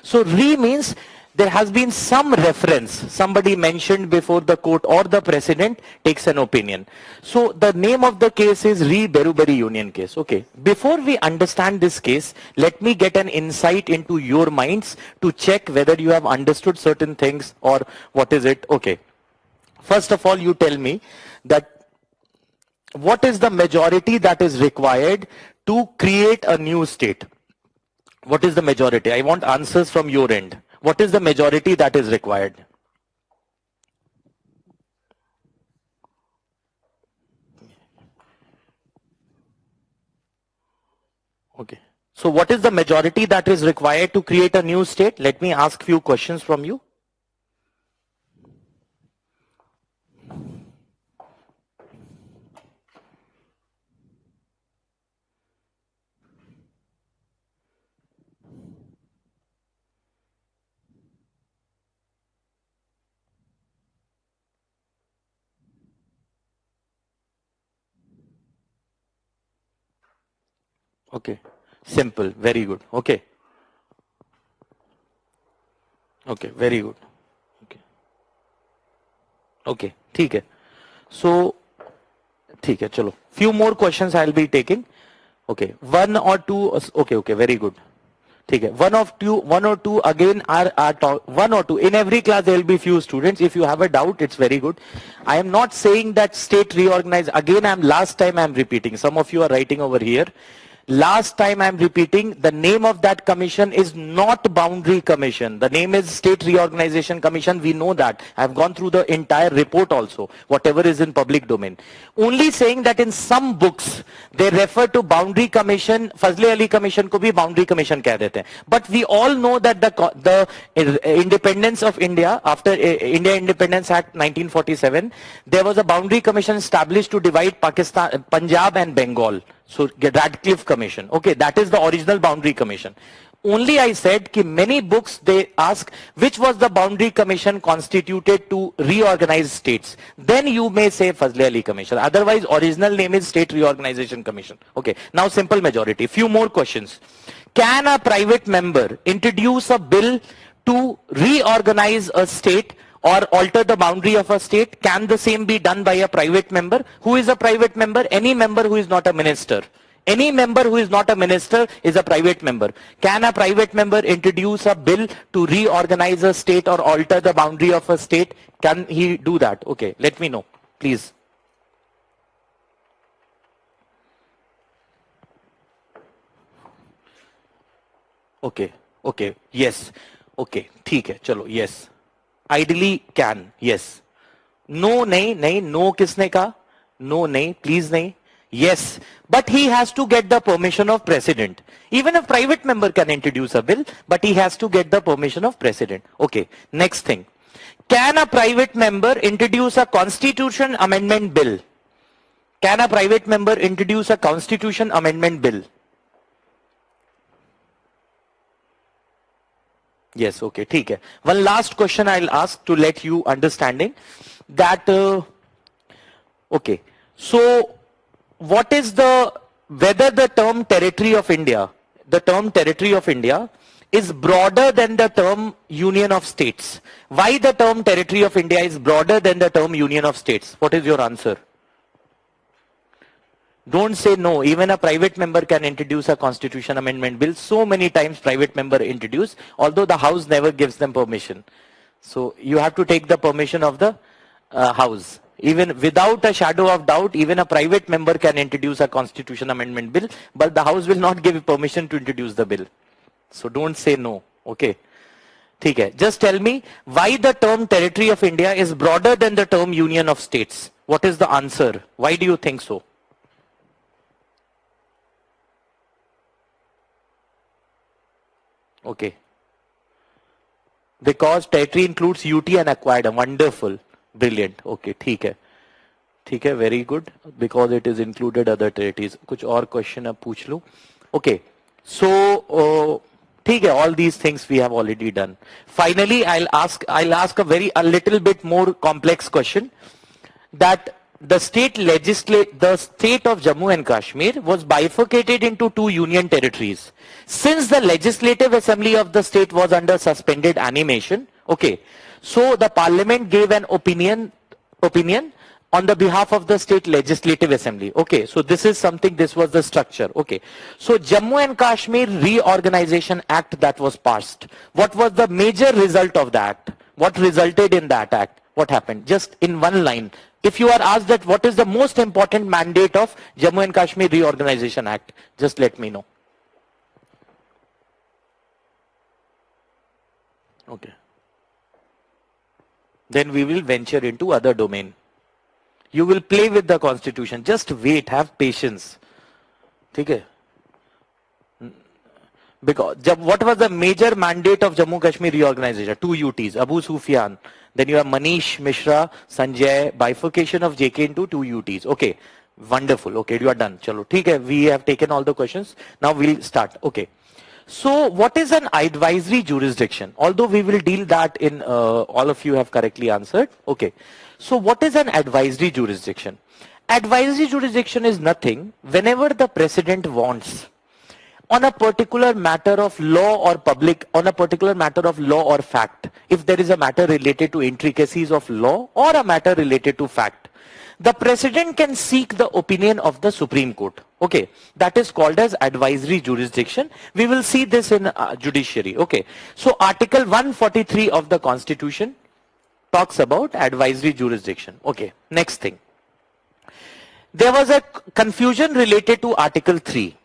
So means there has been some reference, somebody mentioned before the court or the president takes an opinion. So the name of the case is Berubari Union case. Okay. Before we understand this case, let me get an insight into your minds to check whether you have understood certain things or what is it. Okay. First of all, you tell me that what is the majority that is required to create a new state? What is the majority? I want answers from your end. What is the majority that is required? Okay. So what is the majority that is required to create a new state? Let me ask few questions from you. Okay. Simple. Very good. Okay. Okay, very good. Okay, okay, ठीक है. So, ठीक है, चलो. Few more questions I'll be taking. Okay, one or two. Okay, okay, very good. ठीक है, one or two again are one or two. In every class there will be few students. If you have a doubt, it's very good. I am not saying that state reorganize. Again, last time I'm repeating. Some of you are writing over here. Last time I'm repeating, the name of that commission is not Boundary Commission. The name is State Reorganization Commission. We know that. I've gone through the entire report also, whatever is in public domain. Only saying that in some books, they refer to Boundary Commission, Fazle Ali Commission ko bhi Boundary Commission keh dete hain. But we all know that the independence of India, after India Independence Act 1947, there was a Boundary Commission established to divide Pakistan, Punjab and Bengal. So Radcliffe Commission. Okay, that is the original Boundary Commission. Only I said that many books they ask which was the Boundary Commission constituted to reorganize states. Then you may say Fazle Ali Commission. Otherwise, original name is State Reorganization Commission. Okay, now simple majority. Few more questions. Can a private member introduce a bill to reorganize a state or alter the boundary of a state? Can the same be done by a private member? Who is a private member? Any member who is not a minister. Any member who is not a minister is a private member. Can a private member introduce a bill to reorganize a state or alter the boundary of a state? Can he do that? Okay, let me know, please. Okay, okay, yes. Okay, ठीक है, चलो, yes. Ideally can, yes. No, nahi, no किसने कहा? No, nahi, please nahi. Yes, but he has to get the permission of president. Even a private member can introduce a bill, but he has to get the permission of president. Okay, next thing. Can a private member introduce a constitution amendment bill? Can a private member introduce a constitution amendment bill? Yes, okay, ठीक है. One last question I'll ask to let you understanding that, okay, so what is whether the term territory of India, is broader than the term union of states? Why the term territory of India is broader than the term union of states? What is your answer? Don't say no. Even a private member can introduce a constitution amendment bill. So many times private member introduce, although the house never gives them permission. So you have to take the permission of the house. Even without a shadow of doubt, even a private member can introduce a constitution amendment bill, but the house will not give permission to introduce the bill. So don't say no. Okay. ठीक है. Just tell me why the term territory of India is broader than the term union of states. What is the answer? Why do you think so? Okay. Because territory includes UT and acquired. Wonderful. Brilliant. Okay. ठीक है. Very good. Because it is included other territories. कुछ और question अब पूछ लूं. Okay. So, ठीक है. All these things we have already done. Finally, I'll ask a little bit more complex question. That the state of Jammu and Kashmir was bifurcated into two union territories. Since the legislative assembly of the state was under suspended animation, okay, so the parliament gave an opinion on the behalf of the state legislative assembly. Okay, so this was the structure. Okay, so Jammu and Kashmir Reorganization Act that was passed. What was the major result of that? What resulted in that act? What happened? Just in one line. If you are asked that what is the most important mandate of Jammu and Kashmir Reorganization Act, just let me know. Okay. Then we will venture into other domain. You will play with the constitution. Just wait, have patience. Okay. Because what was the major mandate of Jammu Kashmir Reorganization? Two UTs, Abu Sufyan. Then you have Manish Mishra, Sanjay, bifurcation of JK into two UTs. Okay, wonderful. Okay, you are done. Chalo, okay, we have taken all the questions. Now we'll start. Okay. So what is an advisory jurisdiction? Although we will deal that in, all of you have correctly answered. Okay. So what is an advisory jurisdiction? Advisory jurisdiction is nothing. Whenever the president wants, on a particular matter of law or on a particular matter of law or fact, if there is a matter related to intricacies of law or a matter related to fact, the president can seek the opinion of the Supreme Court. Okay, that is called as advisory jurisdiction. We will see this in judiciary. Okay, so Article 143 of the Constitution talks about advisory jurisdiction. Okay, next thing. There was a confusion related to Article 3.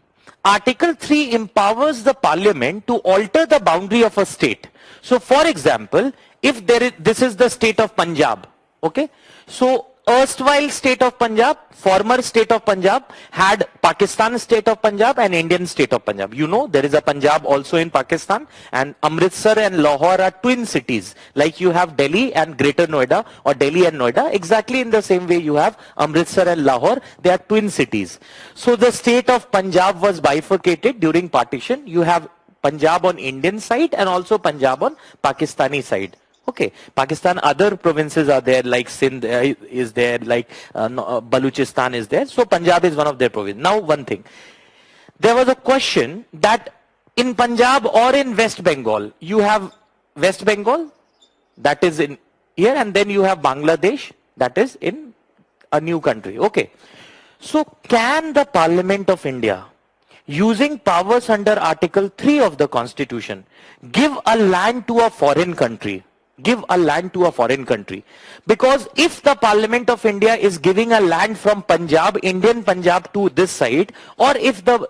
Article 3 empowers the parliament to alter the boundary of a state. So for example, if this is the state of Punjab, okay, so erstwhile state of Punjab, former state of Punjab had Pakistan state of Punjab and Indian state of Punjab. You know, there is a Punjab also in Pakistan, and Amritsar and Lahore are twin cities. Like you have Delhi and Greater Noida, or Delhi and Noida, exactly in the same way you have Amritsar and Lahore, they are twin cities. So the state of Punjab was bifurcated during partition. You have Punjab on Indian side and also Punjab on Pakistani side. Okay, Pakistan, other provinces are there, like Sindh is there, like Baluchistan is there. So Punjab is one of their provinces. Now one thing, there was a question that in Punjab or in West Bengal, you have West Bengal, that is in here, and then you have Bangladesh, that is in a new country. Okay, so can the Parliament of India, using powers under Article 3 of the Constitution, give a land to a foreign country? Give a land to a foreign country? Because if the Parliament of India is giving a land from Punjab, Indian Punjab, to this side, or if the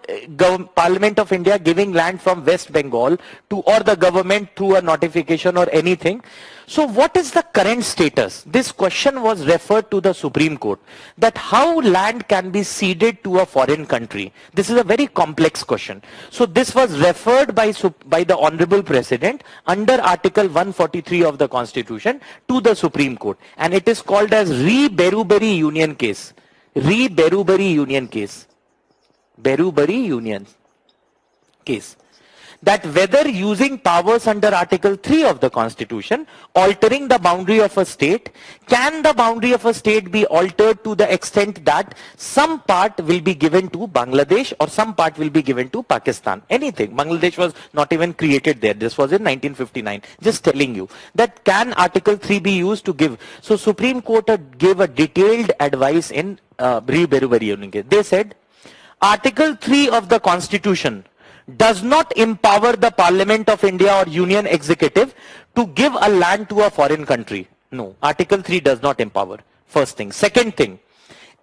Parliament of India giving land from West Bengal to, or the government through a notification or anything, so what is the current status? This question was referred to the Supreme Court, that how land can be ceded to a foreign country. This is a very complex question. So this was referred by the Honorable President under Article 143 of the Constitution to the Supreme Court, and it is called as Re-Beruberi Union case. Re-Beruberi Union case. Beruberi Union case. That whether using powers under Article 3 of the Constitution, altering the boundary of a state, can the boundary of a state be altered to the extent that some part will be given to Bangladesh or some part will be given to Pakistan? Anything. Bangladesh was not even created there. This was in 1959. Just telling you that can Article 3 be used to give. So Supreme Court gave a detailed advice in Re-Beruberi Union case. They said Article 3 of the Constitution does not empower the Parliament of India or Union Executive to give a land to a foreign country. No, Article 3 does not empower. First thing. Second thing,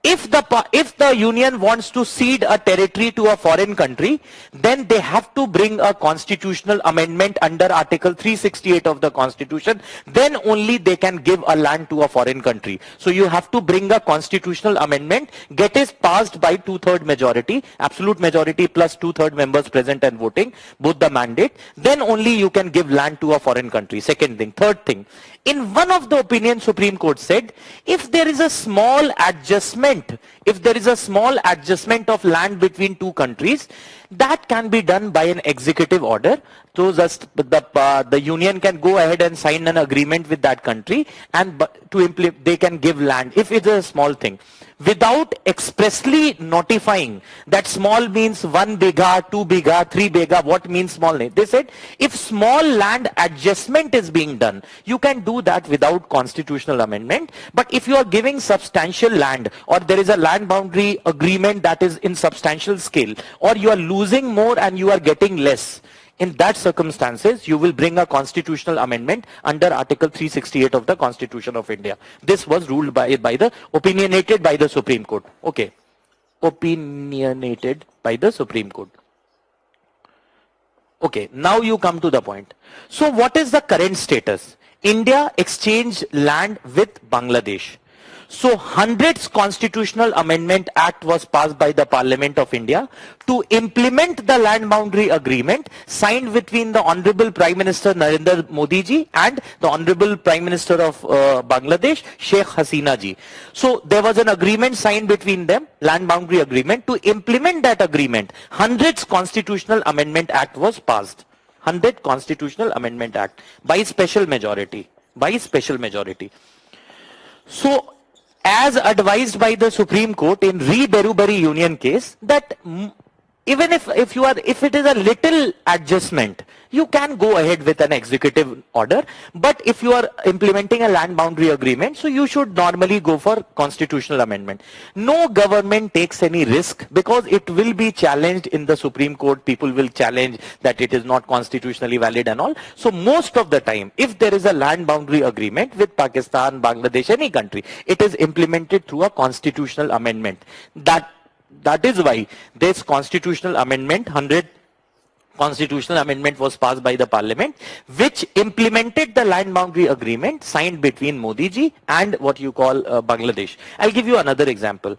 if the Union wants to cede a territory to a foreign country, then they have to bring a constitutional amendment under Article 368 of the Constitution. Then only they can give a land to a foreign country. So you have to bring a constitutional amendment, get it passed by 2/3 majority, absolute majority plus 2/3 members present and voting, both the mandate. Then only you can give land to a foreign country. Second thing. Third thing, in one of the opinions, Supreme Court said, if there is a small adjustment, of land between two countries, that can be done by an executive order. So the union can go ahead and sign an agreement with that country, and they can give land if it is a small thing, without expressly notifying that small means 1 bigha, 2 bigha, 3 bigha. What means small? They said if small land adjustment is being done, you can do that without constitutional amendment. But if you are giving substantial land, or there is a land boundary agreement that is in substantial scale, or you are losing more and you are getting less, in that circumstances, you will bring a constitutional amendment under Article 368 of the Constitution of India. This was ruled opinionated by the Supreme Court. Okay. Opinionated by the Supreme Court. Okay. Now you come to the point. So what is the current status? India exchanged land with Bangladesh. So 100th Constitutional Amendment Act was passed by the Parliament of India to implement the land boundary agreement signed between the Honorable Prime Minister Narendra Modi ji and the Honorable Prime Minister of Bangladesh, Sheikh Hasina ji. So there was an agreement signed between them, land boundary agreement. To implement that agreement, 100th Constitutional Amendment Act was passed. 100th Constitutional Amendment Act by special majority. So as advised by the Supreme Court in Re-Beruberi Union case, that even if it is a little adjustment, you can go ahead with an executive order. But if you are implementing a land boundary agreement, so you should normally go for constitutional amendment. No government takes any risk because it will be challenged in the Supreme Court. People will challenge that it is not constitutionally valid and all. So most of the time, if there is a land boundary agreement with Pakistan, Bangladesh, any country, it is implemented through a constitutional amendment. That is why this constitutional amendment, 100 constitutional amendment was passed by the parliament, which implemented the land boundary agreement signed between Modi ji and what you call Bangladesh. I'll give you another example.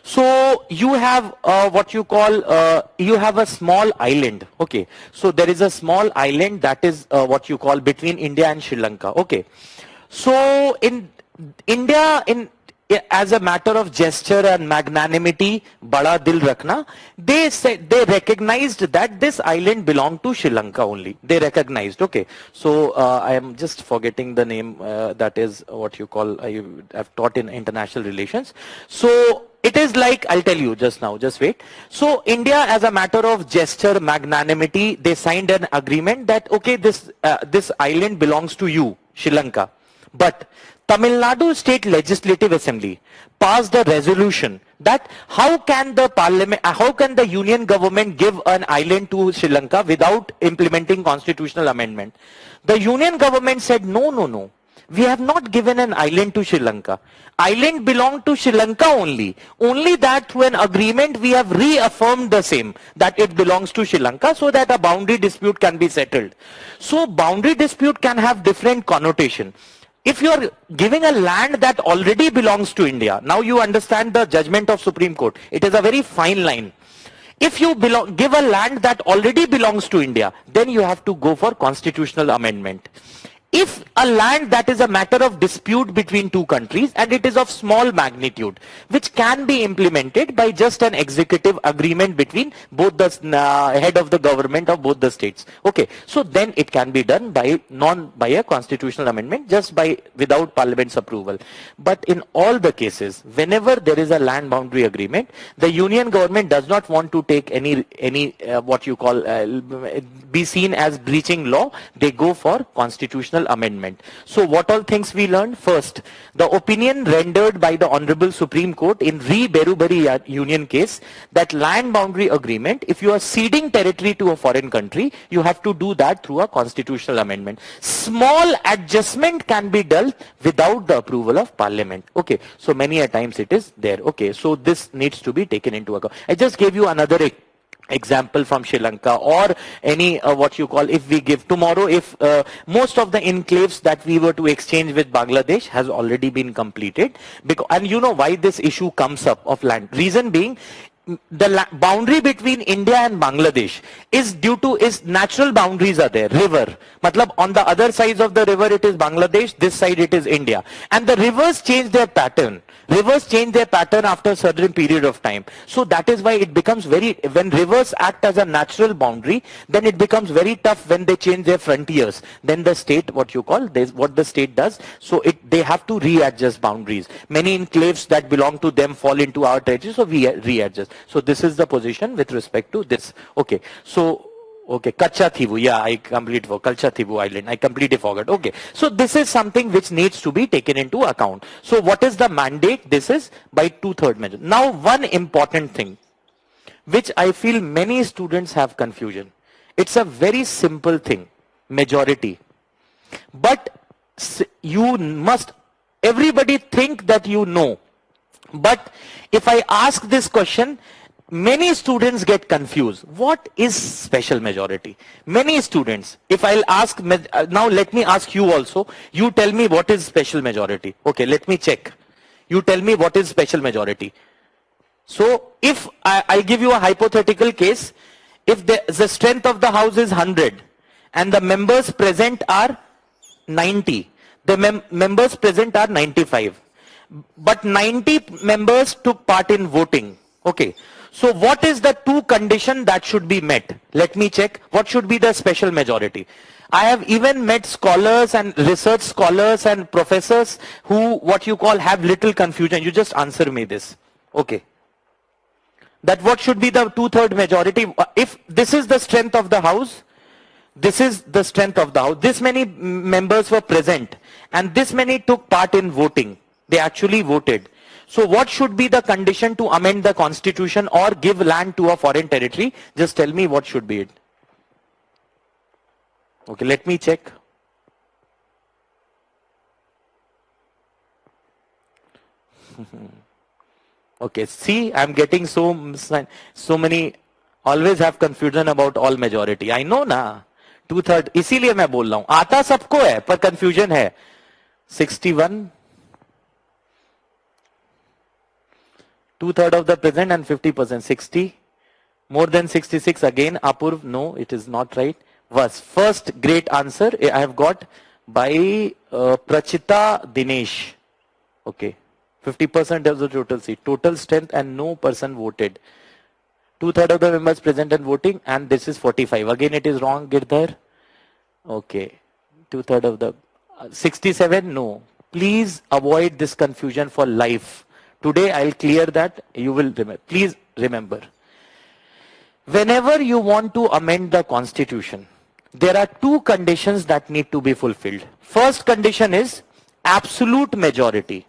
So you have what you call, you have a small island. Okay. So there is a small island that is what you call between India and Sri Lanka. Okay. So in India, as a matter of gesture and magnanimity, bada dil rakhna, they recognized that this island belonged to Sri Lanka only. They recognized. Okay. So I am just forgetting the name. That is what you call, I have taught in international relations. So it is like, I'll tell you just now, just wait. So India, as a matter of gesture, magnanimity, they signed an agreement that, okay, this island belongs to you, Sri Lanka. But Tamil Nadu State Legislative Assembly passed a resolution that how can the union government give an island to Sri Lanka without implementing constitutional amendment? The union government said, no. We have not given an island to Sri Lanka. Island belonged to Sri Lanka only. Only that through an agreement we have reaffirmed the same, that it belongs to Sri Lanka so that a boundary dispute can be settled. So boundary dispute can have different connotation. If you are giving a land that already belongs to India, now you understand the judgment of Supreme Court. It is a very fine line. If you give a land that already belongs to India, then you have to go for constitutional amendment. If a land that is a matter of dispute between two countries and it is of small magnitude, which can be implemented by just an executive agreement between both the head of the government of both the states. Okay, so then it can be done by a constitutional amendment, just without parliament's approval. But in all the cases, whenever there is a land boundary agreement, the union government does not want to take any what you call be seen as breaching law. They go for constitutional amendment. So what all things we learned? First, the opinion rendered by the Honorable Supreme Court in Re-Berubari Union case, that land boundary agreement, if you are ceding territory to a foreign country, you have to do that through a constitutional amendment. Small adjustment can be done without the approval of parliament. Okay, so many a times it is there. Okay, so this needs to be taken into account. I just gave you another example from Sri Lanka, or any what you call, if we give tomorrow, if most of the enclaves that we were to exchange with Bangladesh has already been completed, and you know why this issue comes up of land. Reason being, the boundary between India and Bangladesh is natural boundaries are there. River, matlab on the other sides of the river it is Bangladesh, this side it is India, and the rivers change their pattern. Rivers change their pattern after a certain period of time. So that is why it becomes when rivers act as a natural boundary, then it becomes very tough when they change their frontiers. Then the state, what the state does, so they have to readjust boundaries. Many enclaves that belong to them fall into our territory, so we readjust. So this is the position with respect to this. Okay, so okay, Kacha Thibu, yeah, I completely forgot. Kacha Thibu Island, I completely forgot. Okay, so this is something which needs to be taken into account. So what is the mandate? This is by 2/3 majority. Now one important thing, which I feel many students have confusion. It's a very simple thing, majority. But everybody think that you know. But if I ask this question, many students get confused. What is special majority? Many students, if I'll ask, now let me ask you also, you tell me what is special majority. Okay, let me check. You tell me what is special majority. So if I'll give you a hypothetical case, if the strength of the house is 100 and the members present are 90, the members present are 95, but 90 members took part in voting. Okay. So what is the two condition that should be met? Let me check. What should be the special majority? I have even met scholars and research scholars and professors who, what you call, have little confusion. You just answer me this. Okay. That what should be the two-third majority? If this is the strength of the house, this is the strength of the house. This many members were present and this many took part in voting. They actually voted. So what should be the condition to amend the constitution or give land to a foreign territory? Just tell me what should be it. Okay, let me check. Okay, see, I'm getting so many, always have confusion about all majority. I know ना, two-third, इसीलिए मैं बोल रहा हूं, आता सबको है, पर confusion है. 61, two-third of the present and 50%, 60, more than 66 again, Apurv, no, it is not right. Was first great answer I have got by Prachita Dinesh. Okay. 50% of the total seat, total strength, and no person voted. Two-thirds of the members present and voting, and this is 45. Again, it is wrong, Girdhar. Okay. Two-thirds of the 67. No. Please avoid this confusion for life. Today, I'll clear that. You will remember. Please remember. Whenever you want to amend the constitution, there are two conditions that need to be fulfilled. First condition is absolute majority.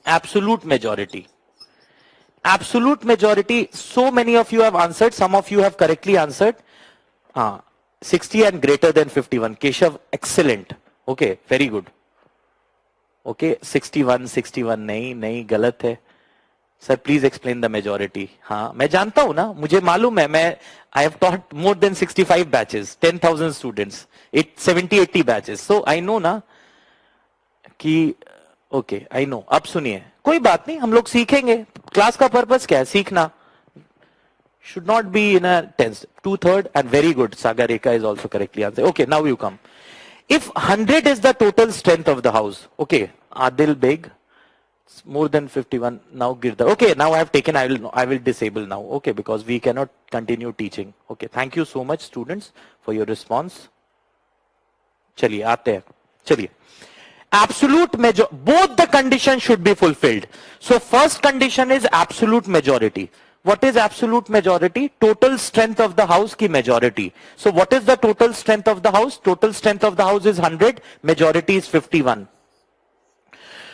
Absolute majority. Absolute majority, so many of you have answered, some of you have correctly answered. 60 and greater than 51. Keshav, excellent. Okay, very good. Okay, 61, 61, nahi, galat hai. Sir, please explain the majority. हाँ, मैं जानता हूँ ना, मुझे मालूम है, I have taught more than 65 batches, 10,000 students, 70-80 batches. So I know ना कि ओके आई नो. अब सुनिए, कोई बात नहीं, हम लोग सीखेंगे. क्लास का पर्पस क्या है? सीखना. Should not be in a tense. Two-third and very good. Sagareka is also correctly answered. Okay, now you come. If 100 is the total strength of the house, okay, Adil Beg, more than 51. Now Girdhar. Okay, now I have taken. I will disable now. Okay, because we cannot continue teaching. Okay, thank you so much, students, for your response. चलिए आते हैं. चलिए. Absolute majority, both the conditions should be fulfilled. So first condition is absolute majority. What is absolute majority? Total strength of the house ki majority. So what is the total strength of the house? Total strength of the house is 100, majority is 51.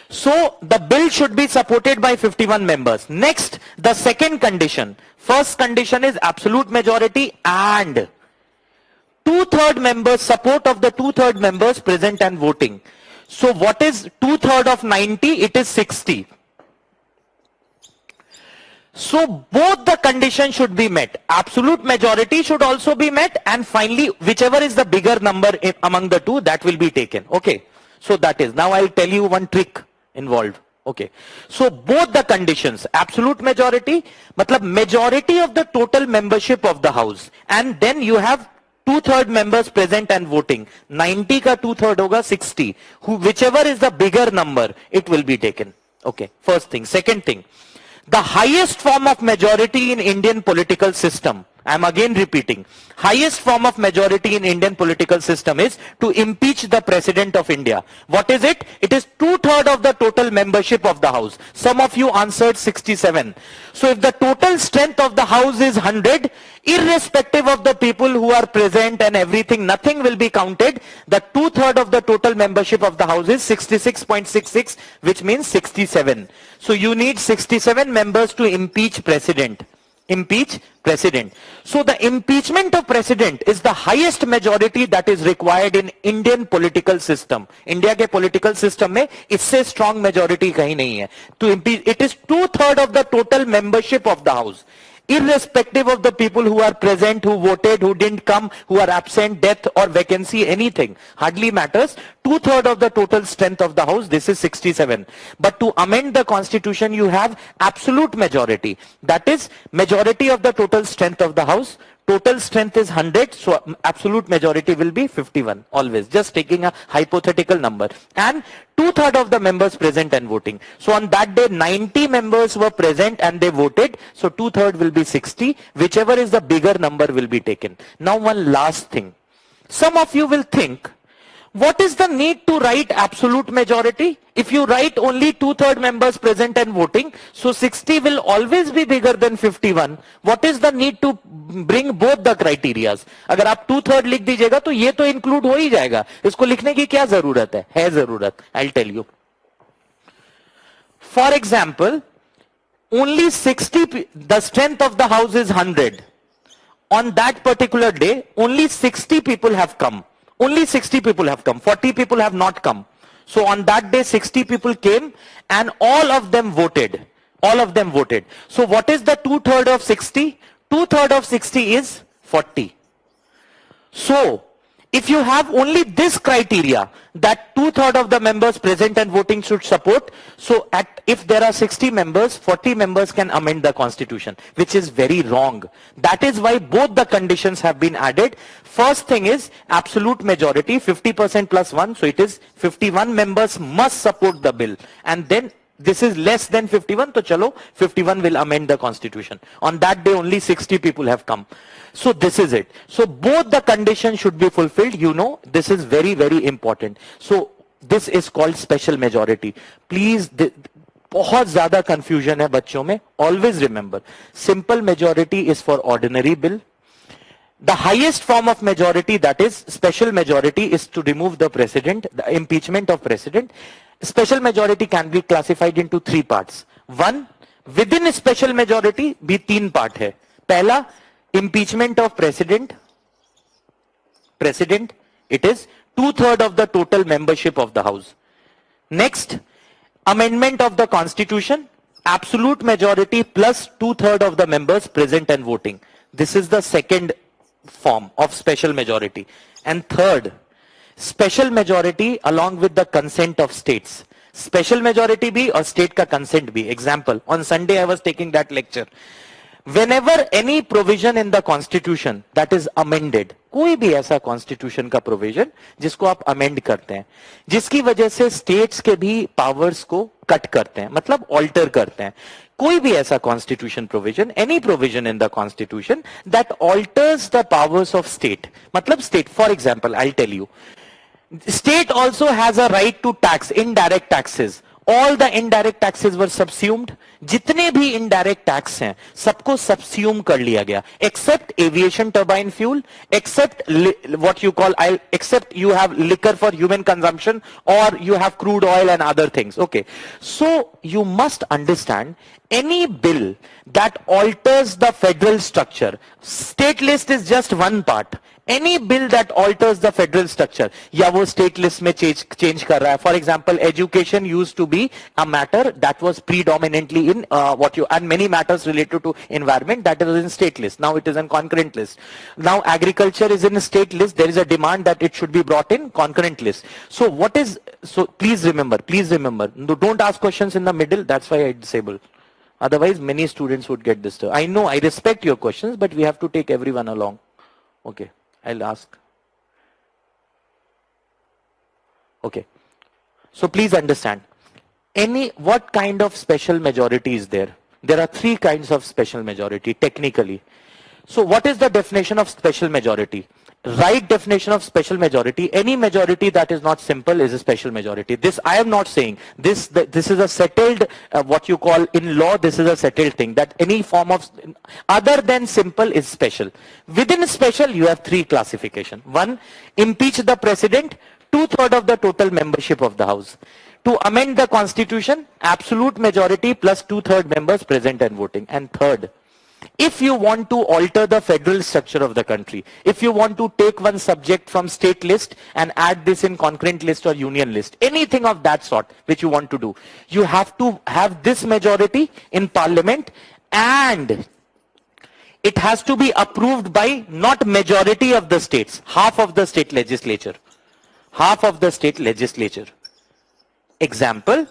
So the bill should be supported by 51 members. Next, the second condition. First condition is absolute majority and two-third members, support of the two-third members present and voting. So what is two-third of 90? It is 60. So both the conditions should be met. Absolute majority should also be met, and finally whichever is the bigger number among the two, that will be taken. Okay. So that is. Now I'll tell you one trick involved. Okay. So both the conditions, absolute majority, matlab majority of the total membership of the house, and then you have two-third members present and voting. 90 ka two-third hoga 60. Whichever is the bigger number, it will be taken. Okay, first thing. Second thing, the highest form of majority in Indian political system, I am again repeating, highest form of majority in Indian political system is to impeach the President of India. What is it? It is two-thirds of the total membership of the house. Some of you answered 67. So if the total strength of the house is 100, irrespective of the people who are present and everything, nothing will be counted. The two-thirds of the total membership of the house is 66.66, which means 67. So you need 67 members to impeach President. Impeach President. So the impeachment of President is the highest majority that is required in Indian political system. India के political system में इससे strong majority कहीं नहीं है. To impeach, it is two-thirds of the total membership of the house. Irrespective of the people who are present, who voted, who didn't come, who are absent, death or vacancy, anything, hardly matters. Two-thirds of the total strength of the house, this is 67. But to amend the constitution, you have absolute majority. That is majority of the total strength of the house. Total strength is 100, so absolute majority will be 51, always. Just taking a hypothetical number. And two-thirds of the members present and voting. So on that day, 90 members were present and they voted. So two-thirds will be 60. Whichever is the bigger number will be taken. Now one last thing. Some of you will think, What is the need to write absolute majority? If you write only 2/3 members present and voting, so 60 will always be bigger than 51. What is the need to bring both the criterias? अगर आप 2/3 लिख दीजिएगा तो ये तो include हो ही जाएगा. इसको लिखने की क्या जरूरत है? है जरूरत. I'll tell you. For example, only 60, the strength of the house is 100. On that particular day, only 60 people have come. Only 60 people have come. 40 people have not come. So on that day, 60 people came and all of them voted. All of them voted. So what is the 2/3 of 60? 2/3 of 60 is 40. So if you have only this criteria that 2/3 of the members present and voting should support, so if there are 60 members, 40 members can amend the constitution, which is very wrong. That is why both the conditions have been added. First thing is absolute majority, 50% plus 1, so it is 51 members must support the bill. And then this is less than 51, so chalo, 51 will amend the constitution. On that day only 60 people have come. So this is it. So both the conditions should be fulfilled. You know, this is very, very important. So this is called special majority. Please, बहुत ज़्यादा confusion है बच्चों में. Always remember, simple majority is for ordinary bill. The highest form of majority, that is special majority, is to remove the president, the impeachment of president. Special majority can be classified into 3 parts. One, within a special majority भी 3 part है. पहला, impeachment of president, it is 2/3 of the total membership of the house. Next, amendment of the constitution, absolute majority plus 2/3 of the members present and voting. This is the second form of special majority. And third, special majority along with the consent of states. Special majority bhi or state ka consent bhi. Example, on Sunday I was taking that lecture. Whenever any provision in the constitution that is amended, कोई भी ऐसा constitution का provision जिसको आप amend करते हैं, जिसकी वजह से states के भी powers को cut करते हैं, मतलब alter करते हैं, कोई भी ऐसा constitution provision, any provision in the constitution that alters the powers of state, मतलब state, for example, I'll tell you, state also has a right to tax, indirect taxes. All the indirect taxes were subsumed. जितने भी indirect tax हैं, सबको subsume कर लिया गया, except aviation turbine fuel, except what you call, except you have liquor for human consumption, or you have crude oil and other things. Okay, so you must understand, any bill that alters the federal structure, state list is just one part. Any bill that alters the federal structure, या वो state list में change कर रहा है. For example, education used to be a matter that was predominantly in and many matters related to environment that was in state list. Now it is in concurrent list. Now agriculture is in a state list. There is a demand that it should be brought in concurrent list. So please remember, don't ask questions in the middle. That's why I disable. Otherwise, many students would get disturbed. I know, I respect your questions, but we have to take everyone along. Okay. I'll ask. Okay. So please understand, what kind of special majority is there? There are 3 kinds of special majority technically. So what is the definition of special majority? Right definition of special majority, any majority that is not simple is a special majority. This I am not saying. This is a settled, what you call in law, this is a settled thing, that any form of other than simple is special. Within special you have 3 classification. 1, impeach the president, 2/3 of the total membership of the house. To amend the constitution, absolute majority plus 2/3 members present and voting. And third, if you want to alter the federal structure of the country, if you want to take one subject from state list and add this in concurrent list or union list, anything of that sort which you want to do, you have to have this majority in parliament, and it has to be approved by not majority of the states, half of the state legislature. Half of the state legislature. Example,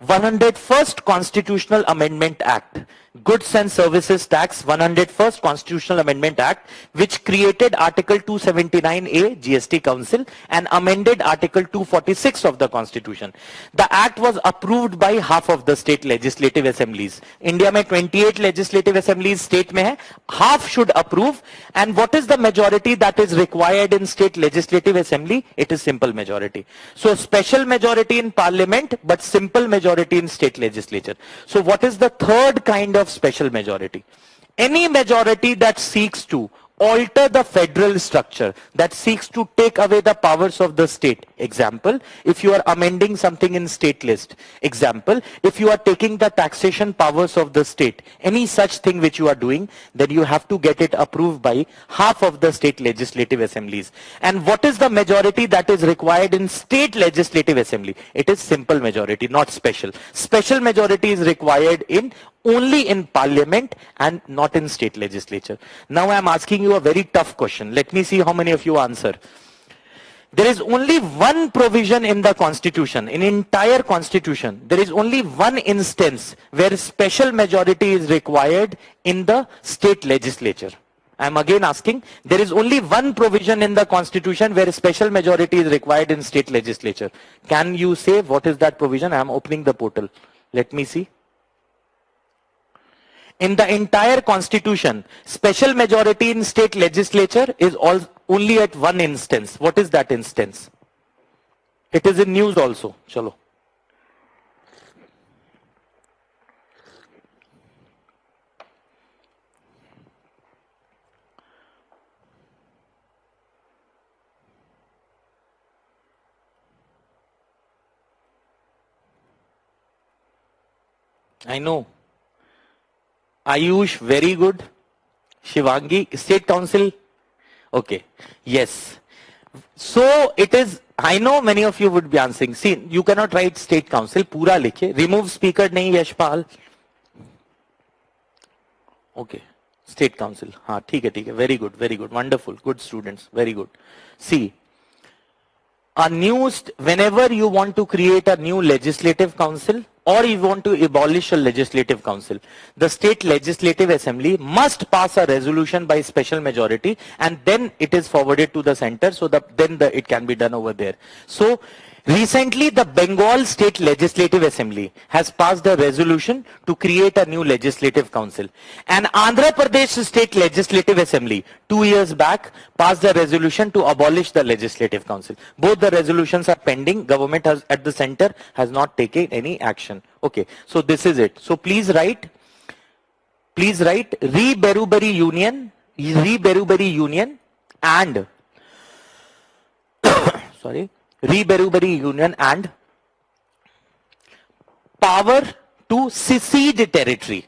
101st Constitutional Amendment Act, Goods and Services Tax 101st Constitutional Amendment Act, which created Article 279A GST Council and amended Article 246 of the Constitution. The act was approved by half of the state legislative assemblies. India में 28 legislative assemblies state में है, half should approve. And what is the majority that is required in state legislative assembly? It is simple majority. So special majority in parliament, but simple majority in state legislature. So what is the third kind of special majority? Any majority that seeks to alter the federal structure, that seeks to take away the powers of the state. Example, if you are amending something in state list. Example, if you are taking the taxation powers of the state, any such thing which you are doing, then you have to get it approved by half of the state legislative assemblies. And what is the majority that is required in state legislative assembly? It is simple majority, not special. Special majority is required in only in parliament and not in state legislature. Now I am asking you a very tough question. Let me see how many of you answer. There is only one provision in the constitution, in entire constitution. There is only one instance where special majority is required in the state legislature. I am again asking, there is only one provision in the constitution where special majority is required in state legislature. Can you say what is that provision? I am opening the portal. Let me see. In the entire constitution, special majority in state legislature is only at one instance. What is that instance? It is in news also. Chalo. I know. Ayush, very good. Shivangi, State Council. Okay. Yes. So it is, I know many of you would be answering. See, you cannot write State Council. Pura likhe. Remove speaker nahi Yashpal. Okay. State Council. हाँ ठीक है. Very good. Very good. Wonderful. Good students. Very good. See. Whenever you want to create a new legislative council or you want to abolish a legislative council, the state legislative assembly must pass a resolution by special majority and then it is forwarded to the center so that it can be done over there. So recently the Bengal State Legislative Assembly has passed a resolution to create a new legislative council. And Andhra Pradesh State Legislative Assembly 2 years back passed a resolution to abolish the legislative council. Both the resolutions are pending. Government has at the center has not taken any action. Okay, so this is it. So please write Re-Berubari Union and sorry, Re-Berubari Union and power to secede territory.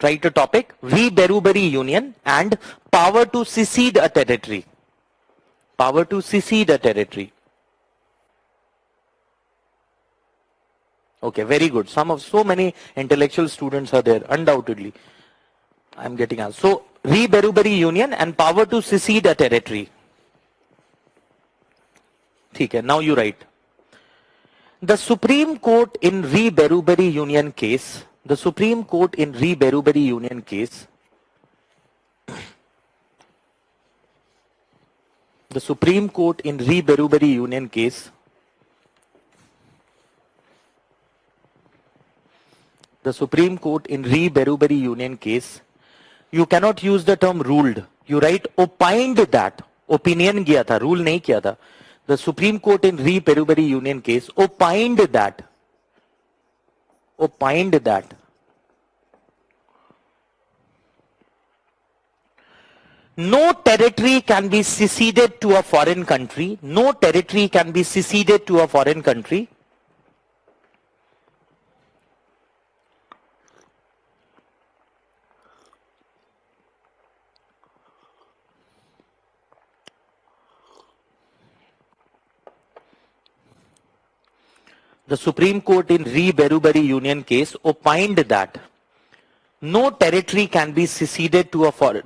Write a topic, Re-Berubari Union and power to secede a territory. Power to secede a territory. Okay, very good. So many intellectual students are there, undoubtedly. I am getting asked. So, Re-Berubari Union and power to secede a territory. Okay, now you write. The Supreme Court in Re-Berubari Union case, the Supreme Court in Re-Berubari Union case, the Supreme Court in Re-Berubari Union case, the Supreme Court in Re-Berubari Union case, you cannot use the term ruled. You write opined that. Opinion kiya tha, rule nahi kiya tha. The Supreme Court in Re-Berubari Union case opined that no territory can be seceded to a foreign country. No territory can be seceded to a foreign country the Supreme Court in Re-Berubari Union case opined that no territory can be seceded to a foreign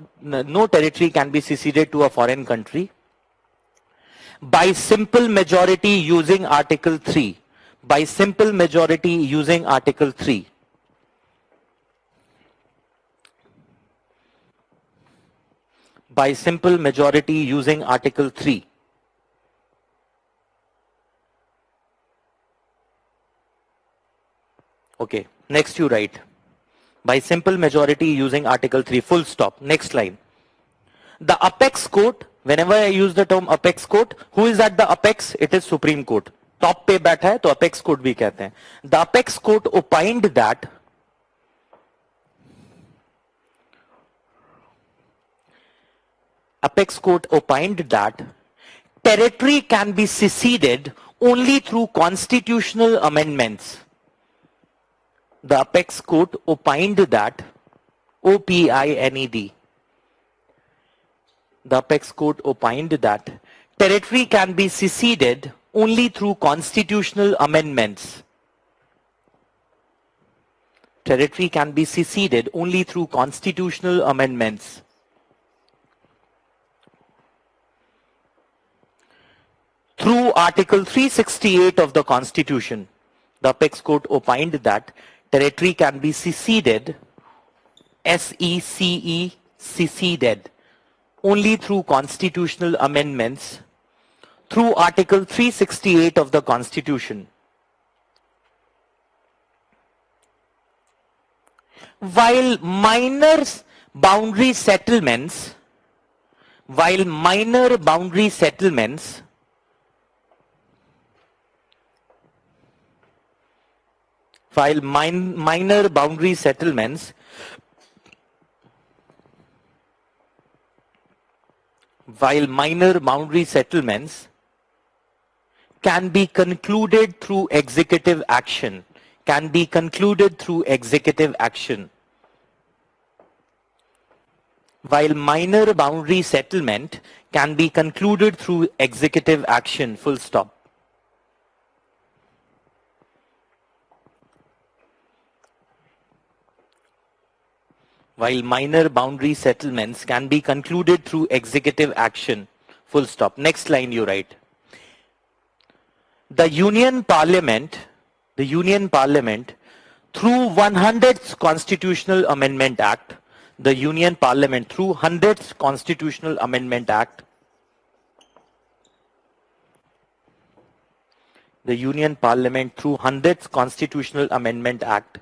country by simple majority using Article 3. by simple majority using Article 3. By simple majority using Article 3. Okay, next you write. By simple majority using Article 3, full stop. Next line. The apex court, whenever I use the term apex court, who is at the apex? It is Supreme Court. Top पे बैठा है तो apex court भी कहते हैं. The apex court opined that territory can be seceded only through constitutional amendments. The apex court opined that, OPINED. The apex court opined that territory can be seceded only through constitutional amendments. Territory can be seceded only through constitutional amendments. Through Article 368 of the Constitution, the apex court opined that territory can be seceded, SECE, seceded, only through constitutional amendments through Article 368 of the Constitution. While minor boundary settlements can be concluded through executive action. While minor boundary settlement can be concluded through executive action, full stop. While minor boundary settlements can be concluded through executive action, full stop. Next line you write. The Union Parliament through 100th Constitutional Amendment Act, the Union Parliament through 100th Constitutional Amendment Act, the Union Parliament through 100th Constitutional Amendment Act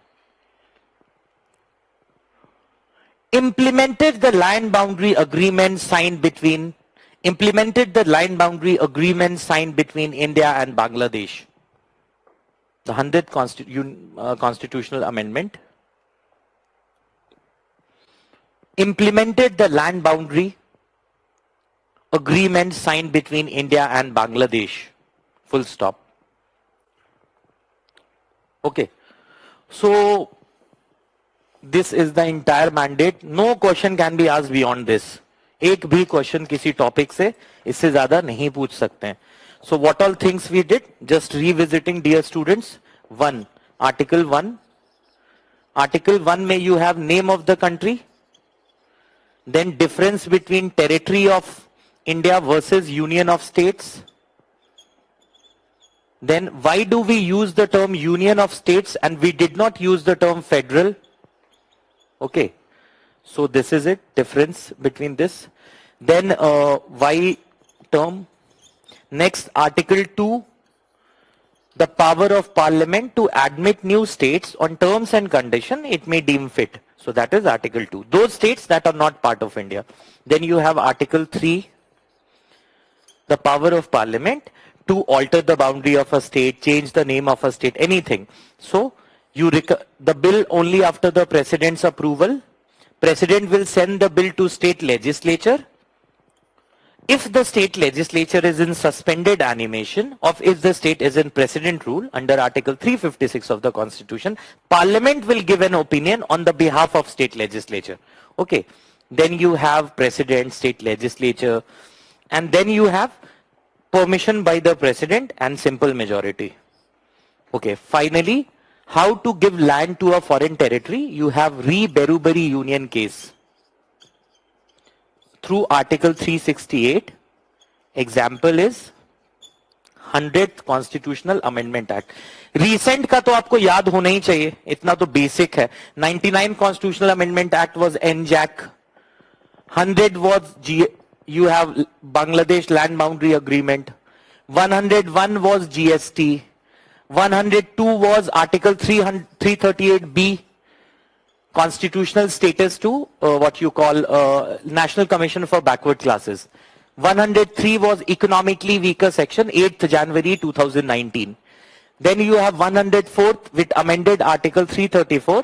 implemented the land boundary agreement signed between India and Bangladesh. The 100th Constitutional Amendment implemented the land boundary agreement signed between India and Bangladesh. Full stop. Okay. So this is the entire mandate. No question can be asked beyond this. एक भी question किसी topic से इससे ज्यादा नहीं पूछ सकते हैं. So what all things we did? Just revisiting, dear students. 1. Article 1. Article 1 में you have name of the country. Then difference between territory of India versus Union of States. Then why do we use the term Union of States and we did not use the term federal? Okay. So this is it, difference between this. Then why term? Next, Article 2, the power of Parliament to admit new states on terms and condition it may deem fit. So that is Article 2. Those states that are not part of India. Then you have Article 3, the power of Parliament to alter the boundary of a state, change the name of a state, anything. So the bill only after the President's approval. President will send the bill to state legislature. If the state legislature is in suspended animation, or if the state is in precedent rule under Article 356 of the Constitution, Parliament will give an opinion on the behalf of state legislature. Okay. Then you have President, state legislature, and then you have permission by the President and simple majority. Okay. Finally, how to give land to a foreign territory? You have Re-Beruberi Union case. Through Article 368, example is 100th constitutional amendment act. Recent का तो आपको याद होना ही चाहिए, इतना तो basic है। 99 constitutional amendment act was एनजैक, 100 was you have Bangladesh land boundary agreement, 101 was GST, 102 was article 338B, constitutional status to what you call National Commission for Backward Classes. 103 was economically weaker section, 8th January 2019. Then you have 104th with amended article 334,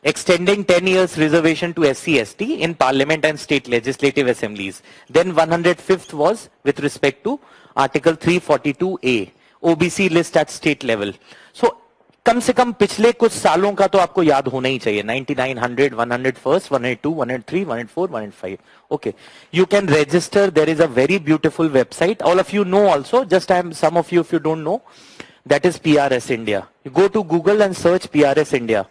extending 10 years reservation to SC/ST in parliament and state legislative assemblies. Then 105th was with respect to article 342A, OBC list at state level. So कम से कम पिछले कुछ सालों का तो आपको याद होना ही चाहिए। 99, 100, 101st, 102, 103, 104, 105. Okay, you can register. There is a very beautiful website. All of you know also. Just some of you, if you don't know, that is PRS India. You go to Google and search PRS India.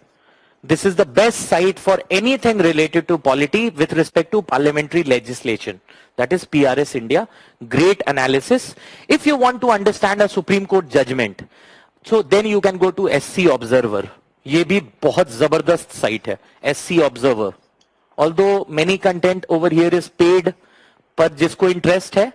This is the best site for anything related to polity with respect to parliamentary legislation. That is PRS India. Great analysis. If you want to understand a Supreme Court judgment, so then you can go to SC Observer. ये भी बहुत जबरदस्त site है, SC Observer. Although many content over here is paid, पर जिसको interest है,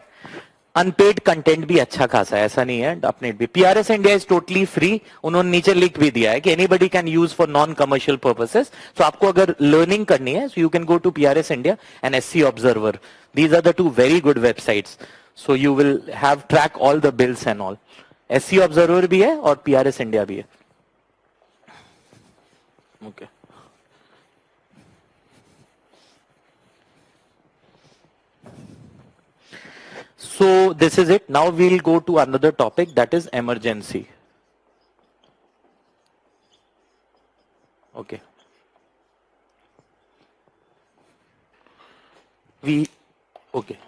unpaid content भी अच्छा खासा है, ऐसा नहीं है, अपने भी। PRS India is totally free. उन्होंने नीचे लिख भी दिया है कि anybody can use for non-commercial purposes. So आपको अगर learning करनी है, so you can go to PRS India and SC Observer. These are the two very good websites. So you will have track all the bills and all. SC Observer भी है और PRS India भी है। Okay. So this is it. Now we'll go to another topic, that is emergency. Okay. Okay.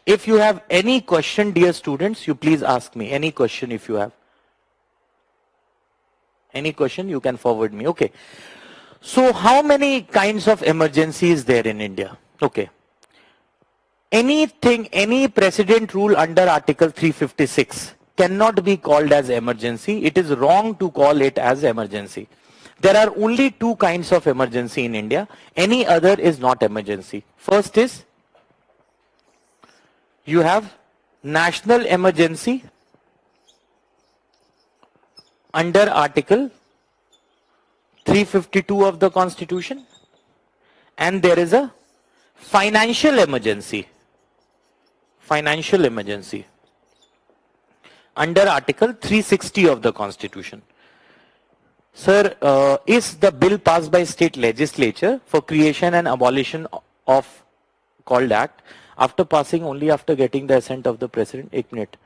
If you have any question, dear students, you please ask me. Any question if you have. Any question, you can forward me. Okay. So how many kinds of emergency is there in India? Okay. Anything, any precedent rule under Article 356 cannot be called as emergency. It is wrong to call it as emergency. There are only two kinds of emergency in India. Any other is not emergency. First is, you have national emergency under Article 352 of the Constitution, and there is a financial emergency under Article 360 of the Constitution. Sir, is the bill passed by state legislature for creation and abolition of called act after passing only after getting the assent of the president? एक minute.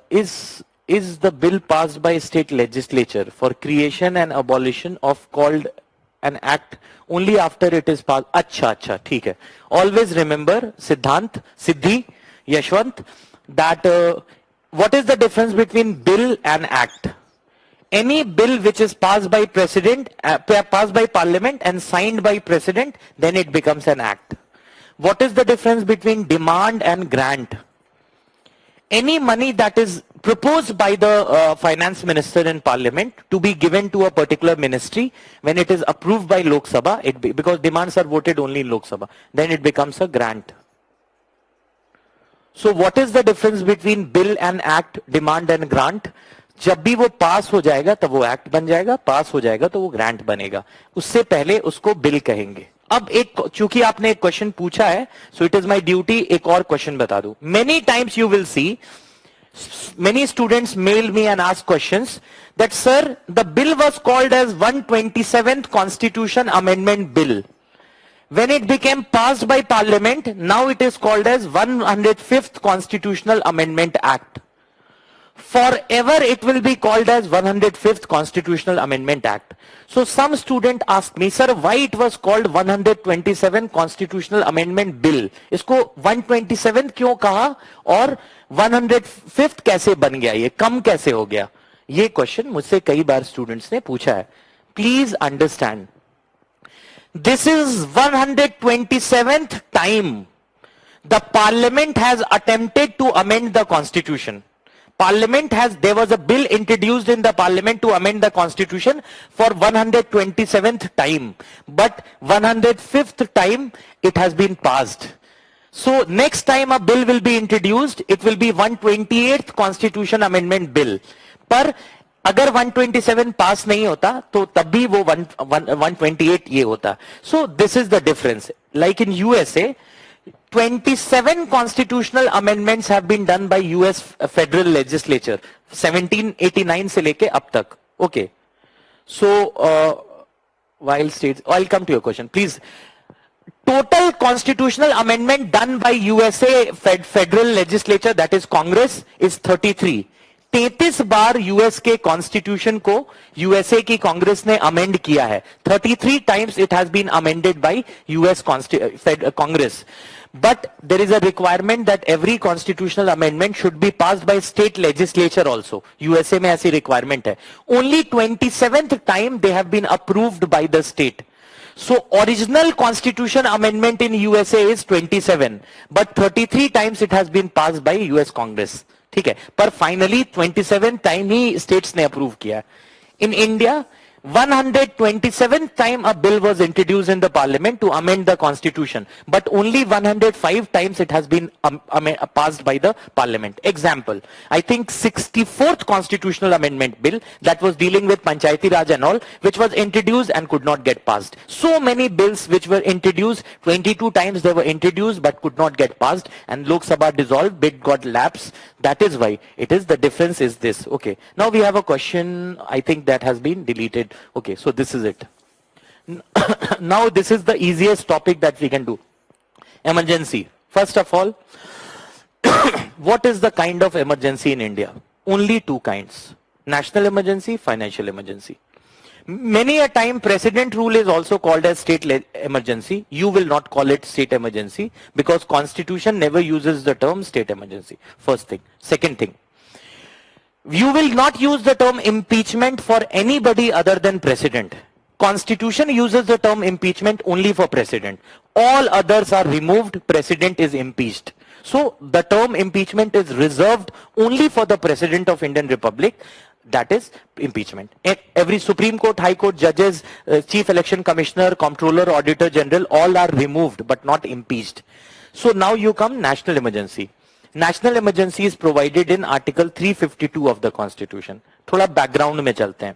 Is the bill passed by state legislature for creation and abolition of called an act only after it is passed? अच्छा, ठीक है. Always remember, Siddhant, Siddhi, Yashwant, that what is the difference between bill and act? Any bill which is passed by president, passed by parliament and signed by president, then it becomes an act. What is the difference between demand and grant? Any money that is proposed by the finance minister in parliament to be given to a particular ministry, when it is approved by Lok Sabha, because demands are voted only in Lok Sabha, then it becomes a grant. So what is the difference between bill and act, demand and grant? जब भी वो पास हो जाएगा तब वो act बन जाएगा, पास हो जाएगा तो वो ग्रांट बनेगा, उससे पहले उसको बिल कहेंगे। अब एक, चूंकि आपने एक क्वेश्चन पूछा है, so it is my duty एक और क्वेश्चन बता दूं। Many times you will see many students mail me and ask questions that, sir, the bill was called as 127th Constitution Amendment Bill. When it became passed by Parliament, now it is called as 105th Constitutional Amendment Act. Forever it will be called as 105th Constitutional Amendment Act. So some student asked me, sir, why it was called 127th Constitutional Amendment Bill? इसको 127th क्यों कहा और 105th कैसे बन गया, ये कम कैसे हो गया? ये क्वेश्चन मुझसे कई बार स्टूडेंट्स ने पूछा है. Please understand, this is 127th time the parliament has attempted to amend the constitution. there was a bill introduced in the parliament to amend the constitution for 127th time, but 105th time it has been passed. So next time a bill will be introduced, it will be 128th constitution amendment bill. पर अगर 127 पास नहीं होता तो तब भी वो 128 ये होता. So this is the difference. Like in USA, 27 constitutional amendments have been done by US federal legislature 1789 से लेके अब तक. Okay. So while states, I'll come to your question, please. Total constitutional amendment done by USA federal legislature, that is Congress, is 33. 33 bar US के constitution को USA की कांग्रेस ने amend किया है. 33 times it has been amended by US Congress. But there is a requirement that every constitutional amendment should be passed by state legislature also. USA में ऐसी requirement है. Only 27th time they have been approved by the state. So original constitution amendment in USA is 27, but 33 times it has been passed by US Congress. ठीक है, पर finally 27 time ही states ने approve किया. In India 127th time a bill was introduced in the parliament to amend the constitution, but only 105 times it has been passed by the parliament. Example, I think 64th constitutional amendment bill that was dealing with Panchayati Raj and all, which was introduced and could not get passed. So many bills which were introduced, 22 times they were introduced but could not get passed, and Lok Sabha dissolved, bid got lapsed. That is why it is, the difference is this. Okay, now we have a question, I think that has been deleted. Okay, so this is it. Now this is the easiest topic that we can do. Emergency. First of all, what is the kind of emergency in India? Only two kinds: national emergency, financial emergency. Many a time president rule is also called as state emergency. You will not call it state emergency because constitution never uses the term state emergency. First thing. Second thing, you will not use the term impeachment for anybody other than president. Constitution uses the term impeachment only for president. All others are removed, president is impeached. So the term impeachment is reserved only for the president of Indian Republic. That is impeachment. Every Supreme Court, High Court, judges, Chief Election Commissioner, Comptroller, Auditor General, all are removed but not impeached. So now you come national emergency. National emergency is provided in Article 352 of the Constitution. थोड़ा background में चलते हैं.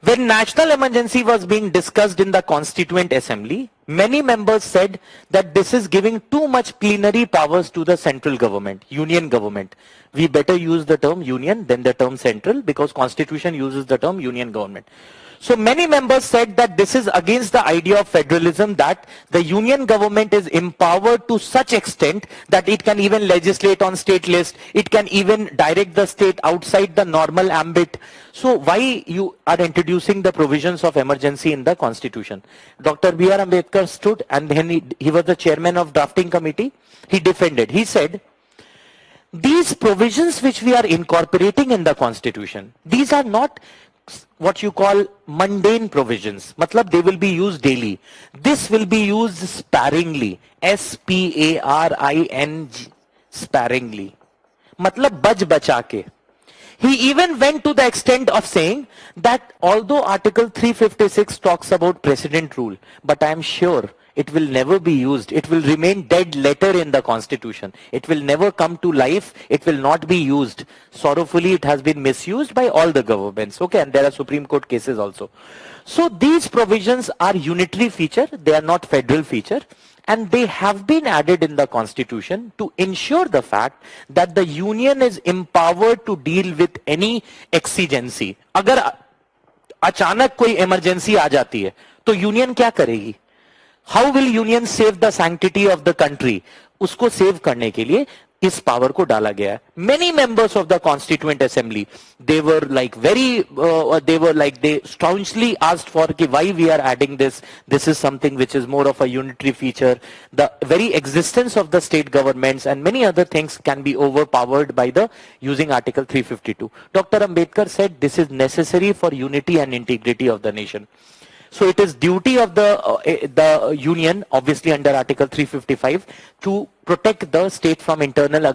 When national emergency was being discussed in the Constituent Assembly, many members said that this is giving too much plenary powers to the central government, union government. We better use the term union than the term central because Constitution uses the term union government. So many members said that this is against the idea of federalism, that the union government is empowered to such extent that it can even legislate on state list, it can even direct the state outside the normal ambit. So why you are introducing the provisions of emergency in the constitution? Dr. B.R. Ambedkar stood, and then he was the chairman of drafting committee. He defended. He said, these provisions which we are incorporating in the constitution, these are not what you call mundane provisions. Matlab they will be used daily. This will be used sparingly. S-P-A-R-I-N-G. Sparingly. Matlab bach bacha ke. He even went to the extent of saying that although Article 356 talks about precedent rule, but I am sure it will never be used. It will remain dead letter in the constitution. It will never come to life. It will not be used. Sorrowfully, it has been misused by all the governments. Okay, and there are Supreme Court cases also. So these provisions are unitary feature. They are not federal feature. And they have been added in the constitution to ensure the fact that the union is empowered to deal with any exigency. अगर अचानक कोई emergency आ जाती है, तो union क्या करेगी? How will union save the sanctity of the country? उसको save करने के लिए इस power को डाला गया है. Many members of the Constituent Assembly, they were like they staunchly asked for why we are adding this. This is something which is more of a unitary feature. The very existence of the state governments and many other things can be overpowered by the using Article 352. Dr. Ambedkar said this is necessary for unity and integrity of the nation. So it is duty of the union, obviously under Article 355, to protect the state from internal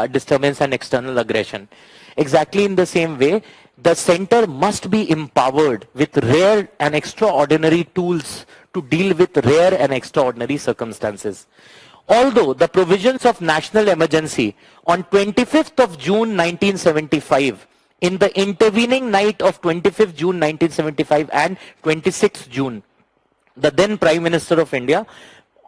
disturbance and external aggression. Exactly in the same way, the center must be empowered with rare and extraordinary tools to deal with rare and extraordinary circumstances. Although the provisions of national emergency on 25th of June 1975, in the intervening night of 25th June 1975 and 26th June, the then Prime Minister of India,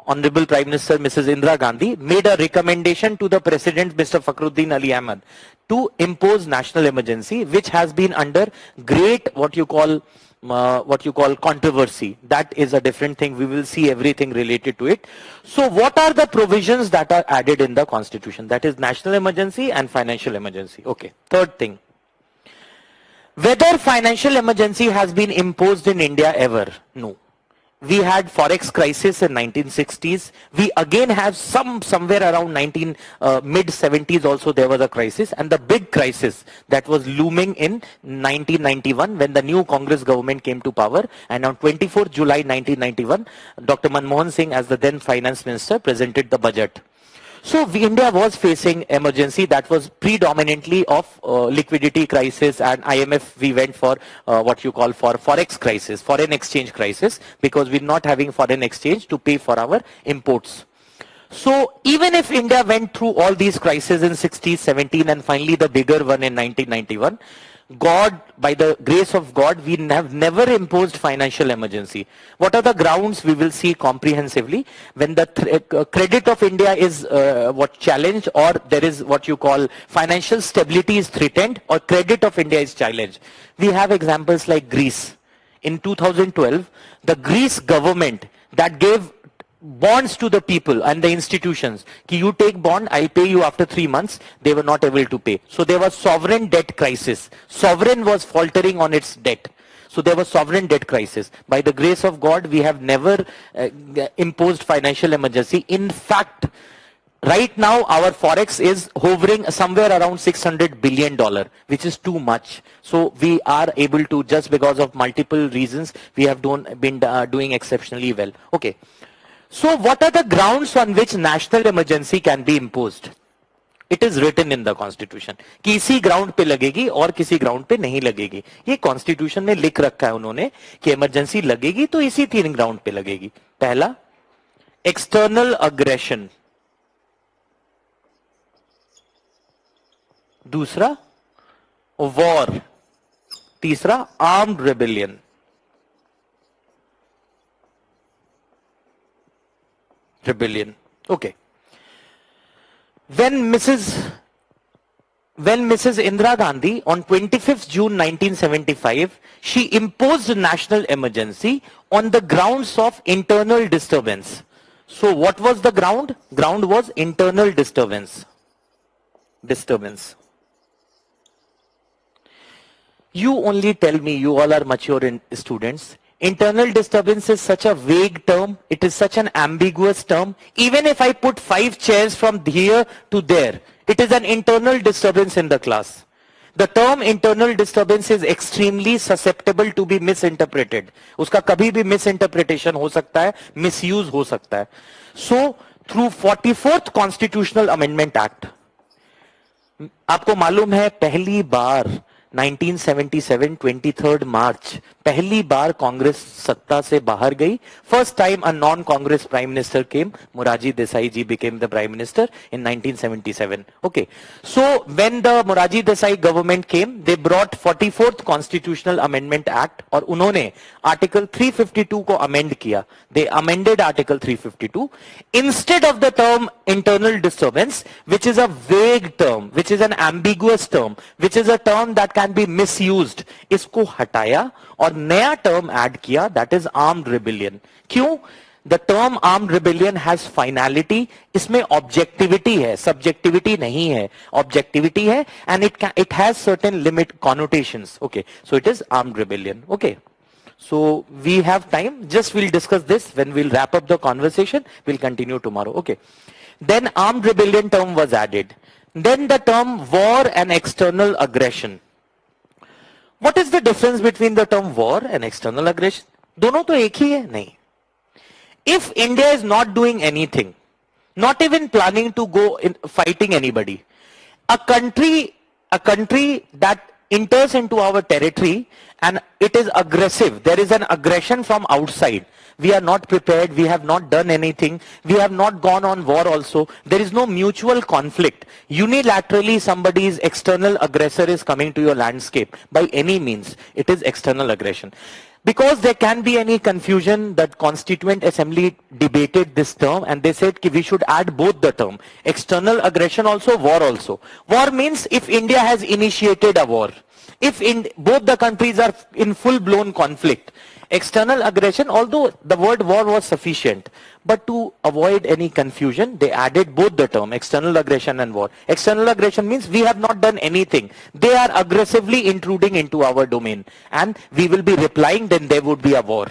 Honorable Prime Minister Mrs. Indira Gandhi, made a recommendation to the President Mr. Fakhruddin Ali Ahmed to impose national emergency, which has been under great what you call controversy. That is a different thing. We will see everything related to it. So what are the provisions that are added in the Constitution? That is national emergency and financial emergency. Okay. Third thing. Whether financial emergency has been imposed in India ever? No. We had forex crisis in 1960s. We again have somewhere around mid 70s also there was a crisis, and the big crisis that was looming in 1991 when the new Congress government came to power, and on 24th July 1991, Dr. Manmohan Singh as the then finance minister presented the budget. So India was facing emergency that was predominantly of liquidity crisis, and IMF we went for what you call for forex crisis, foreign exchange crisis, because we're not having foreign exchange to pay for our imports. So even if India went through all these crises in 60s, 17 and finally the bigger one in 1991, God, by the grace of God, we have never imposed financial emergency. What are the grounds? We will see comprehensively. When the credit of India is challenged, or there is what you call financial stability is threatened, or credit of India is challenged. We have examples like Greece. In 2012, the Greece government that gave bonds to the people and the institutions, ki you take bond, I'll pay you after 3 months, they were not able to pay. So there was sovereign debt crisis. Sovereign was faltering on its debt. So there was sovereign debt crisis. By the grace of God, we have never imposed financial emergency. In fact, right now our forex is hovering somewhere around $600 billion, which is too much. So we are able to, just because of multiple reasons, we have been doing exceptionally well. Okay. So what are the grounds on which national emergency can be imposed? It is written in the Constitution. कि इसी ground पे लगेगी और किसी ground पे नहीं लगेगी. ये Constitution में लिख रखा है उन्होंने कि emergency लगेगी तो इसी 3 ground पे लगेगी. पहला, external aggression. दूसरा, war. तीसरा, armed rebellion. Okay. When Mrs. Indira Gandhi on 25th June 1975, she imposed national emergency on the grounds of internal disturbance. So what was the ground? Ground was internal disturbance. You only tell me, you all are mature students. Internal disturbance is such a vague term. It is such an ambiguous term. Even if I put 5 chairs from here to there, it is an internal disturbance in the class. The term internal disturbance is extremely susceptible to be misinterpreted. उसका कभी भी misinterpretation हो सकता है, misuse हो सकता है. So, through 44th Constitutional Amendment Act, आपको मालूम है पहली बार 1977 23rd March पहली बार कांग्रेस सत्ता से बाहर गई. First time a non-Congress Prime Minister came. Morarji Desai ji became the Prime Minister in 1977. Okay. So when the Morarji Desai government came, they brought 44th Constitutional Amendment Act और उन्होंने Article 352 को amend किया. They amended Article 352. Instead of the term internal disturbance, which is a vague term, which is an ambiguous term, which is a term that can be misused, इसको हटाया और नया term add किया, that is armed rebellion. क्यों? The term armed rebellion has finality. इसमें objectivity है, subjectivity नहीं है, objectivity है, and it has certain limit connotations. Okay, so it is armed rebellion. Okay, so we have time. Just we'll discuss this when we'll wrap up the conversation. We'll continue tomorrow. Okay, then armed rebellion term was added. Then the term war and external aggression. What is the difference between the term war and external aggression? दोनों तो एक ही है? नहीं. If India is not doing anything, not even planning to go in fighting anybody, a country that enters into our territory and it is aggressive, there is an aggression from outside, we are not prepared, we have not done anything, we have not gone on war also, there is no mutual conflict, unilaterally somebody's external aggressor is coming to your landscape by any means, it is external aggression. Because there can be any confusion, that Constituent Assembly debated this term and they said we should add both the term. External aggression also, war also. War means if India has initiated a war, if both the countries are in full-blown conflict. External aggression, although the word war was sufficient, but to avoid any confusion, they added both the term, external aggression and war. External aggression means we have not done anything. They are aggressively intruding into our domain and we will be replying, then there would be a war.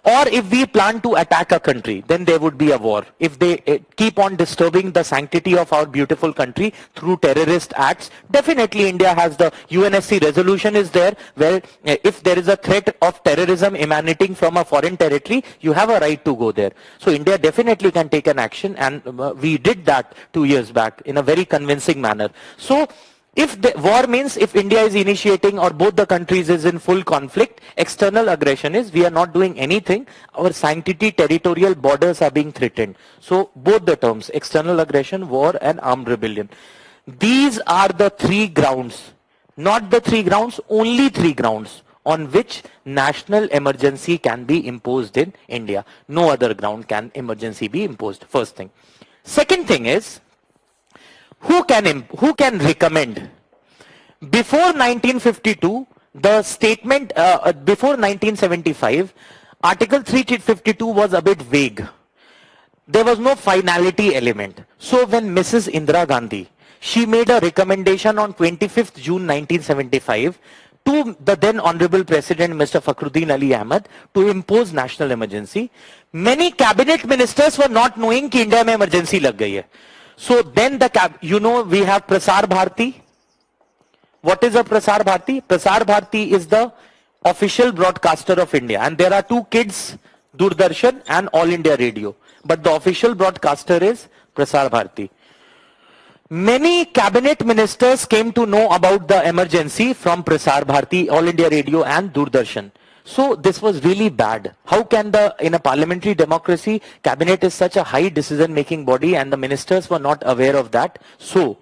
Or if we plan to attack a country, then there would be a war. If they keep on disturbing the sanctity of our beautiful country through terrorist acts, definitely India has the UNSC resolution is there, where if there is a threat of terrorism emanating from a foreign territory, you have a right to go there. So India definitely can take an action, and we did that 2 years back in a very convincing manner. So if the war means if India is initiating or both the countries is in full conflict, external aggression is we are not doing anything, our sanctity, territorial borders are being threatened. So both the terms, external aggression, war and armed rebellion. These are the three grounds, not the three grounds, only three grounds on which national emergency can be imposed in India. No other ground can emergency be imposed, first thing. Second thing is, who can recommend? Before 1952, the statement, before 1975, Article 352 was a bit vague. There was no finality element. So when Mrs. Indira Gandhi, she made a recommendation on 25th June 1975 to the then Honorable President, Mr. Fakhruddin Ali Ahmed, to impose national emergency. Many cabinet ministers were not knowing कि India में emergency लग गई है. So then we have Prasar Bharati. What is a Prasar Bharati? Prasar Bharati is the official broadcaster of India. And there are two kids, Doordarshan and All India Radio. But the official broadcaster is Prasar Bharati. Many cabinet ministers came to know about the emergency from Prasar Bharati, All India Radio and Doordarshan. So this was really bad. How can in a parliamentary democracy, cabinet is such a high decision-making body and the ministers were not aware of that. So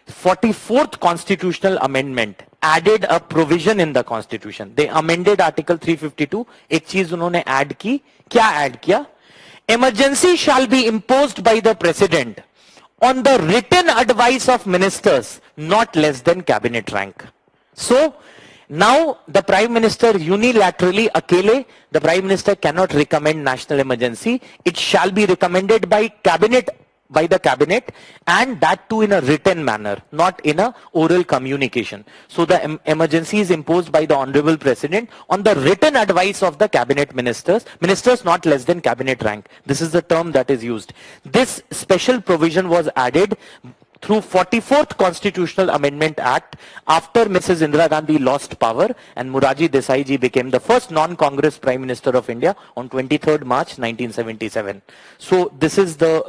44th constitutional amendment added a provision in the constitution. They amended Article 352. एक चीज उन्होंने add की. क्या add किया? Emergency shall be imposed by the president on the written advice of ministers not less than cabinet rank. So now the Prime Minister unilaterally, akele, the Prime Minister cannot recommend national emergency. It shall be recommended by the cabinet, and that too in a written manner, not in a oral communication. So the emergency is imposed by the Honorable President on the written advice of the cabinet ministers not less than cabinet rank. This is the term that is used. This special provision was added through 44th Constitutional Amendment Act after Mrs. Indira Gandhi lost power and Morarji Desai ji became the first non-Congress Prime Minister of India on 23rd March 1977. So this is the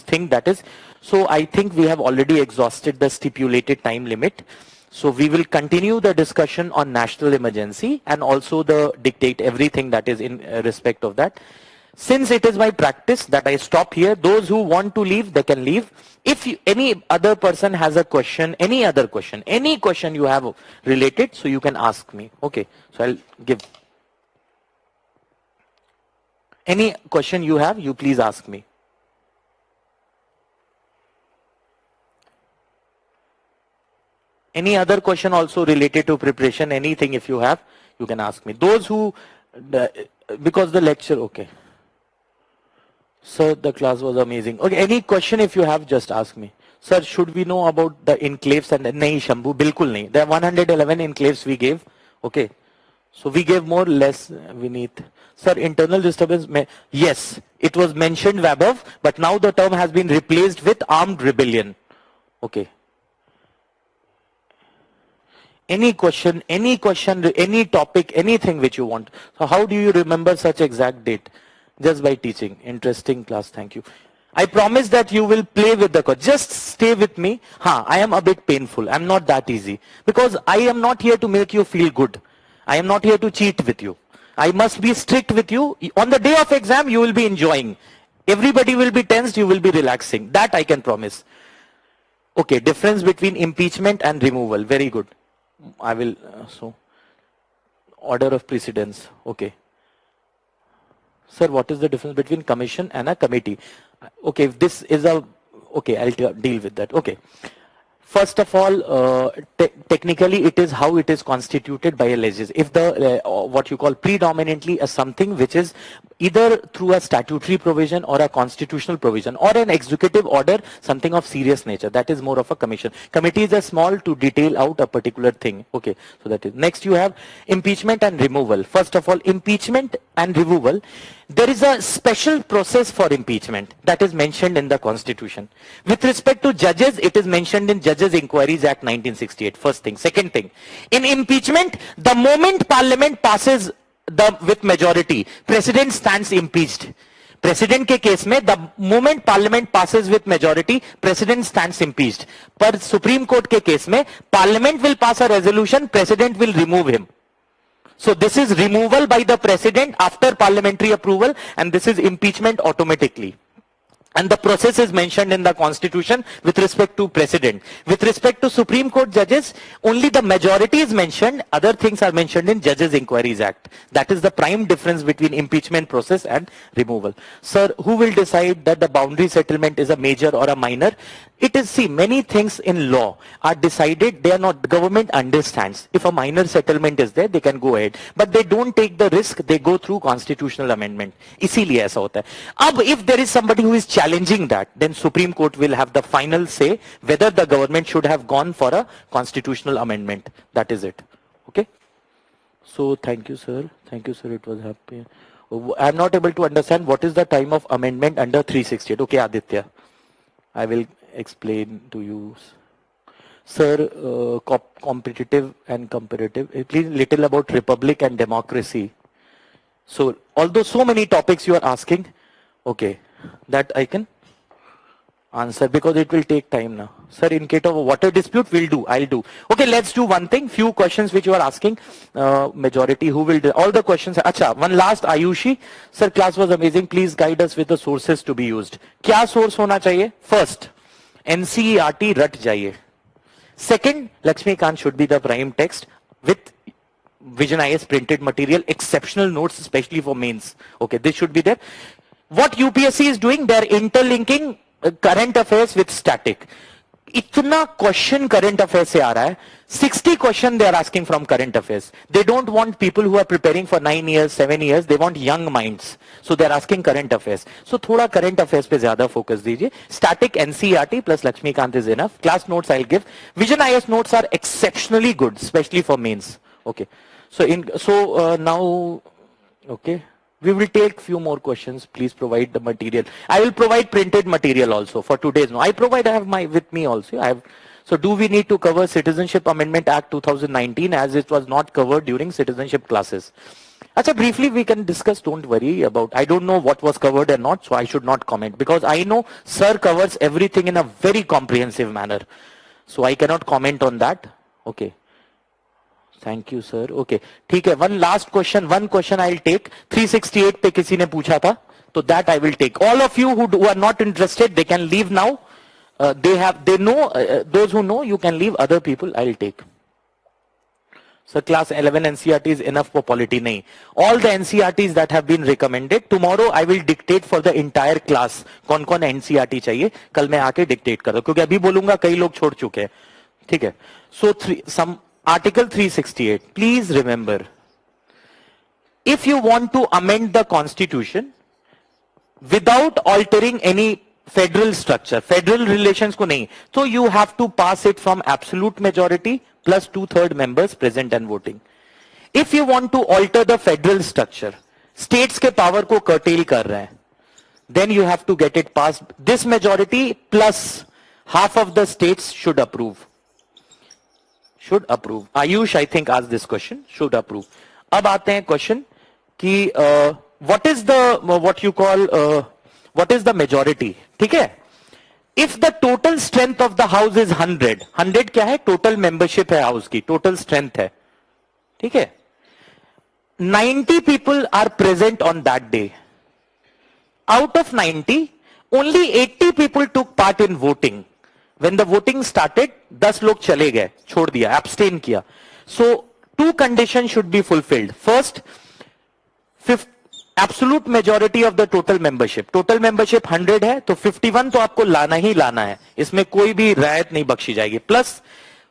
thing that is. So I think we have already exhausted the stipulated time limit. So we will continue the discussion on national emergency and also the dictate everything that is in respect of that. Since it is my practice that I stop here, those who want to leave, they can leave. If any other person has a question, any question you have related, so you can ask me. Okay, so I'll give. Any question you have, you please ask me. Any other question also related to preparation, anything if you have, you can ask me. Those who, because the lecture, okay. Sir, the class was amazing. Okay, any question if you have, just ask me. Sir, should we know about the enclaves and nahi Shambhu? Bilkul nahi. There are 111 enclaves we gave. Okay. So we gave more, less, Vineet. Sir, internal disturbance, yes, it was mentioned above, but now the term has been replaced with armed rebellion. Okay. any question, any topic, anything which you want. So how do you remember such exact date? Just by teaching. Interesting class. Thank you. I promise that you will play with the code. Just stay with me. I am a bit painful. I'm not that easy. Because I am not here to make you feel good. I am not here to cheat with you. I must be strict with you. On the day of exam, you will be enjoying. Everybody will be tensed. You will be relaxing. That I can promise. Okay, difference between impeachment and removal. Very good. I will, so, order of precedence. Okay. Sir, what is the difference between commission and a committee? Okay, if this is a, okay, I'll deal with that. Okay. First of all, technically it is how it is constituted by a legislature. If the, what you call predominantly as something which is either through a statutory provision or a constitutional provision or an executive order, something of serious nature, that is more of a commission. Committee is a small to detail out a particular thing. Okay, so that is. Next you have impeachment and removal. First of all, impeachment and removal. There is a special process for impeachment that is mentioned in the Constitution. With respect to judges, it is mentioned in Judges Inquiries Act 1968. First thing. Second thing, in impeachment, the moment Parliament passes with majority, President stands impeached. President के case में, the moment Parliament passes with majority, President stands impeached. पर Supreme Court के case में, Parliament will pass a resolution, President will remove him. So this is removal by the President after parliamentary approval, and this is impeachment automatically. And the process is mentioned in the Constitution with respect to President. With respect to Supreme Court judges, only the majority is mentioned. Other things are mentioned in Judges Inquiries Act. That is the prime difference between impeachment process and removal. Sir, who will decide that the boundary settlement is a major or a minor? It is, see, many things in law are decided, they are not, the government understands. If a minor settlement is there, they can go ahead. But they don't take the risk, they go through constitutional amendment. इसीलिए ऐसा होता है. अब, if there is somebody who is challenging that, then Supreme Court will have the final say whether the government should have gone for a constitutional amendment. That is it. Okay? So, thank you, sir. Thank you, sir. It was happy. I am not able to understand what is the time of amendment under 368. Okay, Aditya. I will explain to you. Sir, competitive and comparative. Please little about republic and democracy. So, although so many topics you are asking, okay, that I can answer because it will take time now. Sir, in case of a water dispute, I'll do. Okay, let's do one thing. Few questions which you are asking. Majority, who will do? All the questions. Acha, one last, Ayushi. Sir, class was amazing. Please guide us with the sources to be used. क्या source होना चाहिए? First, NCERT रट जाइए. Second, Lakshmikant should be the prime text with Vision IS printed material, exceptional notes, especially for mains. Okay, this should be there. What UPSC is doing, they are interlinking current affairs with static. इतना question current affair से आ रहा है, 60 question they are asking from current affairs. They don't want people who are preparing for 9 years 7 years, they want young minds, so they are asking current affairs. सो थोड़ा current affairs पे ज्यादा focus दीजिए. Static NCERT plus Laxmikanth is enough. Class notes I will give. Vision IAS notes are exceptionally good, specially for mains. Okay, so now, okay, we will take few more questions. Please provide the material. I will provide printed material also for today's. No, I have my with me also. I have. So do we need to cover Citizenship Amendment Act 2019 as it was not covered during citizenship classes? Achha, briefly we can discuss. Don't worry about. I don't know what was covered and not, so I should not comment because I know sir covers everything in a very comprehensive manner. So I cannot comment on that. Okay. Thank you sir. Okay, ठीक है. One last question, one question I will take. 368 पे किसी ने पूछा था, तो that I will take. All of you who are not interested, they can leave now. They know, those who know, you can leave. Other people I will take. Sir, class 11 NCERT is enough for polity? नहीं. All the NCERTs that have been recommended, tomorrow I will dictate for the entire class कौन कौन NCERT चाहिए. कल मैं आके dictate कर रहा हूं, क्योंकि अभी बोलूंगा कई लोग छोड़ चुके हैं. ठीक है. सो सम Article 368, please remember, if you want to amend the constitution without altering any federal structure, federal relations ko nahi, so you have to pass it from absolute majority plus 2/3 members present and voting. If you want to alter the federal structure, states ke power ko curtail kar rahe hain, then you have to get it passed. This majority plus half of the states should approve. should approve. Ayush I think asked this question, should approve. अब आते हैं question कि what is the what you call what is the majority, ठीक है? If the total strength of the house is 100, 100 क्या है? Total membership है house की, total strength है, ठीक है? 90 people are present on that day. Out of 90, only 80 people took part in voting. When the voting started, 10 लोग चले गए, छोड़ दिया, abstain किया. So, two conditions should be fulfilled. First, absolute majority of the total membership. Total membership 100 है, तो 51 तो आपको लाना ही लाना है. इसमें कोई भी रायत नहीं बख्शी जाएगी. Plus,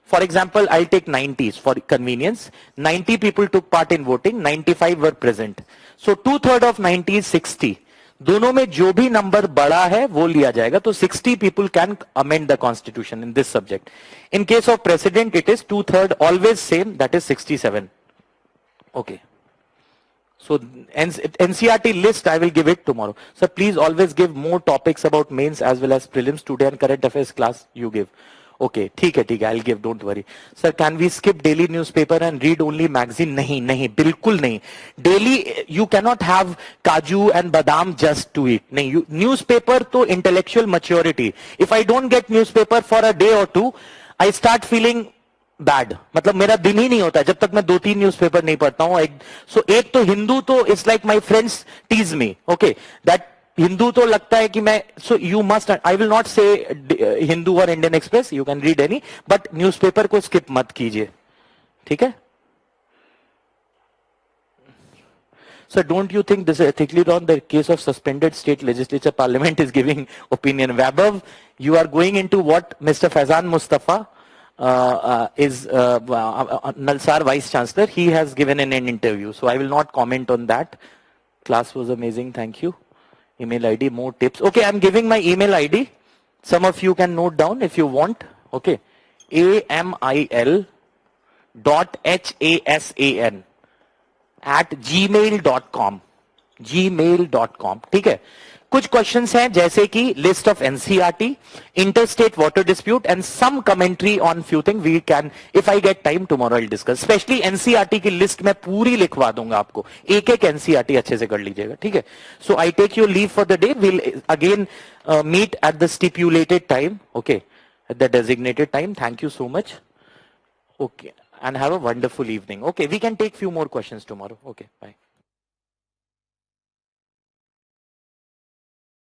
for example, I'll take 90s for convenience. 90 people took part in voting, 95 were present. So 2/3 of 90 is 60. दोनों में जो भी नंबर बड़ा है वो लिया जाएगा. तो 60 people can amend the constitution in this subject. In case of president, it is 2/3 always same, that is 67. Okay. So NCRT list I will give it tomorrow. So please always give more topics about mains as well as prelims. Today and current affairs class you give. Okay, ठीक है, I'll give, don't worry. Sir, can we skip daily newspaper and read only magazine? नहीं, बिल्कुल नहीं. Daily, you cannot have kaju and badam just to eat. नहीं, newspaper तो intellectual maturity. If I don't get newspaper for a day or two, I start feeling bad. मतलब मेरा दिन ही नहीं होता जब तक मैं 2-3 न्यूज़पेपर नहीं पढ़ता हूँ. So एक तो हिंदू तो it's like my friends tease me. Okay, that Hindu तो लगता है कि मैं, so you must, I will not say Hindu और Indian express, you can read any, but newspaper को skip मत कीजिए, ठीक है? So don't you think this is ethically wrong? The case of suspended state legislature parliament is giving opinion. Vaibhav, you are going into what Mr. Faizan Mustafa is Nalsar Vice Chancellor. He has given in an interview. So I will not comment on that. Class was amazing. Thank you. Email ID, more tips. Okay, I'm giving my email ID. Some of you can note down if you want. Okay. amil.hasan@gmail.com. gmail.com. ठीक है. कुछ questions हैं जैसे कि list of NCERT, interstate water dispute and some commentary on few thing we can, if I get time tomorrow I will discuss. Specially NCERT की list मैं पूरी लिखवा दूंगा आपको, एक एक एनसीईआरटी अच्छे से कर लीजिएगा, ठीक है. So I take your leave for the day. Will again meet at the stipulated time. Okay, at the designated time. Thank you so much. Okay, and have a wonderful evening. Okay, we can take few more questions tomorrow. Okay, bye.